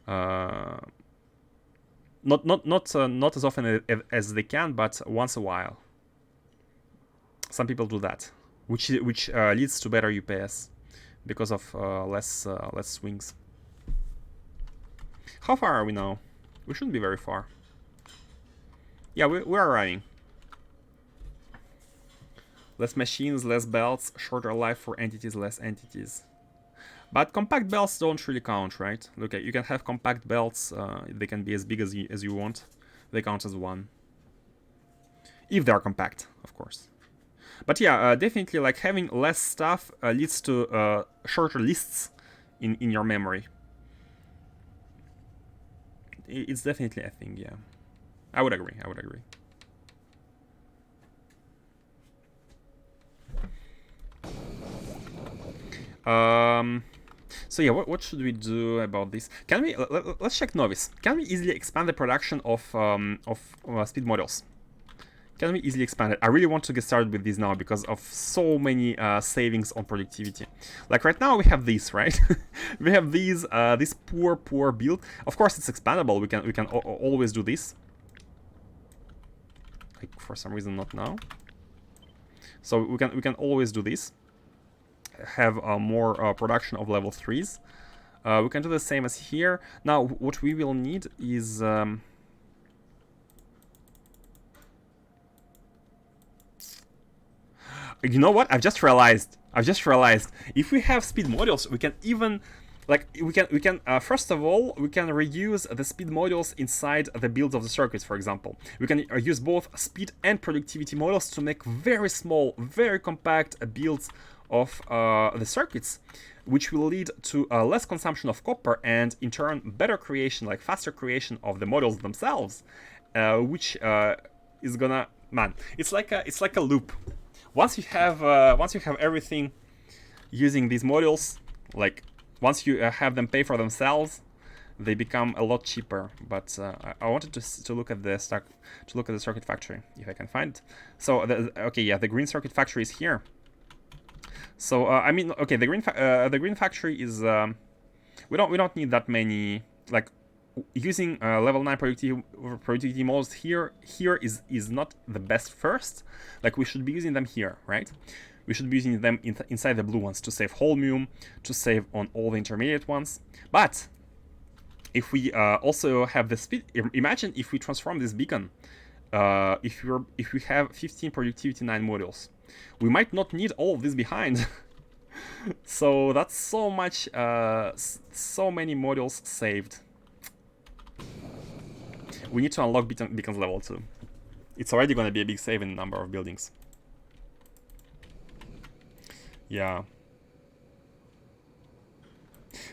not as often as they can, but once a while. Some people do that. which leads to better UPS because of less swings. How far are we now? We shouldn't be very far. Yeah, we're arriving. Less machines, less belts, shorter life for entities, less entities. But compact belts don't really count, right? Look, you can have compact belts. They can be as big as you want. They count as one. If they are compact, of course. But yeah, definitely like having less stuff leads to shorter lists in your memory. It's definitely a thing, yeah. I would agree. So yeah, what should we do about this? Can we let's check novice? Can we easily expand the production of speed models? Can we easily expand it? I really want to get started with these now because of so many savings on productivity. Like right now we have these, right? We have these this poor build. Of course it's expandable. We can always do this. Like for some reason not now. So we can always do this. Have more production of level 3s. We can do the same as here. Now what we will need is you know what? I've just realized. If we have speed modules, we can even like we can first of all we can reuse the speed modules inside the builds of the circuits. For example, we can use both speed and productivity modules to make very small, very compact builds of the circuits, which will lead to less consumption of copper and in turn better creation, like faster creation of the models themselves, which is gonna, man, it's like a loop. Once you have everything using these modules, like once you have them pay for themselves, they become a lot cheaper. But I wanted to look at the circuit factory if I can find it. So okay, yeah, the green circuit factory is here. So I mean, okay, the green factory is we don't need that many. Like using level 9 productivity models here is not the best first. Like we should be using them here, right? We should be using them inside the blue ones to save holmium, to save on all the intermediate ones. But if we also have the speed, imagine if we transform this beacon. If we have 15 productivity 9 modules, we might not need all of this behind. So that's so much, so many modules saved. We need to unlock beacons level 2. It's already going to be a big save in the number of buildings. Yeah.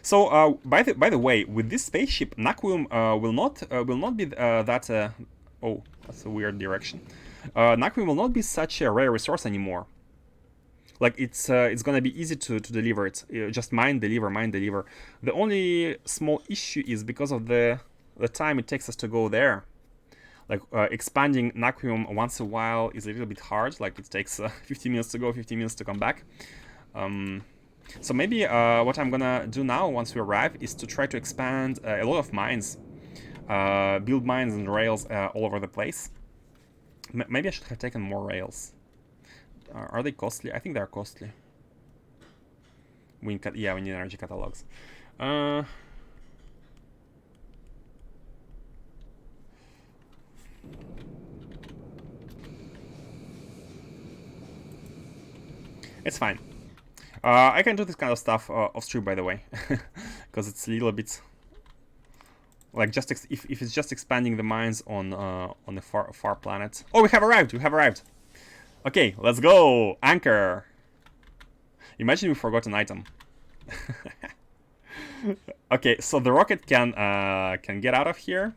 So by the way, with this spaceship, Naquium will not be that. Oh, that's a weird direction. Naquium will not be such a rare resource anymore. Like it's gonna be easy to deliver it. Just mine deliver. The only small issue is because of the time it takes us to go there. Like expanding Naquium once a while is a little bit hard. Like it takes 15 minutes to go, 15 minutes to come back. So maybe what I'm gonna do now once we arrive is to try to expand a lot of mines, build mines and rails all over the place. Maybe I should have taken more rails. Are they costly? I think they're costly. We need energy catalogs. It's fine. I can do this kind of stuff off stream, by the way, because it's a little bit like just if it's just expanding the mines on a far planet. Oh, we have arrived. Okay, let's go. Anchor. Imagine we forgot an item. Okay, so the rocket can get out of here.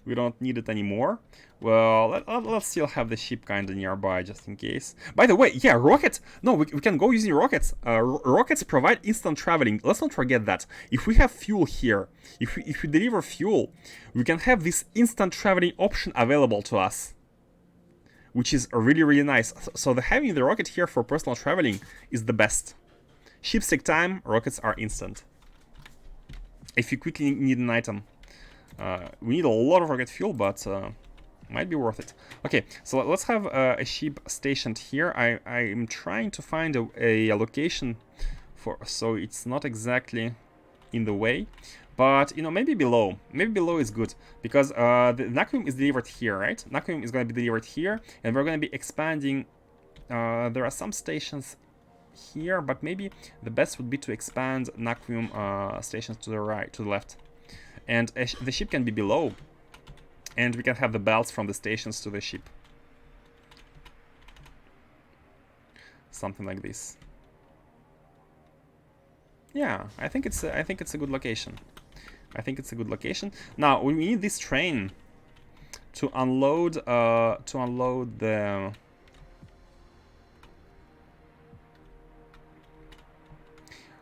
We don't need it anymore. Well, let's still have the ship kind of nearby just in case. By the way, yeah, rockets. No, we can go using rockets. Rockets provide instant traveling. Let's not forget that. If we have fuel here, if we deliver fuel, we can have this instant traveling option available to us, which is really, really nice. So having the rocket here for personal traveling is the best. Ships take time, rockets are instant. If you quickly need an item. We need a lot of rocket fuel, but Might be worth it. Okay, so let's have a ship stationed here. I'm trying to find a location for, so it's not exactly in the way, but you know, maybe below. Maybe below is good, because the Naquium is delivered here, right? Naquium is going to be delivered here, and we're going to be expanding. There are some stations here, but maybe the best would be to expand Naquium stations to the right, to the left, and the ship can be below. And we can have the belts from the stations to the ship. Something like this. Yeah, I think it's a good location. I think it's a good location. Now we need this train to unload the.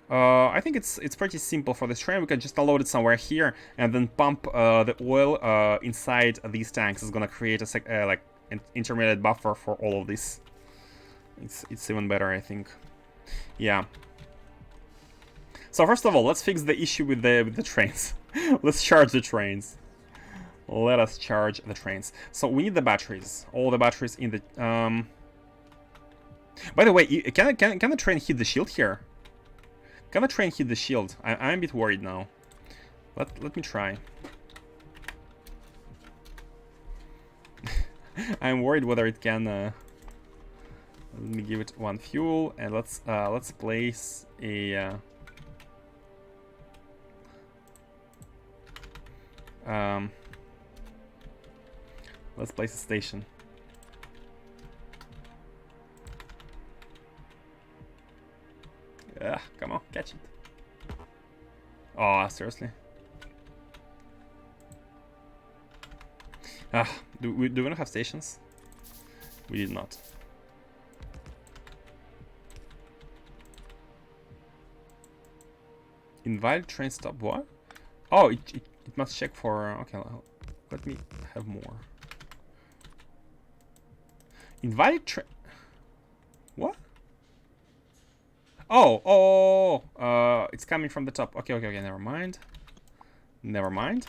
I think it's pretty simple for this train. We can just unload it somewhere here and then pump the oil inside these tanks. It's gonna create a like an intermediate buffer for all of this. It's even better, I think. Yeah. So first of all, let's fix the issue with the trains. Let's charge the trains. Let us charge the trains. So we need the batteries. All the batteries in the. By the way, can the train hit the shield here? Can the train hit the shield? I'm a bit worried now. Let me try. I'm worried whether it can. Let me give it one fuel, and let's place a. Let's place a station. Come on, catch it. Oh, seriously? Do we not have stations? We did not. Invalid train stop. What? Oh, it must check for. Okay, let me have more. Invalid train. What? Oh, it's coming from the top. Okay, never mind. Never mind.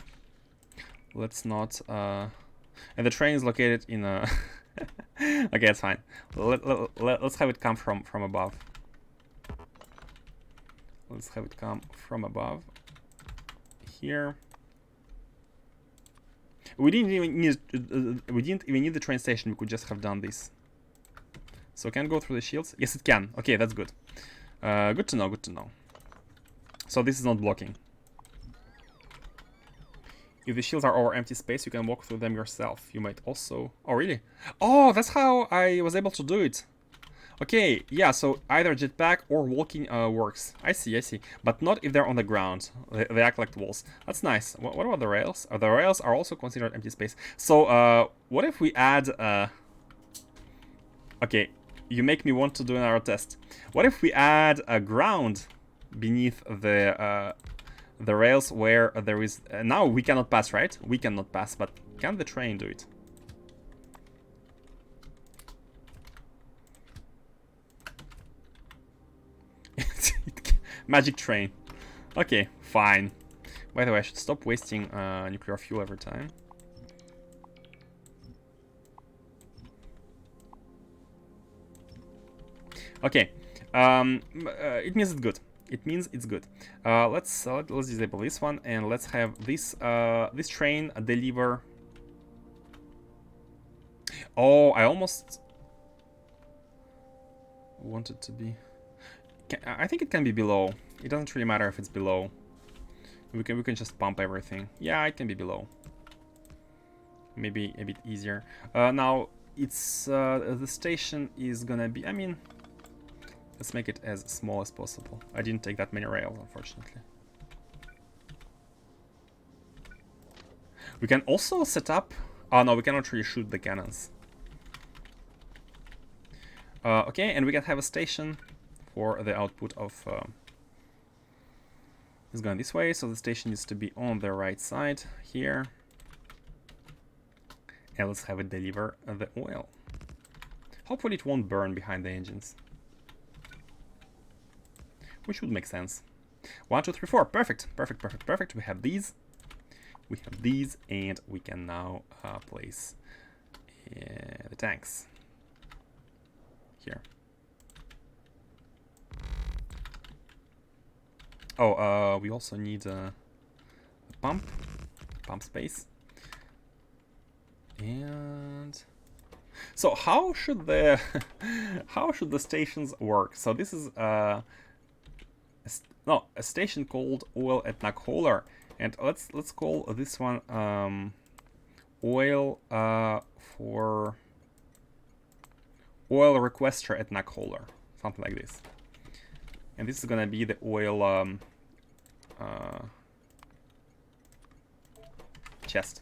Let's not, and the train is located in a... Okay, it's fine. Let's have it come from above. Let's have it come from above. Here. We didn't even need the train station. We could just have done this. So can it go through the shields? Yes, it can. Okay, that's good. Good to know, good to know. So this is not blocking. If the shields are over empty space, you can walk through them yourself. You might also... Oh, really? Oh, that's how I was able to do it. Okay, yeah, so either jetpack or walking works. I see. But not if they're on the ground. They act like walls. That's nice. What about the rails? The rails are also considered empty space. So, what if we add... Okay, you make me want to do another test. What if we add a ground beneath the rails where there is... now we cannot pass, right? We cannot pass, but can the train do it? Magic train. Okay, fine. By the way, I should stop wasting nuclear fuel every time. Okay, it means it's good. It means it's good. Let's disable this one, and let's have this this train deliver. Oh, I almost want it to be. I think it can be below. It doesn't really matter if it's below. We can just pump everything. Yeah, it can be below. Maybe a bit easier. Now it's the station is gonna be. I mean, let's make it as small as possible. I didn't take that many rails, unfortunately. We can also set up. Oh no, we cannot really shoot the cannons. Okay, and we can have a station for the output of. It's going this way, so the station needs to be on the right side here. And let's have it deliver the oil. Hopefully it won't burn behind the engines. Which would make sense. 1, 2, 3, 4. Perfect. Perfect. We have these. We have these, and we can now place the tanks here. Oh, we also need a pump space. And so how should the how should the stations work? So this is a station called oil at Naq Hauler, and let's call this one oil for oil requester at Naq Hauler, something like this. And this is gonna be the oil chest.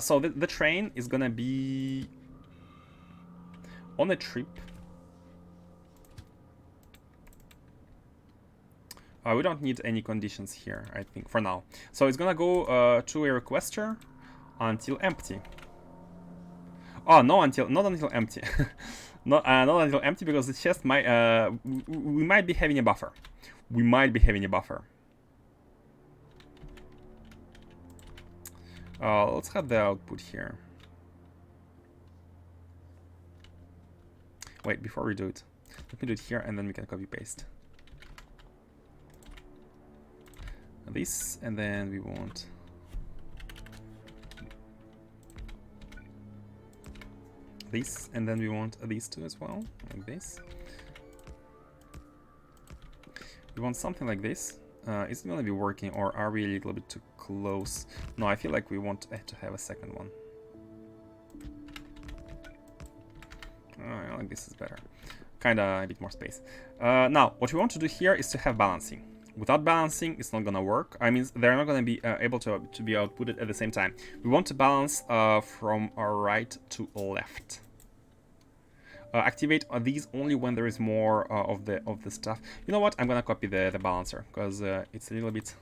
So the train is gonna be on a trip. We don't need any conditions here, I think, for now. So it's gonna go to a requester until empty. Oh, not until empty. not until empty, because the chest might we might be having a buffer. We might be having a buffer. Let's have the output here. Wait, before we do it, let me do it here, and then we can copy paste this, and then we want this, and then we want these two as well, like this. We want something like this. Is it gonna be working, or are we a little bit too close? No, I feel like we want to have a second one. I like this is better. Kinda a bit more space. Now, what we want to do here is to have balancing. Without balancing, it's not gonna work. I mean, they're not gonna be able to be outputted at the same time. We want to balance from our right to left. Activate these only when there is more of the stuff. You know what? I'm gonna copy the balancer, because it's a little bit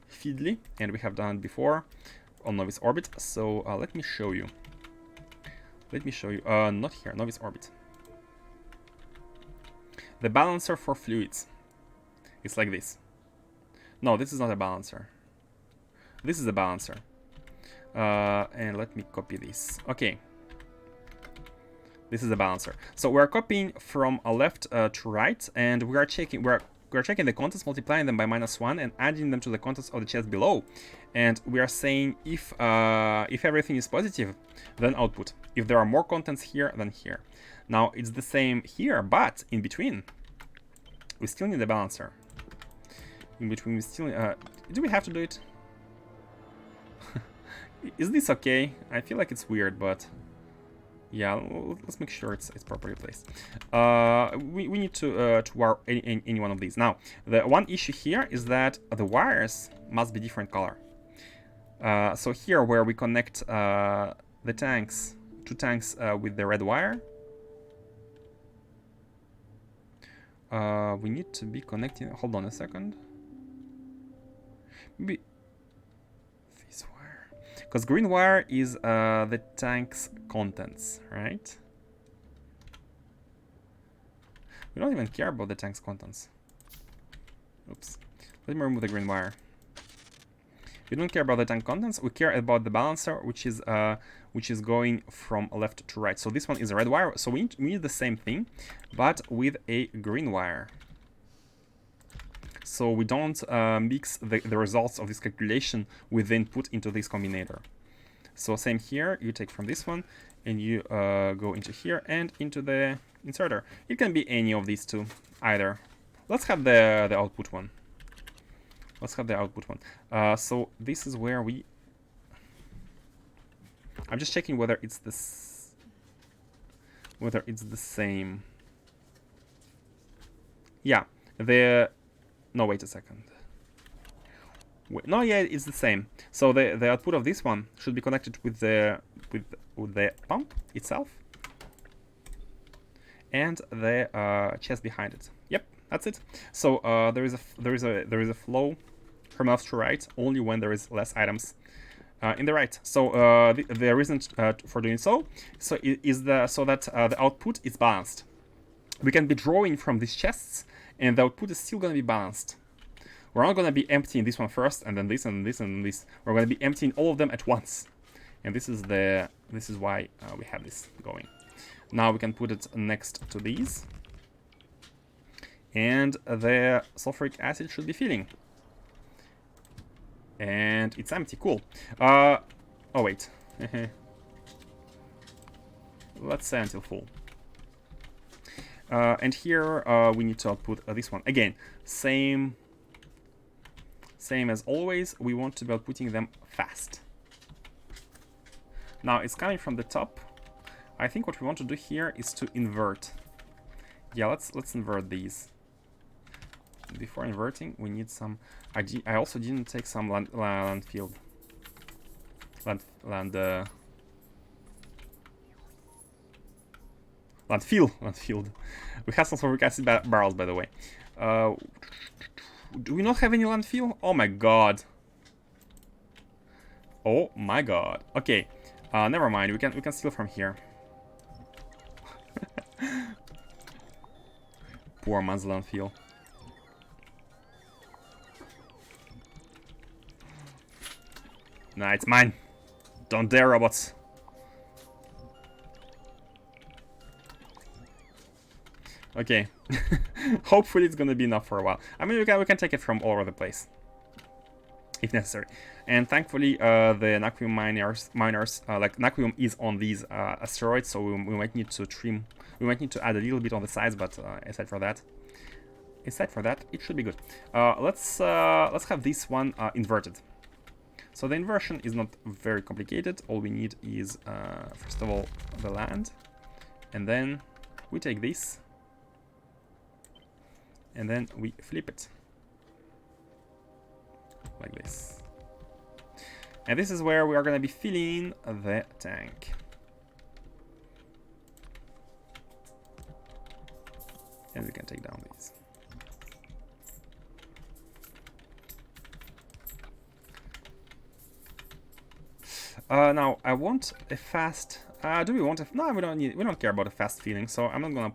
fiddly, and we have done it before on novice orbit. So let me show you. Let me show you. Not here, novice orbit. The balancer for fluids. It's like this. No, this is not a balancer. This is a balancer. And let me copy this. Okay. This is a balancer. So we're copying from a left to right, and we are checking the contents, multiplying them by -1, and adding them to the contents of the chest below. And we are saying if everything is positive, then output. If there are more contents here than here. Now it's the same here, but in between, we still need a balancer. In between, we still do we have to do it? Is this okay? I feel like it's weird, but yeah, let's make sure it's properly placed. We need to wire any one of these. Now, the one issue here is that the wires must be different color. So here, where we connect the tanks, two tanks with the red wire, we need to be connecting. Hold on a second. Maybe this wire, because green wire is the tank's contents, right? We don't even care about the tank's contents. Oops. Let me remove the green wire. We don't care about the tank contents. We care about the balancer, which is going from left to right. So this one is a red wire. So we need the same thing, but with a green wire. So we don't mix the results of this calculation with the input into this combinator. So same here. You take from this one, and you go into here and into the inserter. It can be any of these two, either. Let's have the output one. Let's have the output one. So this is where we... I'm just checking whether it's this... whether it's the same. Yeah, the... No, wait a second. Wait, no, yeah, it's the same. So the output of this one should be connected with the pump itself and the chest behind it. Yep, that's it. So there is a flow from left to right only when there is less items in the right. So the reason for doing so is so that the output is balanced. We can be drawing from these chests, and the output is still going to be balanced. We're not going to be emptying this one first, and then this, and this, and this. We're going to be emptying all of them at once. And this is why we have this going. Now we can put it next to these, and the sulfuric acid should be filling. And it's empty. Cool. Oh wait. Let's say until full. And here we need to output this one again. Same as always. We want to be outputting them fast. Now it's coming from the top. I think what we want to do here is to invert. Yeah, let's invert these. Before inverting, we need some. I also didn't take some land field. Land field. We have some sulfuric acid barrels, by the way. Do we not have any land field? Oh my god. Oh my god. Okay. Never mind. We can steal from here. Poor man's land field. Nah, it's mine. Don't dare, robots. Okay. Hopefully it's gonna be enough for a while. I mean, we can take it from all over the place, if necessary. And thankfully, the Naquium miners, like Naquium is on these asteroids, so we might need to trim. We might need to add a little bit on the sides, but aside for that, it should be good. Let's have this one inverted. So the inversion is not very complicated. All we need is, first of all, the land, and then we take this, and then we flip it like this. And this is where we are going to be filling the tank. And we can take down these. Now I want a fast. Do we want a? No, we don't need. We don't care about a fast filling. So I'm not gonna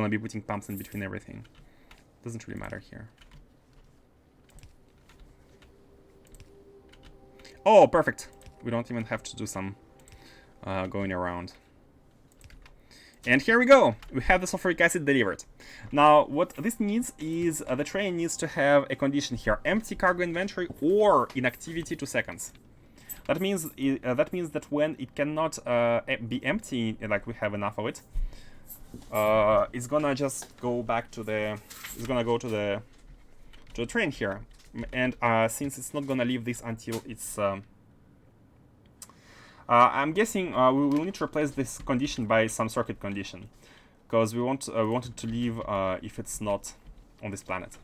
be putting pumps in between everything. Doesn't really matter here. Oh, perfect. We don't even have to do some going around. And here we go. We have the sulfuric acid delivered. Now, what this needs is the train needs to have a condition here: empty cargo inventory or inactivity 2 seconds. That means that when it cannot be empty, like we have enough of it, it's gonna just go back to the. It's gonna go to the train here, and since it's not gonna leave this until it's. I'm guessing we will need to replace this condition by some circuit condition, because we want it to leave if it's not on this planet.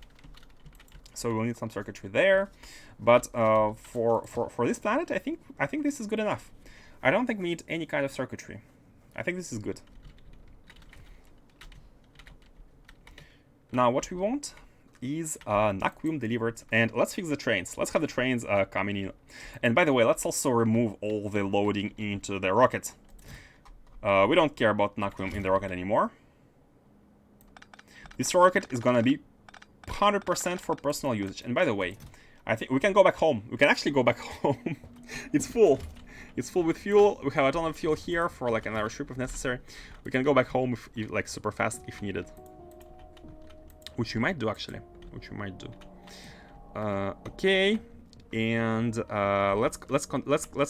So we'll need some circuitry there, but for this planet, I think this is good enough. I don't think we need any kind of circuitry. I think this is good. Now what we want is Naquium delivered, and let's fix the trains. Let's have the trains coming in. And by the way, let's also remove all the loading into the rocket. We don't care about Naquium in the rocket anymore. This rocket is gonna be 100% for personal usage. And by the way, I think we can go back home. We can actually go back home. It's full. It's full with fuel. We have a ton of fuel here for like another trip if necessary. We can go back home if like super fast if needed. Which we might do actually. Which we might do. Okay, and let's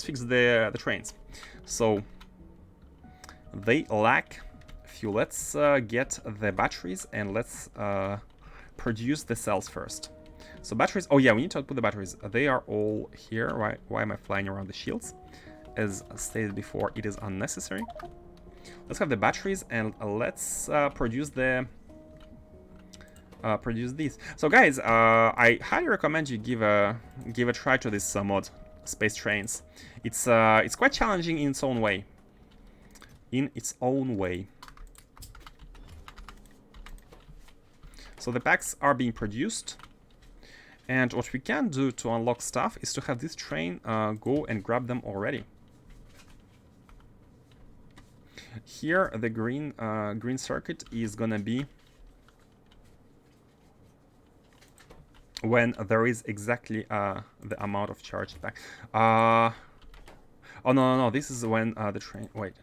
fix the trains. So they lack fuel. Let's get the batteries and let's produce the cells first. So batteries. Oh yeah, we need to output the batteries. They are all here. Why am I flying around the shields? As stated before, it is unnecessary. Let's have the batteries and let's produce these. So guys, I highly recommend you give a try to this mod, Space Trains. It's quite challenging in its own way. So the packs are being produced, and what we can do to unlock stuff is to have this train go and grab them already. Here, the green circuit is gonna be when there is exactly the amount of charged pack. Oh no, this is when the train. Wait,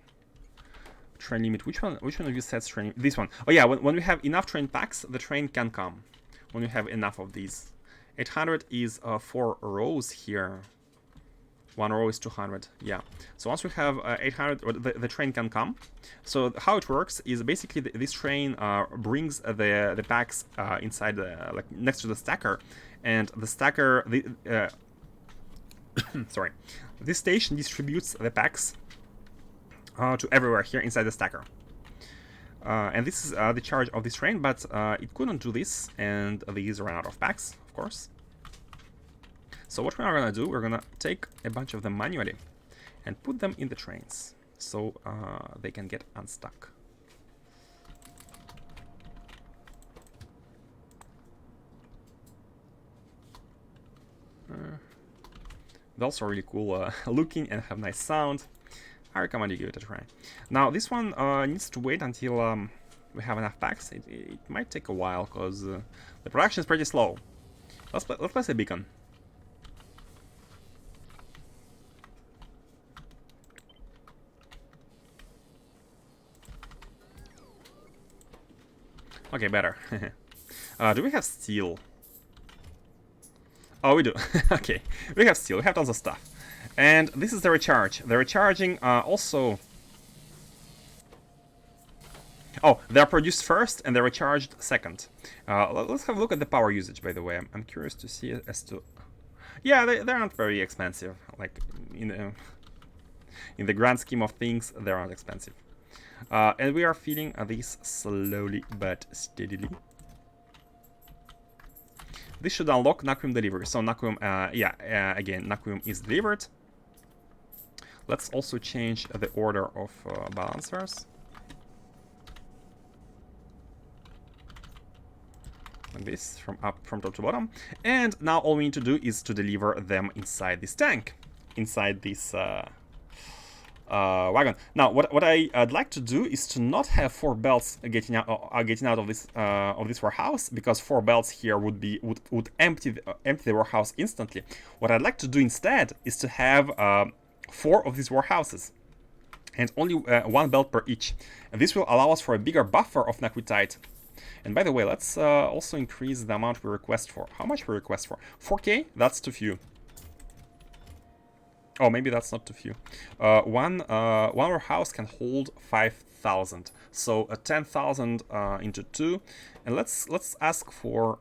train limit. Which one? Which one of you sets train? This one. Oh yeah, when we have enough train packs, the train can come. When we have enough of these. 800 is 4 rows here. 1 row is 200. Yeah. So once we have 800, the train can come. So how it works is basically this train brings the packs inside like next to the stacker, and the stacker sorry, this station distributes the packs to everywhere here inside the stacker. And this is the charge of this train, but it couldn't do this, and these ran out of packs, of course. So what we are gonna do, we're gonna take a bunch of them manually and put them in the trains, so they can get unstuck. They're also really cool looking and have nice sound. I recommend you give it a try. Now this one needs to wait until we have enough packs. It might take a while because the production is pretty slow. Let's place a beacon. Okay, better. Do we have steel? Oh, we do. Okay, we have steel. We have tons of stuff. And this is the recharge. The recharging also... Oh, they're produced first and they're recharged second. Let's have a look at the power usage, by the way. I'm curious to see as to... Yeah, they aren't very expensive. Like, in the grand scheme of things, they aren't expensive. And we are feeding these slowly but steadily. This should unlock Naquium delivery. So Naquium, again, Naquium is delivered. Let's also change the order of balancers. Like this, from top to bottom. And now all we need to do is to deliver them inside this tank, inside this wagon. Now, what I'd like to do is to not have 4 belts getting out of this warehouse, because 4 belts here would empty the warehouse instantly. What I'd like to do instead is to have 4 of these warehouses, and only 1 belt per each. And this will allow us for a bigger buffer of Naquitite. And by the way, let's also increase the amount we request for. How much we request for? 4K? That's too few. Oh, maybe that's not too few. One warehouse can hold 5,000. So 10,000 into 2. And let's ask for...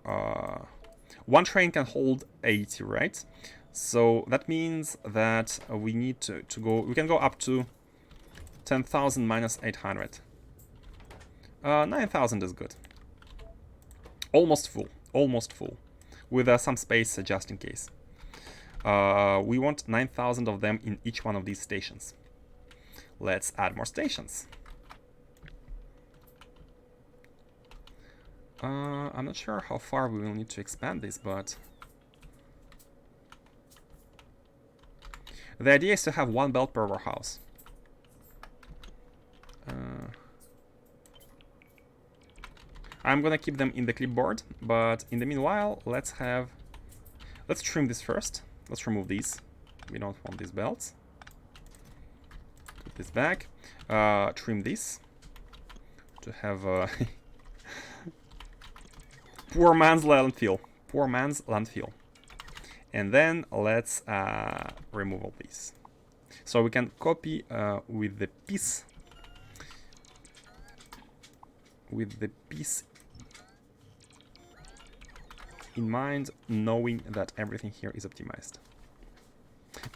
one train can hold 80, right? So that means that we need to go... We can go up to 10,000 minus 800. 9,000 is good. Almost full. Almost full. With some space just in case. We want 9,000 of them in each one of these stations. Let's add more stations. I'm not sure how far we will need to expand this, but... The idea is to have 1 belt per warehouse. I'm gonna keep them in the clipboard, but in the meanwhile, let's trim this first. Let's remove these. We don't want these belts. Put this back. Trim this to have poor man's landfill. Poor man's landfill. And then let's remove all these. So we can copy with the piece. With the piece in mind, knowing that everything here is optimized.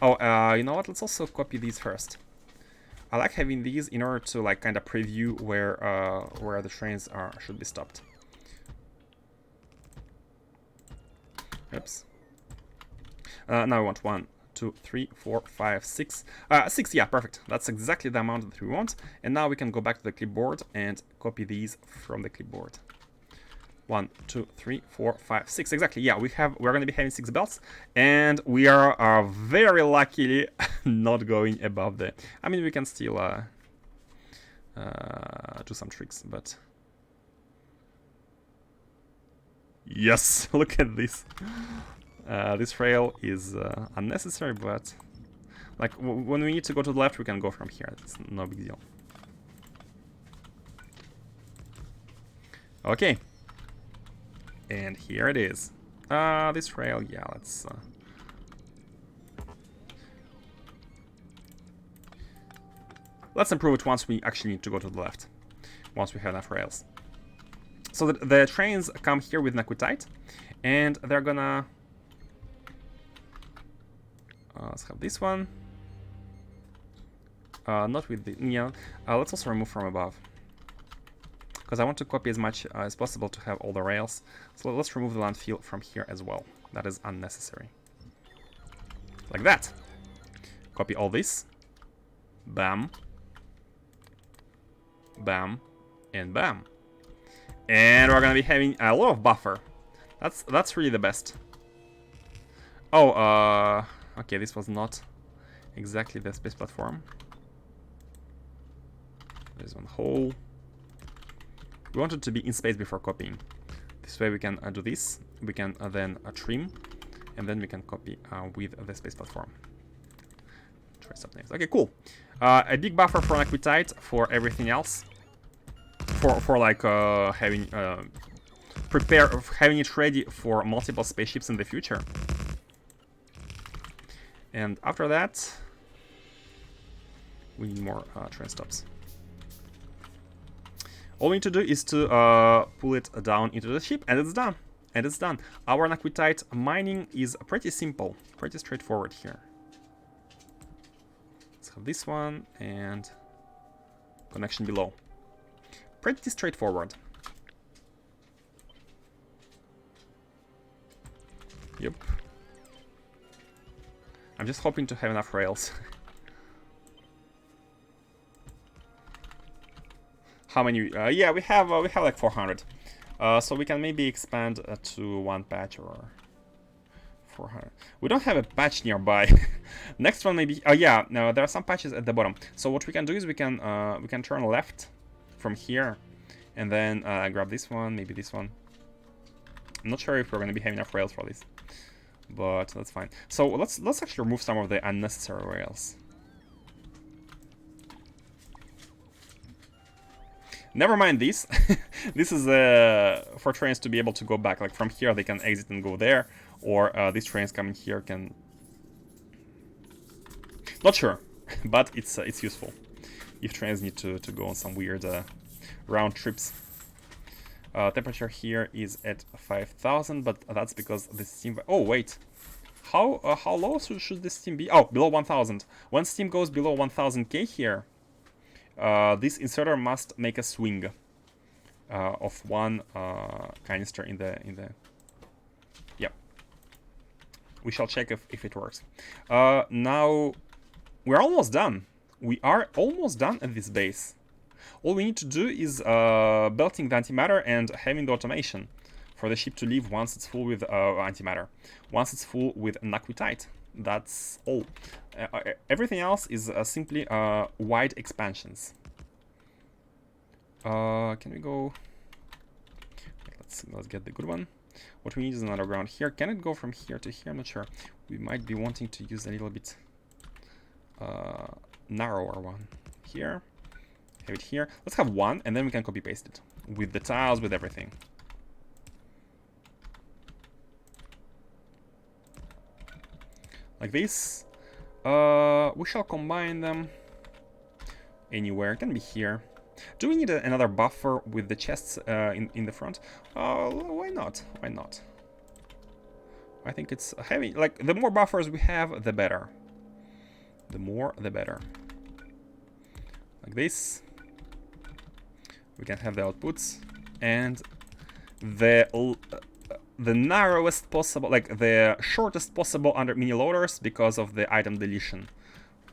Oh, you know what? Let's also copy these first. I like having these in order to like kind of preview where the trains should be stopped. Oops. Now we want 1, 2, 3, 4, 5, 6. 6, yeah, perfect. That's exactly the amount that we want. And now we can go back to the clipboard and copy these from the clipboard. 1, 2, 3, 4, 5, 6. Exactly. Yeah, we're going to be having 6 belts, and we are very luckily not going above the. I mean, we can still do some tricks, but yes, look at this. This rail is unnecessary, but Like, when we need to go to the left, we can go from here. It's no big deal. Okay. And here it is. This rail, yeah, let's... let's improve it once we actually need to go to the left. Once we have enough rails. So the trains come here with Naquitite. And they're gonna... let's have this one. Not with the... Yeah. Let's also remove from above. Because I want to copy as much as possible to have all the rails. So let's remove the landfill from here as well. That is unnecessary. Like that. Copy all this. Bam. Bam. And bam. And we're gonna be having a lot of buffer. That's really the best. Oh, okay, this was not exactly the space platform. There's one hole. We want it to be in space before copying. This way we can do this. We can then trim, and then we can copy with the space platform. Try something else. Okay, cool. A big buffer for Naquitite for everything else. For like having having it ready for multiple spaceships in the future. And after that, we need more train stops. All we need to do is to pull it down into the ship, and it's done. And it's done. Our Naquitite mining is pretty simple, pretty straightforward here. Let's have this one and connection below. Pretty straightforward. Yep. I'm just hoping to have enough rails. How many? Yeah, we have like 400. So we can maybe expand to one patch or 400. We don't have a patch nearby. Next one maybe. Oh yeah, no, there are some patches at the bottom. So what we can do is we can turn left from here, and then grab this one, maybe this one. I'm not sure if we're going to be having enough rails for this, but that's fine. So let's actually remove some of the unnecessary rails. Never mind this. This is for trains to be able to go back. Like from here, they can exit and go there, or these trains coming here can. Not sure, but it's useful if trains need to go on some weird round trips. Temperature here is at 5,000, but that's because the steam. Oh wait, how low should the steam be? Oh, below 1,000. When steam goes below 1,000 K here, this inserter must make a swing of one canister in the. Yep. We shall check if it works. Now we're almost done. We are almost done at this base. All we need to do is belting the antimatter and having the automation for the ship to leave once it's full with antimatter. Once it's full with Naquitite. That's all. Everything else is simply wide expansions. Can we go? Let's get the good one. What we need is another ground here. Can it go from here to here? I'm not sure. We might be wanting to use a little bit narrower one here. Have it here. Let's have one, and then we can copy paste it with the tiles, with everything. Like this. We shall combine them anywhere. It can be here. Do we need another buffer with the chests in the front? Why not? Why not? I think it's heavy. Like, the more buffers we have, the better. The more, the better. Like this. We can have the outputs. And the narrowest possible, like the shortest possible under mini loaders because of the item deletion.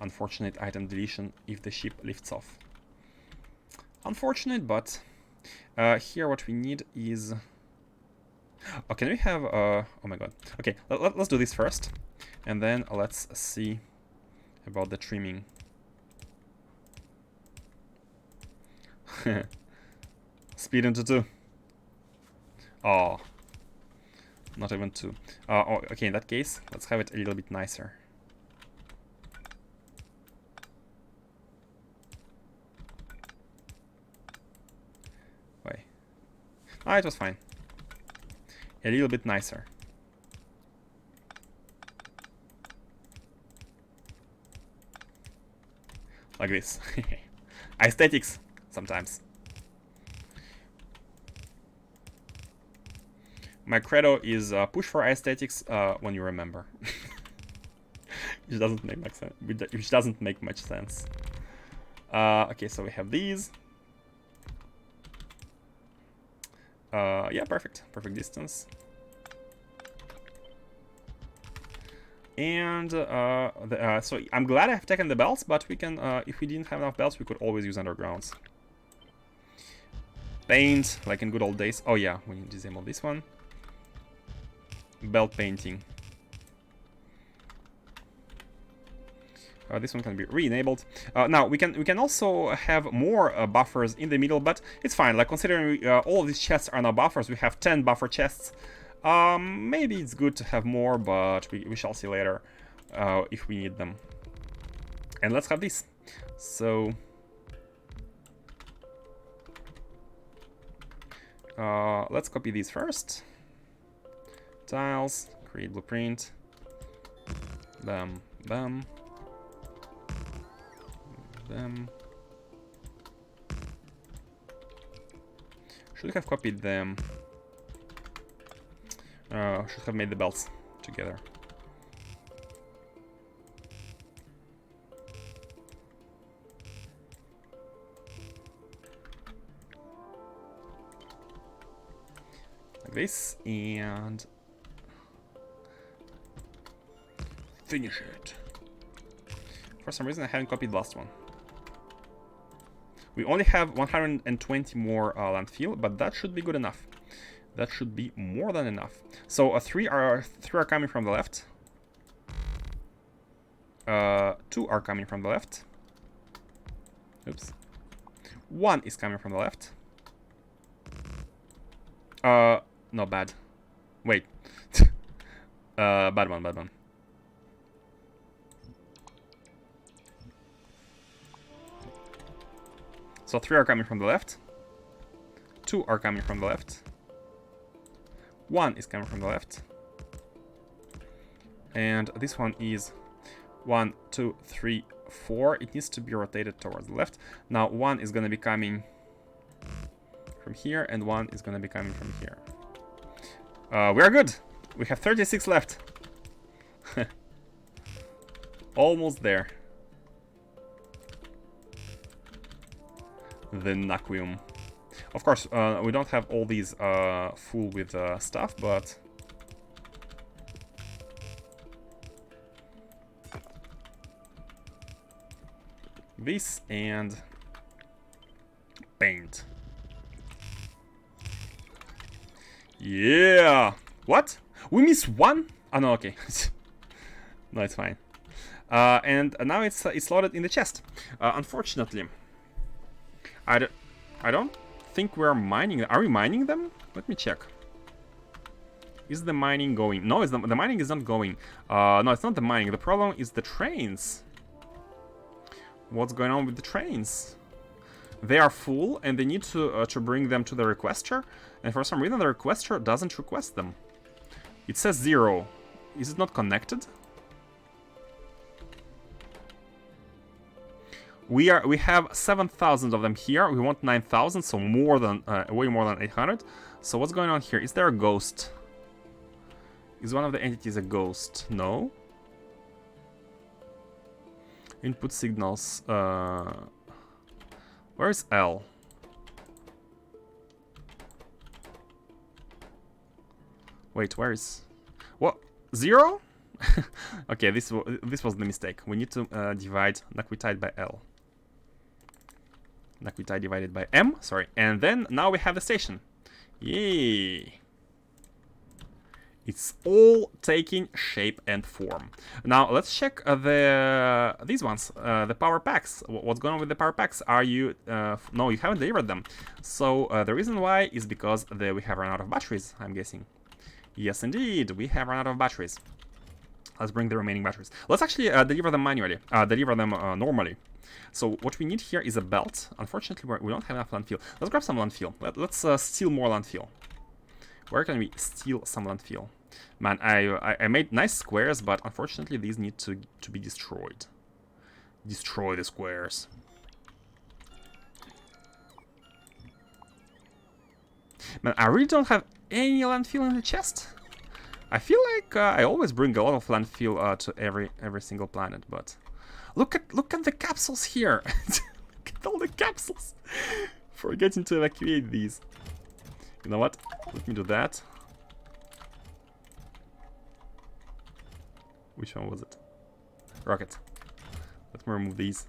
Unfortunate item deletion if the ship lifts off. Unfortunate, but here what we need is... Oh, can we have... oh my god. Okay, let's do this first. And then let's see about the trimming. Speed into 2. Oh. Not even 2. Oh, okay, in that case, let's have it a little bit nicer. Ah, it was fine. A little bit nicer. Like this. Aesthetics, sometimes. My credo is push for aesthetics when you remember. Which doesn't make much sense. Which doesn't make much sense. Okay, so we have these. Yeah, perfect. Perfect distance. And so I'm glad I've taken the belts, but we can, if we didn't have enough belts, we could always use undergrounds. Paint, like in good old days. Oh yeah, we need to disable this one. Belt painting. This one can be re-enabled. Now we can also have more buffers in the middle, but it's fine. Like considering all of these chests are now buffers, we have 10 buffer chests. Maybe it's good to have more, but we shall see later if we need them. And let's have this. So let's copy these first. Tiles, create blueprint. Bam, bam. Them. Should have copied them. Should have made the belts together. Like this, and finish it. For some reason I haven't copied the last one. We only have 120 more landfill, but that should be good enough. That should be more than enough. So three are coming from the left. 2 are coming from the left. Oops. 1 is coming from the left. No, bad. Wait. Bad one, bad one. So 3 are coming from the left. 2 are coming from the left. 1 is coming from the left. And this one is 1, 2, 3, 4. It needs to be rotated towards the left. Now 1 is going to be coming from here, and 1 is going to be coming from here. We are good. We have 36 left. Almost there. The Naquium. Of course, we don't have all these full with stuff, but this and paint. Yeah. What? We missed one? Oh no, okay. No, it's fine. And now it's loaded in the chest. Unfortunately, I don't think we're mining them. Are we mining them? Let me check. Is the mining going? No, the mining is not going. No, it's not the mining. The problem is the trains. What's going on with the trains? They are full, and they need to bring them to the requester. And for some reason, the requester doesn't request them. It says 0. Is it not connected? We have 7,000 of them here. We want 9,000, so more than way more than 800. So what's going on here? Is there a ghost? Is one of the entities a ghost? No. Input signals. Where is L? Wait, where is? What? 0? Okay, this was the mistake. We need to divide Naquitite by L. Naquitite divided by M, sorry. And then now we have the station. Yay! It's all taking shape and form. Now let's check these ones, the power packs. What's going on with the power packs? Are you no, you haven't delivered them. So the reason why is because we have run out of batteries, I'm guessing. Yes, indeed, we have run out of batteries. Let's bring the remaining batteries. Let's actually deliver them manually, deliver them normally. So what we need here is a belt. Unfortunately, we don't have enough landfill. Let's grab some landfill. Let's steal more landfill. Where can we steal some landfill? Man, I made nice squares, but unfortunately these need to be destroyed. Destroy the squares. Man, I really don't have any landfill in the chest. I feel like I always bring a lot of landfill to every single planet, but look at the capsules here. Look at all the capsules. Forgetting to evacuate these. You know what? Let me do that. Which one was it? Rocket. Let me remove these.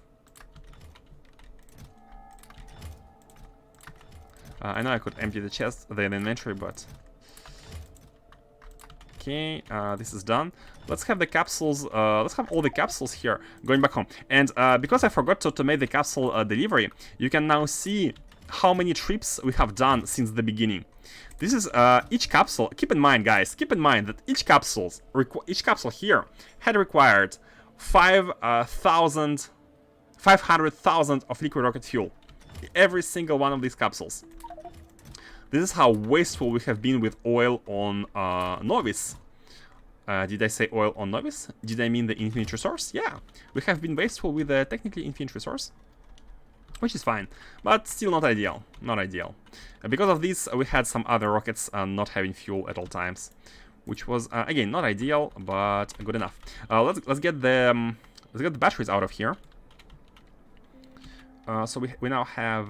I know I could empty the chest, the inventory, but... Okay, this is done. Let's have the capsules, let's have all the capsules here going back home. And because I forgot to make the capsule delivery, you can now see how many trips we have done since the beginning. This is each capsule. Keep in mind, guys, keep in mind that each capsule here had required 500,000 of liquid rocket fuel. Every single one of these capsules. This is how wasteful we have been with oil on Novice. Did I say oil on Novice? Did I mean the infinite resource? Yeah, we have been wasteful with the technically infinite resource, which is fine, but still not ideal. Not ideal. Because of this, we had some other rockets not having fuel at all times, which was again not ideal, but good enough. Let's get the batteries out of here. So we now have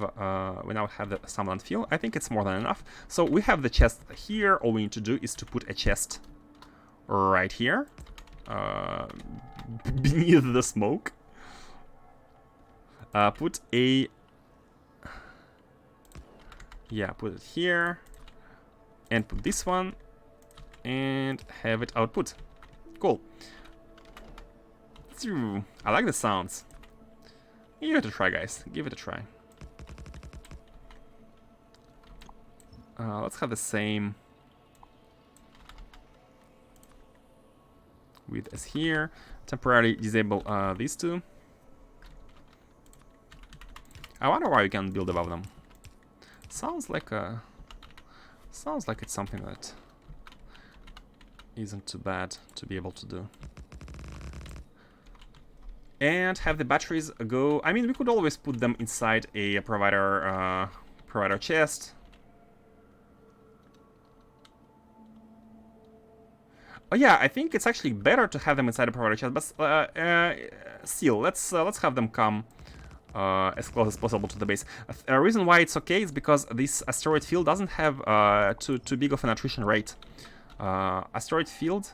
some landfill. I think it's more than enough. So we have the chest here. All we need to do is to put a chest right here, beneath the smoke. Put it here, and put this one, and have it output. Cool. I like the sounds. Give it a try, guys. Give it a try. Let's have the same width as here. Temporarily disable these two. I wonder why we can't build above them. Sounds like it's something that isn't too bad to be able to do. And have the batteries go. I mean, we could always put them inside a provider chest. Oh yeah, I think it's actually better to have them inside a provider chest. But still, let's have them come as close as possible to the base. A reason why it's okay is because this asteroid field doesn't have too big of an attrition rate. Asteroid field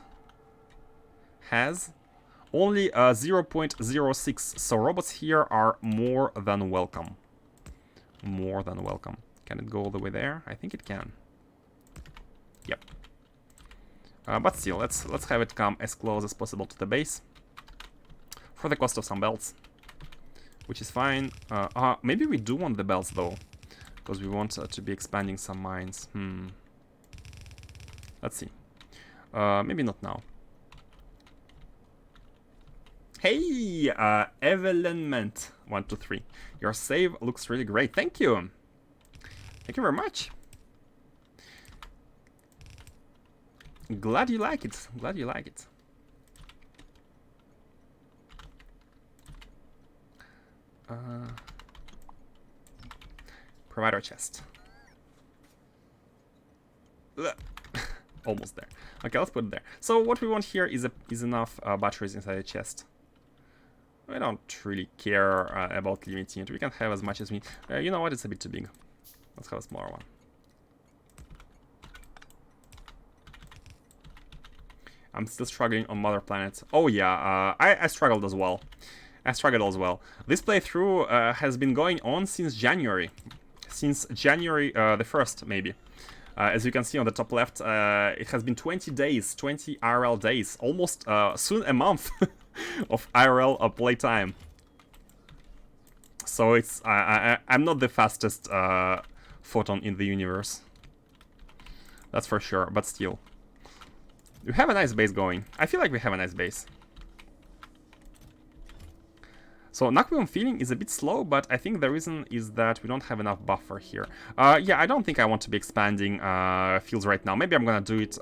has only 0.06, so robots here are more than welcome. More than welcome. Can it go all the way there? I think it can. Yep. But still, let's have it come as close as possible to the base, for the cost of some belts, which is fine. Maybe we do want the belts though, because we want to be expanding some mines. Let's see. Maybe not now. Hey, Evelynment 123. Your save looks really great. Thank you. Thank you very much. Glad you like it. Glad you like it. Provider chest. Almost there. Okay, let's put it there. So what we want here is enough batteries inside the chest. We don't really care about limiting it. We can have as much as we need. You know what? It's a bit too big. Let's have a smaller one. I'm still struggling on Mother Planet. Oh yeah, I struggled as well. This playthrough has been going on since January. Since January the 1st, maybe. As you can see on the top left, it has been 20 days, 20 IRL days. Almost soon a month of IRL playtime. So it's I'm not the fastest photon in the universe. That's for sure, but still. We have a nice base going. I feel like we have a nice base. So Naquium filling is a bit slow, but I think the reason is that we don't have enough buffer here. Yeah, I don't think I want to be expanding fields right now. Maybe I'm gonna do it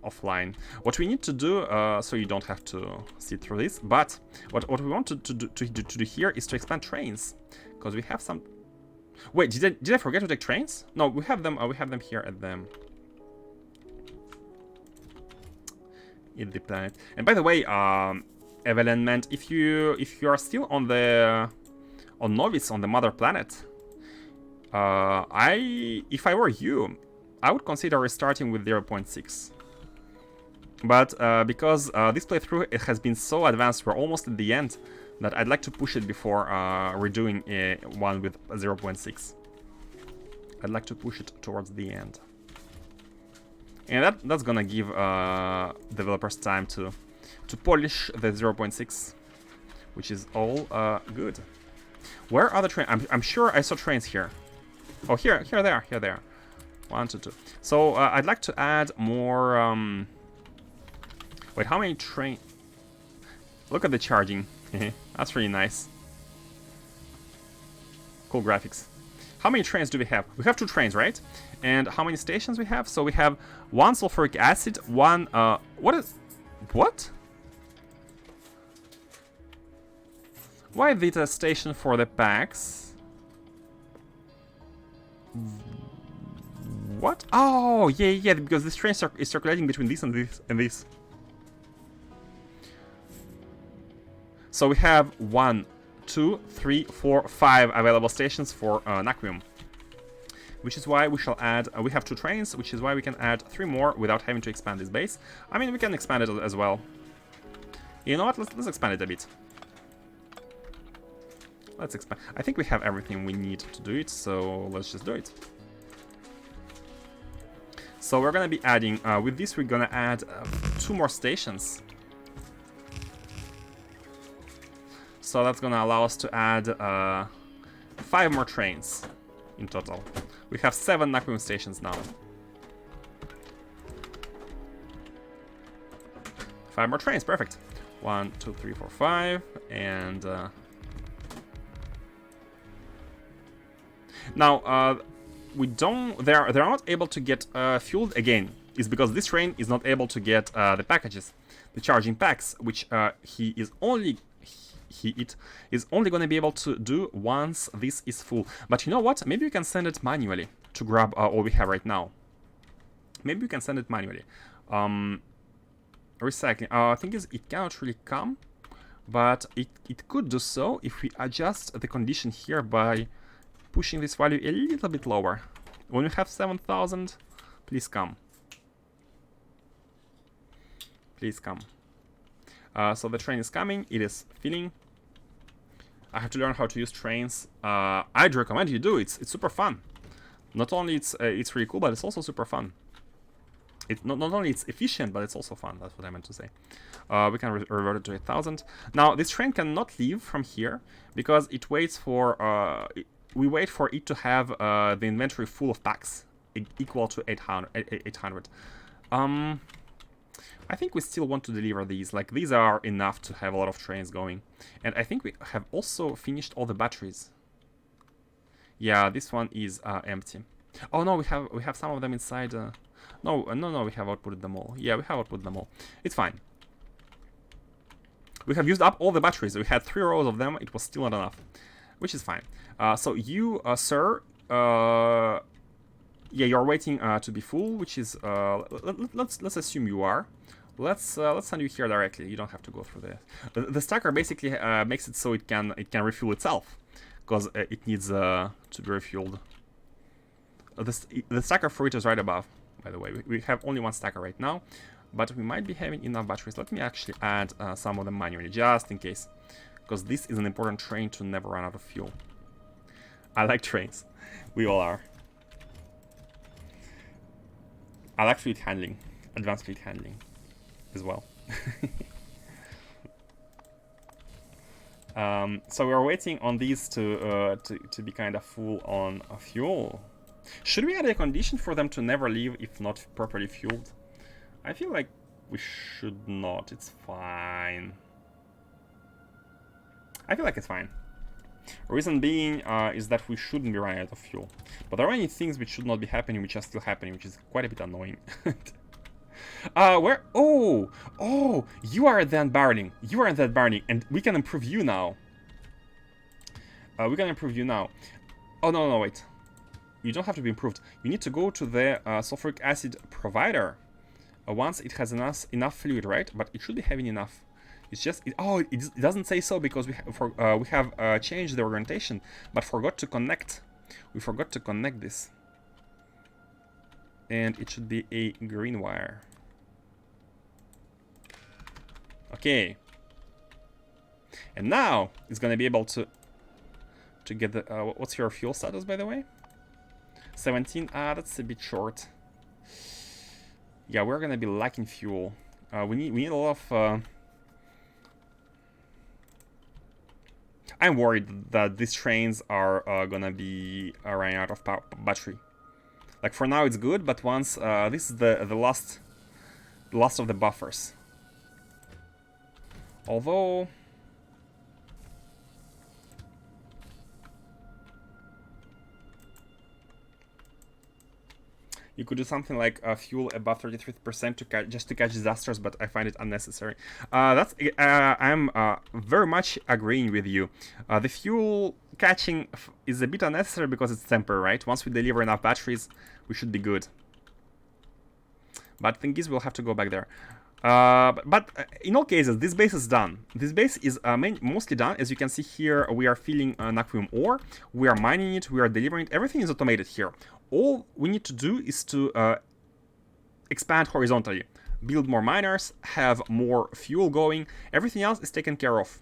offline. What we need to do, so you don't have to sit through this, but what we want to do here is to expand trains, because we have some. Wait, did I forget to take trains? No, we have them. We have them here at the planet. And by the way, Evelynment, if you are still on Novice on the mother planet, if I were you, I would consider restarting with 0.6. But because this playthrough it has been so advanced, we're almost at the end, that I'd like to push it before redoing one with 0.6. I'd like to push it towards the end. And that's gonna give developers time to polish the 0.6, which is all good. Where are the trains? I'm sure I saw trains here. Oh, here they are. 1, 2, 2. So I'd like to add more. Wait, how many trains? Look at the charging. That's really nice. Cool graphics. How many trains do we have? We have 2 trains, right? And how many stations we have? So we have 1 sulfuric acid, 1. What? Why did a station for the packs? What? Oh, yeah, because this train is circulating between this and this and this. So we have 1, 2, 3, 4, 5 available stations for Naquium. Which is why we shall add, we have 2 trains, which is why we can add 3 more without having to expand this base. I mean, we can expand it as well. You know what, let's expand it a bit. Let's expand. I think we have everything we need to do it, so let's just do it. So we're gonna be adding, with this we're gonna add 2 more stations. So that's gonna allow us to add 5 more trains in total. We have 7 Naquium stations now. 5 more trains, perfect. 1, 2, 3, 4, 5, and now they're not able to get fueled again. Is because this train is not able to get the packages, the charging packs, which it is only going to be able to do once this is full. But you know what? Maybe we can send it manually to grab all we have right now. Maybe we can send it manually. Recycling. Thing is, it cannot really come, but it could do so if we adjust the condition here by pushing this value a little bit lower. When we have 7,000, please come. Please come. So the train is coming. It is filling. I have to learn how to use trains. I'd recommend you do it. It's super fun. Not only it's really cool, but it's also super fun. Not only it's efficient, but it's also fun. That's what I meant to say. We can revert it to 1,000. Now this train cannot leave from here because it waits for. We wait for it to have the inventory full of packs equal to 800. I think we still want to deliver these. Like, these are enough to have a lot of trains going. And I think we have also finished all the batteries. Yeah, this one is empty. Oh no, we have some of them inside. No, we have outputted them all. Yeah, we have outputted them all. It's fine. We have used up all the batteries. We had 3 rows of them. It was still not enough, which is fine. So you, sir, yeah, you're waiting to be full, which is let's assume you are. Let's send you here directly. You don't have to go through the stacker. Basically makes it so it can refuel itself, because it needs to be refueled. The stacker for it is right above. By the way, we have only 1 stacker right now, but we might be having enough batteries. Let me actually add some of them manually, just in case, because this is an important train to never run out of fuel. I like trains. We all are. I like fleet handling, advanced fleet handling as well. So we're waiting on these to be kind of full on fuel. Should we add a condition for them to never leave if not properly fueled? I feel like we should not. It's fine. I feel like it's fine. Reason being is that we shouldn't be running out of fuel. But there are many things which should not be happening which are still happening, which is quite a bit annoying. Where? Oh! Oh! You are then burning. You are then burning. And we can improve you now. We can improve you now. Oh, no, no, wait. You don't have to be improved. You need to go to the sulfuric acid provider once it has enough fluid, right? But it should be having enough. It's just... it doesn't say so because we have changed the orientation, but forgot to connect. We forgot to connect this. And it should be a green wire. Okay. And now it's going to be able to get the... what's your fuel status, by the way? 17. That's a bit short. Yeah, we're going to be lacking fuel. We need a lot of... I'm worried that these trains are gonna be running out of battery. Like for now it's good, but once this is the last of the buffers. Although you could do something like fuel above 33% to just to catch disasters, but I find it unnecessary. I'm very much agreeing with you. The fuel catching is a bit unnecessary because it's temporary, right? Once we deliver enough batteries, we should be good. But the thing is, we'll have to go back there. But in all cases, this base is done. This base is mostly done. As you can see here, we are filling Naquium ore. We are mining it. We are delivering it. Everything is automated here. All we need to do is to expand horizontally. Build more miners, have more fuel going. Everything else is taken care of.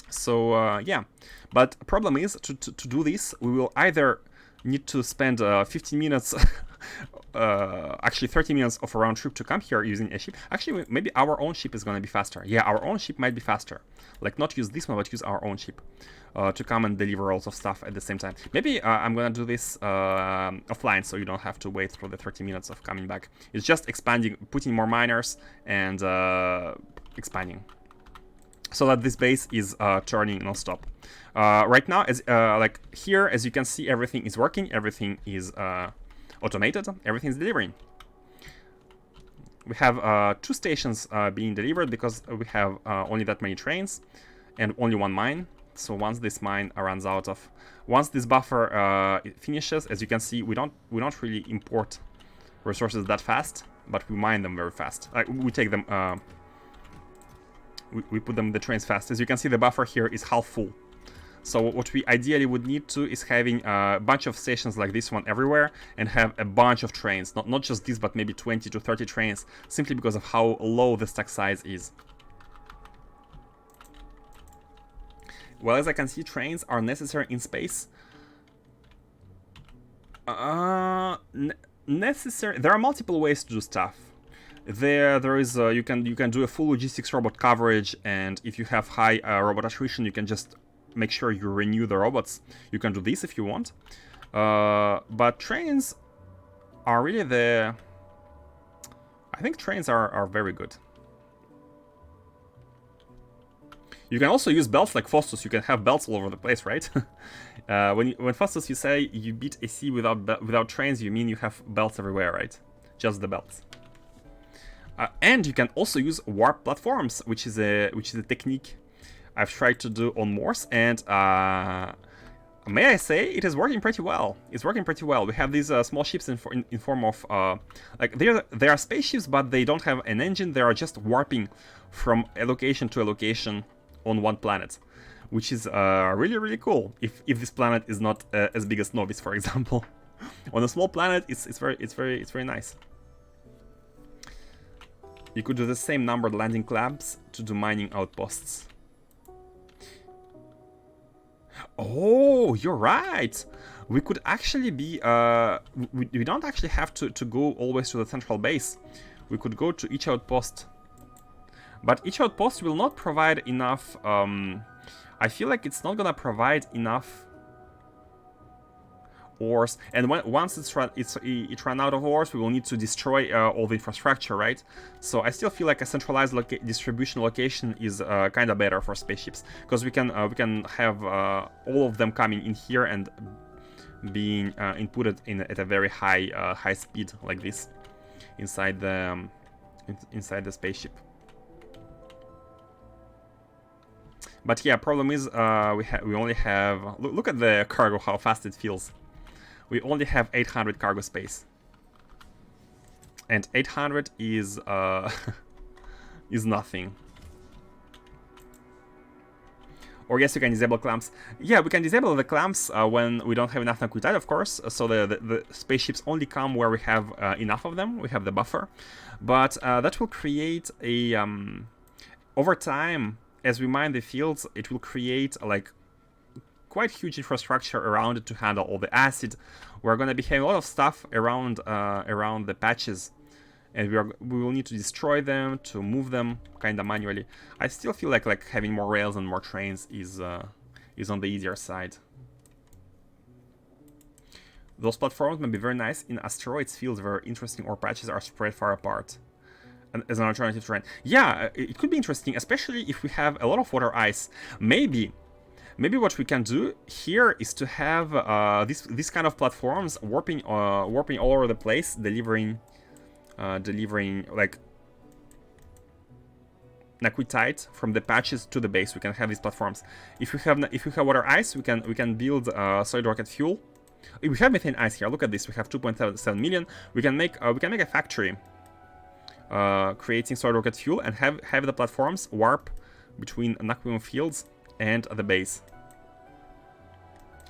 So, yeah. But the problem is, to do this, we will either need to spend 15 minutes... actually 30 minutes of a round trip to come here using a ship. Actually, maybe our own ship is going to be faster. Yeah, our own ship might be faster. Like, not use this one, but use our own ship to come and deliver lots of stuff at the same time. Maybe I'm going to do this offline, so you don't have to wait for the 30 minutes of coming back. It's just expanding, putting more miners and expanding. So that this base is turning non-stop. Right now, like here, as you can see, everything is working. Everything is... automated, everything's delivering. We have 2 stations being delivered because we have only that many trains and only 1 mine. So once this mine runs out of, once this buffer finishes, as you can see, we don't really import resources that fast, but we mine them very fast. We take them, we put them in the trains fast. As you can see, the buffer here is half full. So what we ideally would need to is having a bunch of stations like this one everywhere and have a bunch of trains. Not just this, but maybe 20 to 30 trains, simply because of how low the stack size is. Well, as I can see, trains are necessary in space. Necessary. There are multiple ways to do stuff. There is you can do a full logistics robot coverage, and if you have high robot attrition, you can just make sure you renew the robots. You can do this if you want. But trains are really the... I think trains are very good. You can also use belts like Faustus. You can have belts all over the place, right? When Faustus you say you beat a sea without trains, you mean you have belts everywhere, right? Just the belts. And you can also use warp platforms, which is a technique I've tried to do on Morse, and may I say, it is working pretty well. It's working pretty well. We have these small ships in form of like they are spaceships, but they don't have an engine. They are just warping from a location to a location on one planet, which is really cool. If this planet is not as big as Novis, for example, on a small planet, it's very nice. You could do the same numbered landing clamps to do mining outposts. Oh, you're right. We could actually be... we don't actually have to go always to the central base. We could go to each outpost. But each outpost will not provide enough... I feel like it's not gonna provide enough... ores, and once it ran out of ores, we will need to destroy all the infrastructure, right? So I still feel like a centralized distribution location is kind of better for spaceships, because we can have all of them coming in here and being inputted at a very high speed like this inside the spaceship. But yeah, problem is we only have look at the cargo, how fast it feels. We only have 800 cargo space, and 800 is is nothing. Or yes, you can disable clamps. Yeah, we can disable the clamps when we don't have enough Naquitite, of course. So the spaceships only come where we have enough of them. We have the buffer, but that will create a over time, as we mine the fields, it will create like quite huge infrastructure around it to handle all the acid. We're going to be having a lot of stuff around around the patches, and we will need to destroy them to move them kind of manually. I still feel like having more rails and more trains is on the easier side. Those platforms may be very nice in asteroid fields where interesting ore patches are spread far apart. And as an alternative terrain, yeah, it could be interesting, especially if we have a lot of water ice. Maybe what we can do here is to have these kind of platforms warping all over the place, delivering like Naquitite from the patches to the base. We can have these platforms. If we have water ice, we can build solid rocket fuel. We have methane ice here. Look at this. We have 2.7 million. We can make a factory creating solid rocket fuel and have the platforms warp between Naquium fields and the base,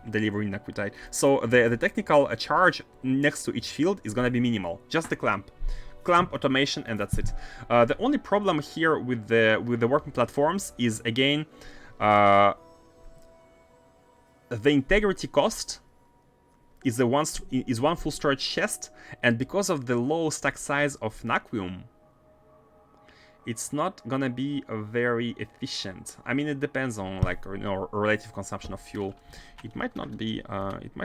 delivering Naquitite. So the technical charge next to each field is gonna be minimal. Just the clamp automation, and that's it. The only problem here with the working platforms is again the integrity cost is one full storage chest, and because of the low stack size of Naquium, it's not gonna be very efficient. I mean, it depends on like relative consumption of fuel. It might not be. It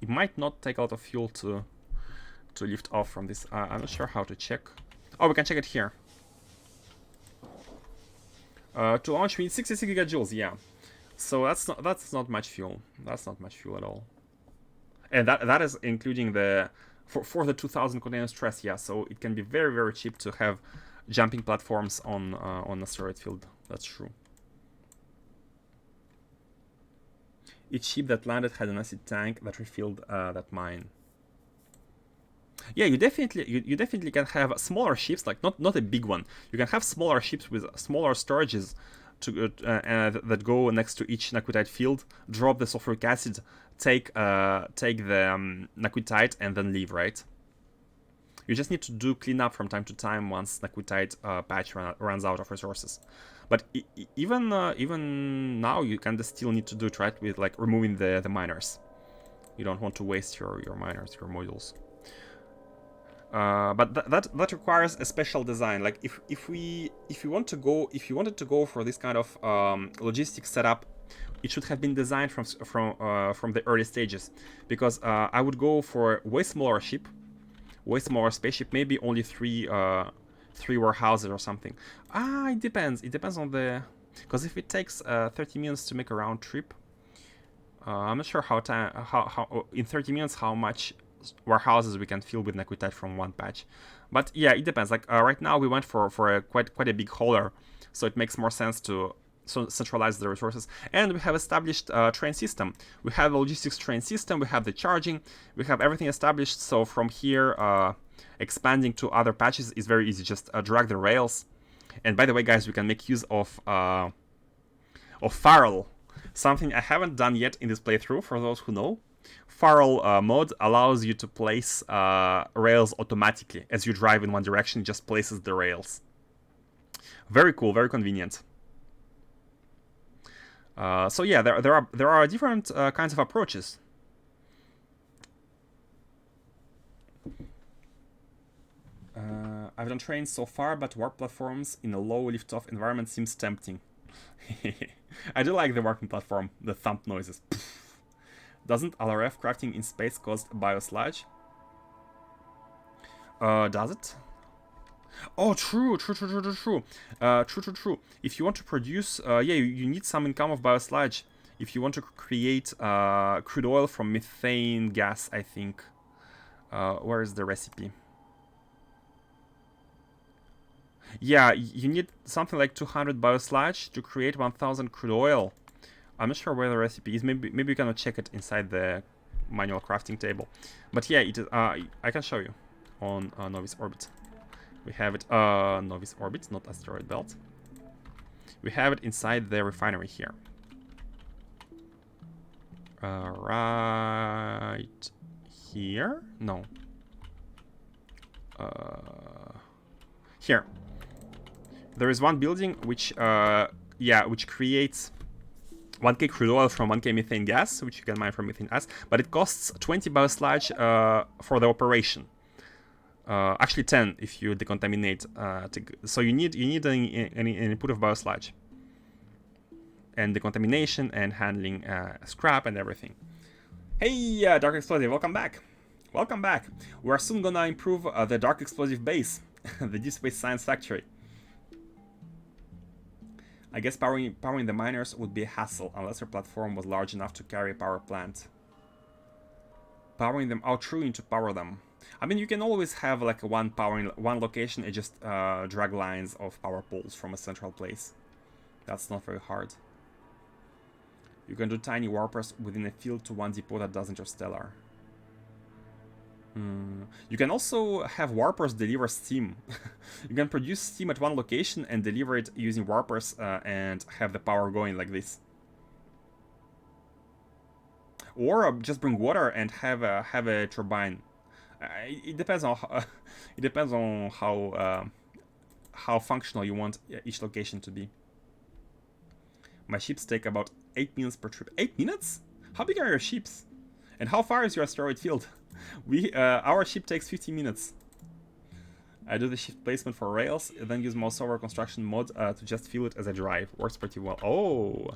might not take a lot of fuel to lift off from this. I'm not sure how to check. Oh, we can check it here. To launch we need 66 gigajoules. Yeah, so that's not much fuel. That's not much fuel at all. And that is including the for the 2000 container stress. Yeah, so it can be very, very cheap to have jumping platforms on Asteroid Field. That's true. Each ship that landed had an acid tank that refilled that mine. Yeah, you definitely can have smaller ships, like not a big one. You can have smaller ships with smaller storages to that go next to each Naquitite field, drop the sulfuric acid, take the Naquitite, and then leave, right? You just need to do cleanup from time to time once Naquitite patch runs out of resources. But even now, you kind of still need to do it, right, with like removing the miners. You don't want to waste your miners, your modules. But that requires a special design. Like if you wanted to go for this kind of logistics setup, it should have been designed from the early stages, because I would go for a way smaller ship, way smaller spaceship, maybe only three warehouses or something. It depends. It depends on the, because if it takes 30 minutes to make a round trip, I'm not sure how in 30 minutes how much warehouses we can fill with Naquitite from one patch. But yeah, it depends. Like right now we went for a quite a big hauler, so it makes more sense to centralize the resources. And we have established a train system. We have a logistics train system, we have the charging, we have everything established. So from here, expanding to other patches is very easy. Just drag the rails. And by the way, guys, we can make use of Farrell, something I haven't done yet in this playthrough. For those who know, Farrell mode allows you to place rails automatically. As you drive in one direction, it just places the rails. Very cool, very convenient. So yeah, there are different kinds of approaches. I've done trains so far, but warp platforms in a low lift-off environment seems tempting. I do like the warping platform, the thump noises. Doesn't LRF crafting in space cost biosludge? Does it? Oh, true. True. If you want to produce, yeah, you need some income of biosludge. If you want to create crude oil from methane gas, I think. Where is the recipe? Yeah, you need something like 200 biosludge to create 1000 crude oil. I'm not sure where the recipe is. Maybe you can check it inside the manual crafting table. But yeah, it is. I can show you on Novice Orbit. We have it. Novice Orbit, not Asteroid Belt. We have it inside the refinery here. Right here? No. Here. There is one building which, which creates 1k crude oil from 1k methane gas, which you can mine from methane gas, but it costs 20 biosludge for the operation. Actually 10 if you decontaminate. So you need an input of biosludge. And decontamination and handling scrap and everything. Hey, Dark Explosive, welcome back. Welcome back. We are soon gonna improve the Dark Explosive base, the Deep Space Science Factory. I guess powering the miners would be a hassle unless your platform was large enough to carry a power plant. Powering them, oh true, you need to power them. I mean, you can always have like one location and just drag lines of power poles from a central place. That's not very hard. You can do tiny warpers within a field to one depot that does interstellar. You can also have warpers deliver steam. You can produce steam at one location and deliver it using warpers and have the power going like this. Or just bring water and have a turbine. It depends on how functional you want each location to be. My ships take about 8 minutes per trip. 8 minutes? How big are your ships? And how far is your asteroid field? Our ship takes 50 minutes. I do the shift placement for rails, then use mouse over construction mod to just feel it as a drive. Works pretty well. Oh!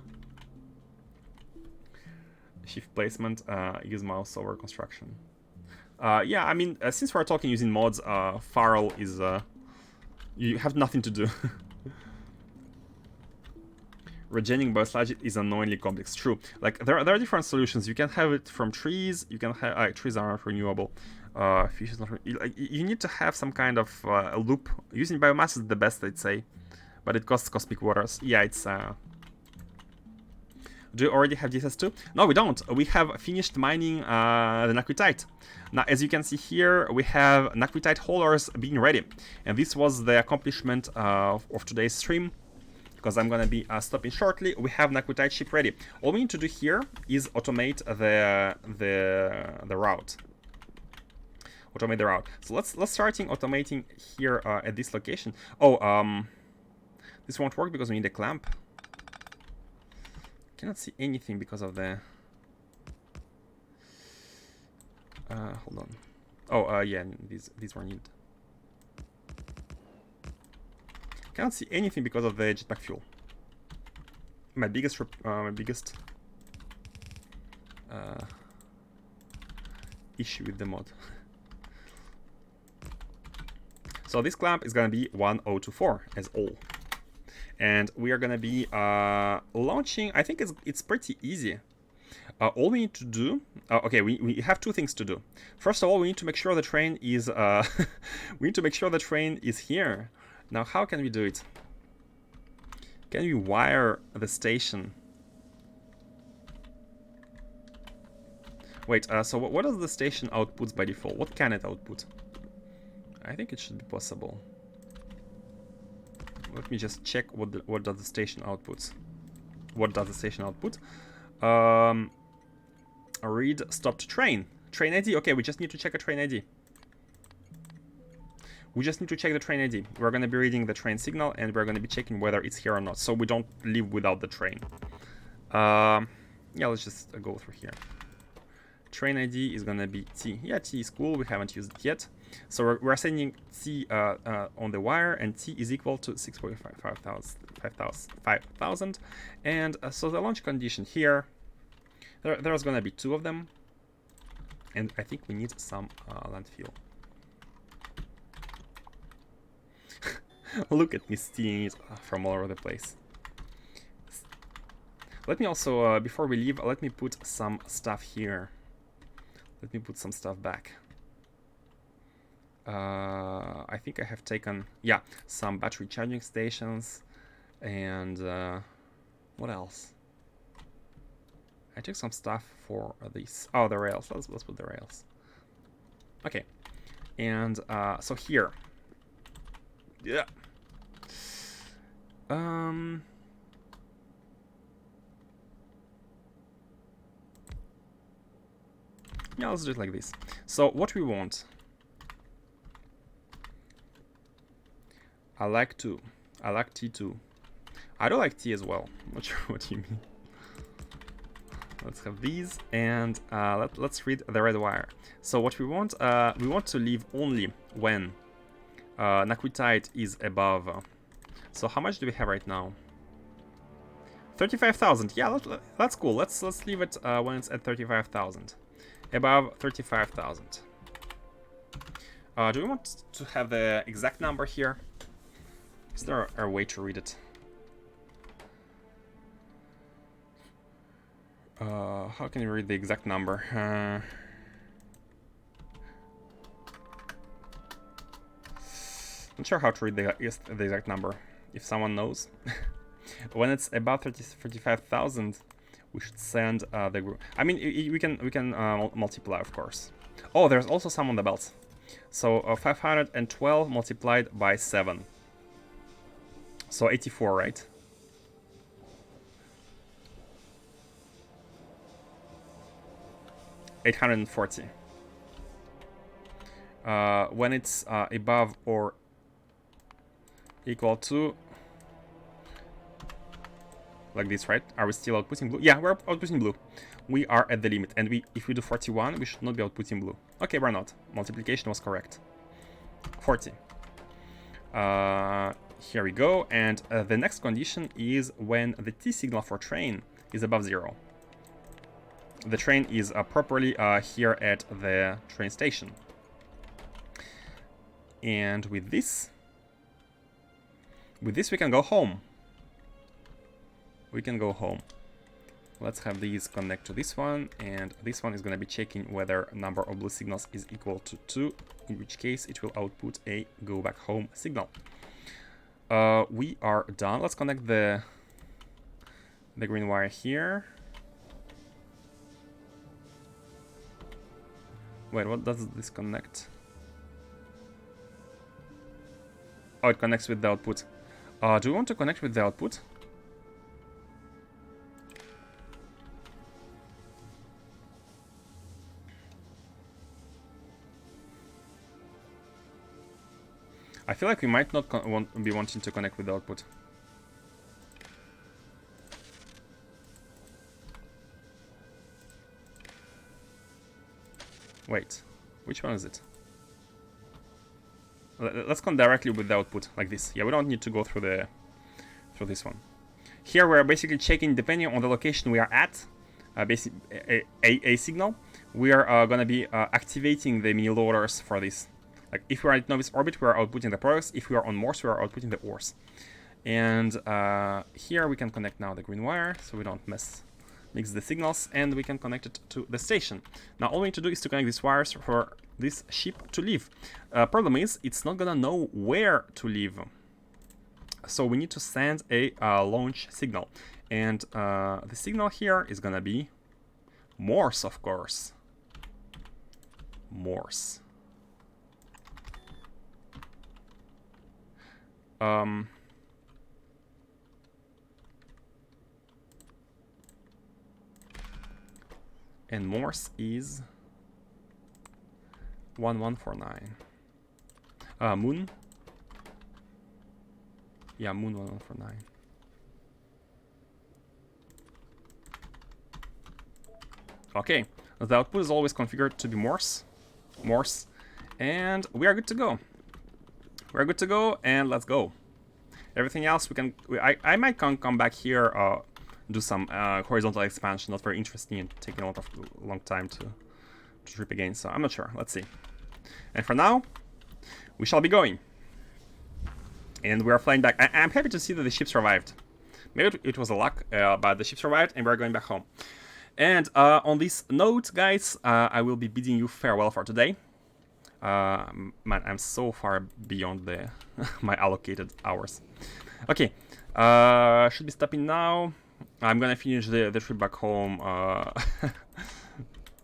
Shift placement, use mouse over construction. Yeah, I mean, since we're talking using mods, Farrell is... you have nothing to do. Regenerating biosludge is annoyingly complex. True. Like, there are different solutions. You can have it from trees. You can have... trees are not renewable. Fish is not... you need to have some kind of a loop. Using biomass is the best, I'd say. But it costs cosmic waters. Yeah, it's... Do you already have DSS2? No, we don't. We have finished mining the Naquitite. Now, as you can see here, we have Naquitite haulers being ready. And this was the accomplishment of today's stream, because I'm gonna be stopping shortly. We have Naquitite ship ready. All we need to do here is automate the route. Automate the route. So let's starting automating here at this location. Oh, this won't work because we need a clamp. Cannot see anything because of the... hold on. Oh, yeah, these were needed. Cannot see anything because of the jetpack fuel. My biggest issue with the mod. So this clamp is gonna be 1024 as all. And we are gonna be launching. I think it's pretty easy. All we need to do, okay, we have two things to do. First of all, we need to make sure the train is we need to make sure the train is here. Now, how can we do it? Can we wire the station? Wait, so what does the station outputs by default? What can it output? I think it should be possible. Let me just check what does the station outputs. What does the station output? Read stopped train. Train ID. Okay, we just need to check a train ID. We just need to check the train ID. We're going to be reading the train signal and we're going to be checking whether it's here or not, so we don't leave without the train. Yeah, let's just go through here. Train ID is going to be T. Yeah, T is cool. We haven't used it yet. So we're sending T on the wire, and T is equal to 6.5,000. And so the launch condition here, There's gonna be 2 of them. And I think we need some landfill. Look at me stealing it from all over the place. Let me also, before we leave, let me put some stuff here. Let me put some stuff back. I think I have taken, yeah, some battery charging stations. And what else? I took some stuff for these. Oh, the rails. Let's put the rails. Okay. And so here. Yeah. Yeah, let's do it like this. So what we want. I like T2. I don't like T as well. Not sure what you mean. Let's have these, and let's read the red wire. So what we want to leave only when Naquitite is above. So how much do we have right now? 35,000. Yeah, that's cool. Let's leave it when it's at 35,000. Above 35,000. Do we want to have the exact number here? Is there a way to read it? How can you read the exact number? Not sure how to read the exact number. If someone knows. When it's above 35,000, we should send the group. I mean, we can multiply, of course. Oh, there's also some on the belts. So 512 multiplied by 7. So 84, right? $840. When it's above or equal to, like this, right? Are we still outputting blue? Yeah, we're outputting blue. We are at the limit, and if we do 41, we should not be outputting blue. Okay, we're not. Multiplication was correct. 40. Here we go, and the next condition is when the T signal for train is above 0. The train is properly here at the train station. And with this we can go home. We can go home. Let's have these connect to this one, and this one is going to be checking whether number of blue signals is equal to 2, in which case it will output a go back home signal. We are done. Let's connect the green wire here. Wait, what does this connect? Oh, it connects with the output. Do we want to connect with the output? I feel like we might not be wanting to connect with the output. Wait, which one is it? Let's connect directly with the output, like this. Yeah, we don't need to go through this one. Here we're basically checking, depending on the location we are at, a signal. We are gonna be activating the mini loaders for this. Like if we are at novice orbit, we are outputting the products. If we are on Morse, we are outputting the ores. And here we can connect now the green wire, so we don't mix the signals, and we can connect it to the station. Now all we need to do is to connect these wires for this ship to leave. Problem is, it's not gonna know where to leave. So we need to send a launch signal. And the signal here is gonna be Morse, of course. Morse. And Morse is 1149. Moon. Yeah, Moon 1149. Okay, the output is always configured to be Morse, and we are good to go. We're good to go, and let's go. Everything else we can. I might come back here do some horizontal expansion, not very interesting and taking a long time to trip again. So I'm not sure. Let's see. And for now, we shall be going. And we are flying back. I'm happy to see that the ship survived. Maybe it was a luck, but the ship survived and we're going back home. And on this note, guys, I will be bidding you farewell for today. Man, I'm so far beyond the my allocated hours. Okay, should be stopping now. I'm gonna finish the trip back home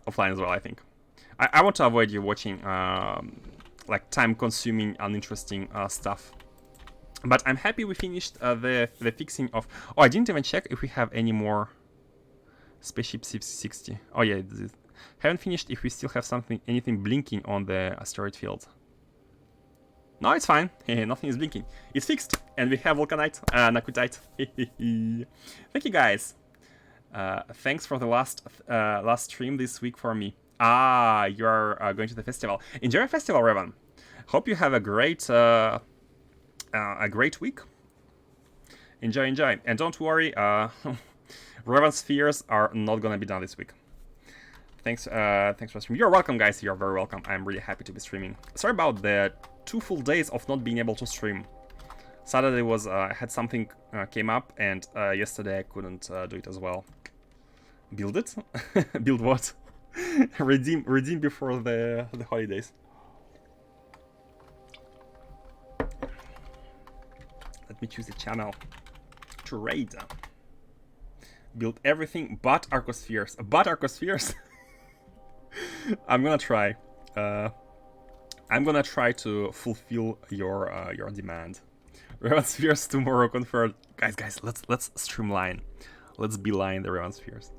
offline as well, I think. I want to avoid you watching like time-consuming, uninteresting stuff. But I'm happy we finished the fixing of... Oh, I didn't even check if we have any more Spaceship 660. Oh yeah, haven't finished if we still have anything blinking on the asteroid field. No, it's fine. Nothing is blinking. It's fixed, and we have Vulcanite, Naquitite. Thank you guys. Thanks for the last stream this week for me. Ah, you are going to the festival. Enjoy your festival, Revan. Hope you have a great week. Enjoy, and don't worry. Revan's fears are not gonna be done this week. Thanks for streaming. You're welcome, guys. You're very welcome. I'm really happy to be streaming. Sorry about the 2 full days of not being able to stream. Saturday was I had something came up, and yesterday I couldn't do it as well. Build it? Build what? redeem before the holidays. Let me choose the channel. Trade. Build everything but Arcospheres. But Arcospheres? I'm gonna try. I'm gonna try to fulfill your demand. Revan Spheres tomorrow confirmed. Guys, let's streamline. Let's beeline the Revan Spheres.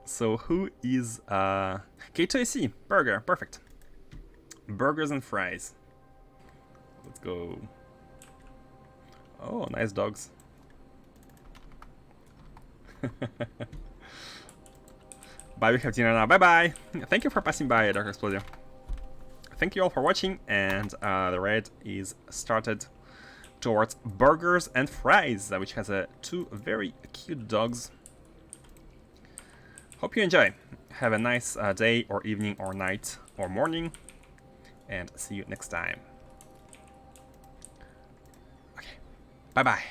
So who is K2AC? Burger, perfect. Burgers and fries. Let's go. Oh, nice dogs. Bye, we have dinner now. Bye bye. Thank you for passing by, Dr. Explodio. Thank you all for watching, and the raid is started towards burgers and fries, which has 2 very cute dogs. Hope you enjoy. Have a nice day or evening or night or morning, and see you next time. Okay, bye bye.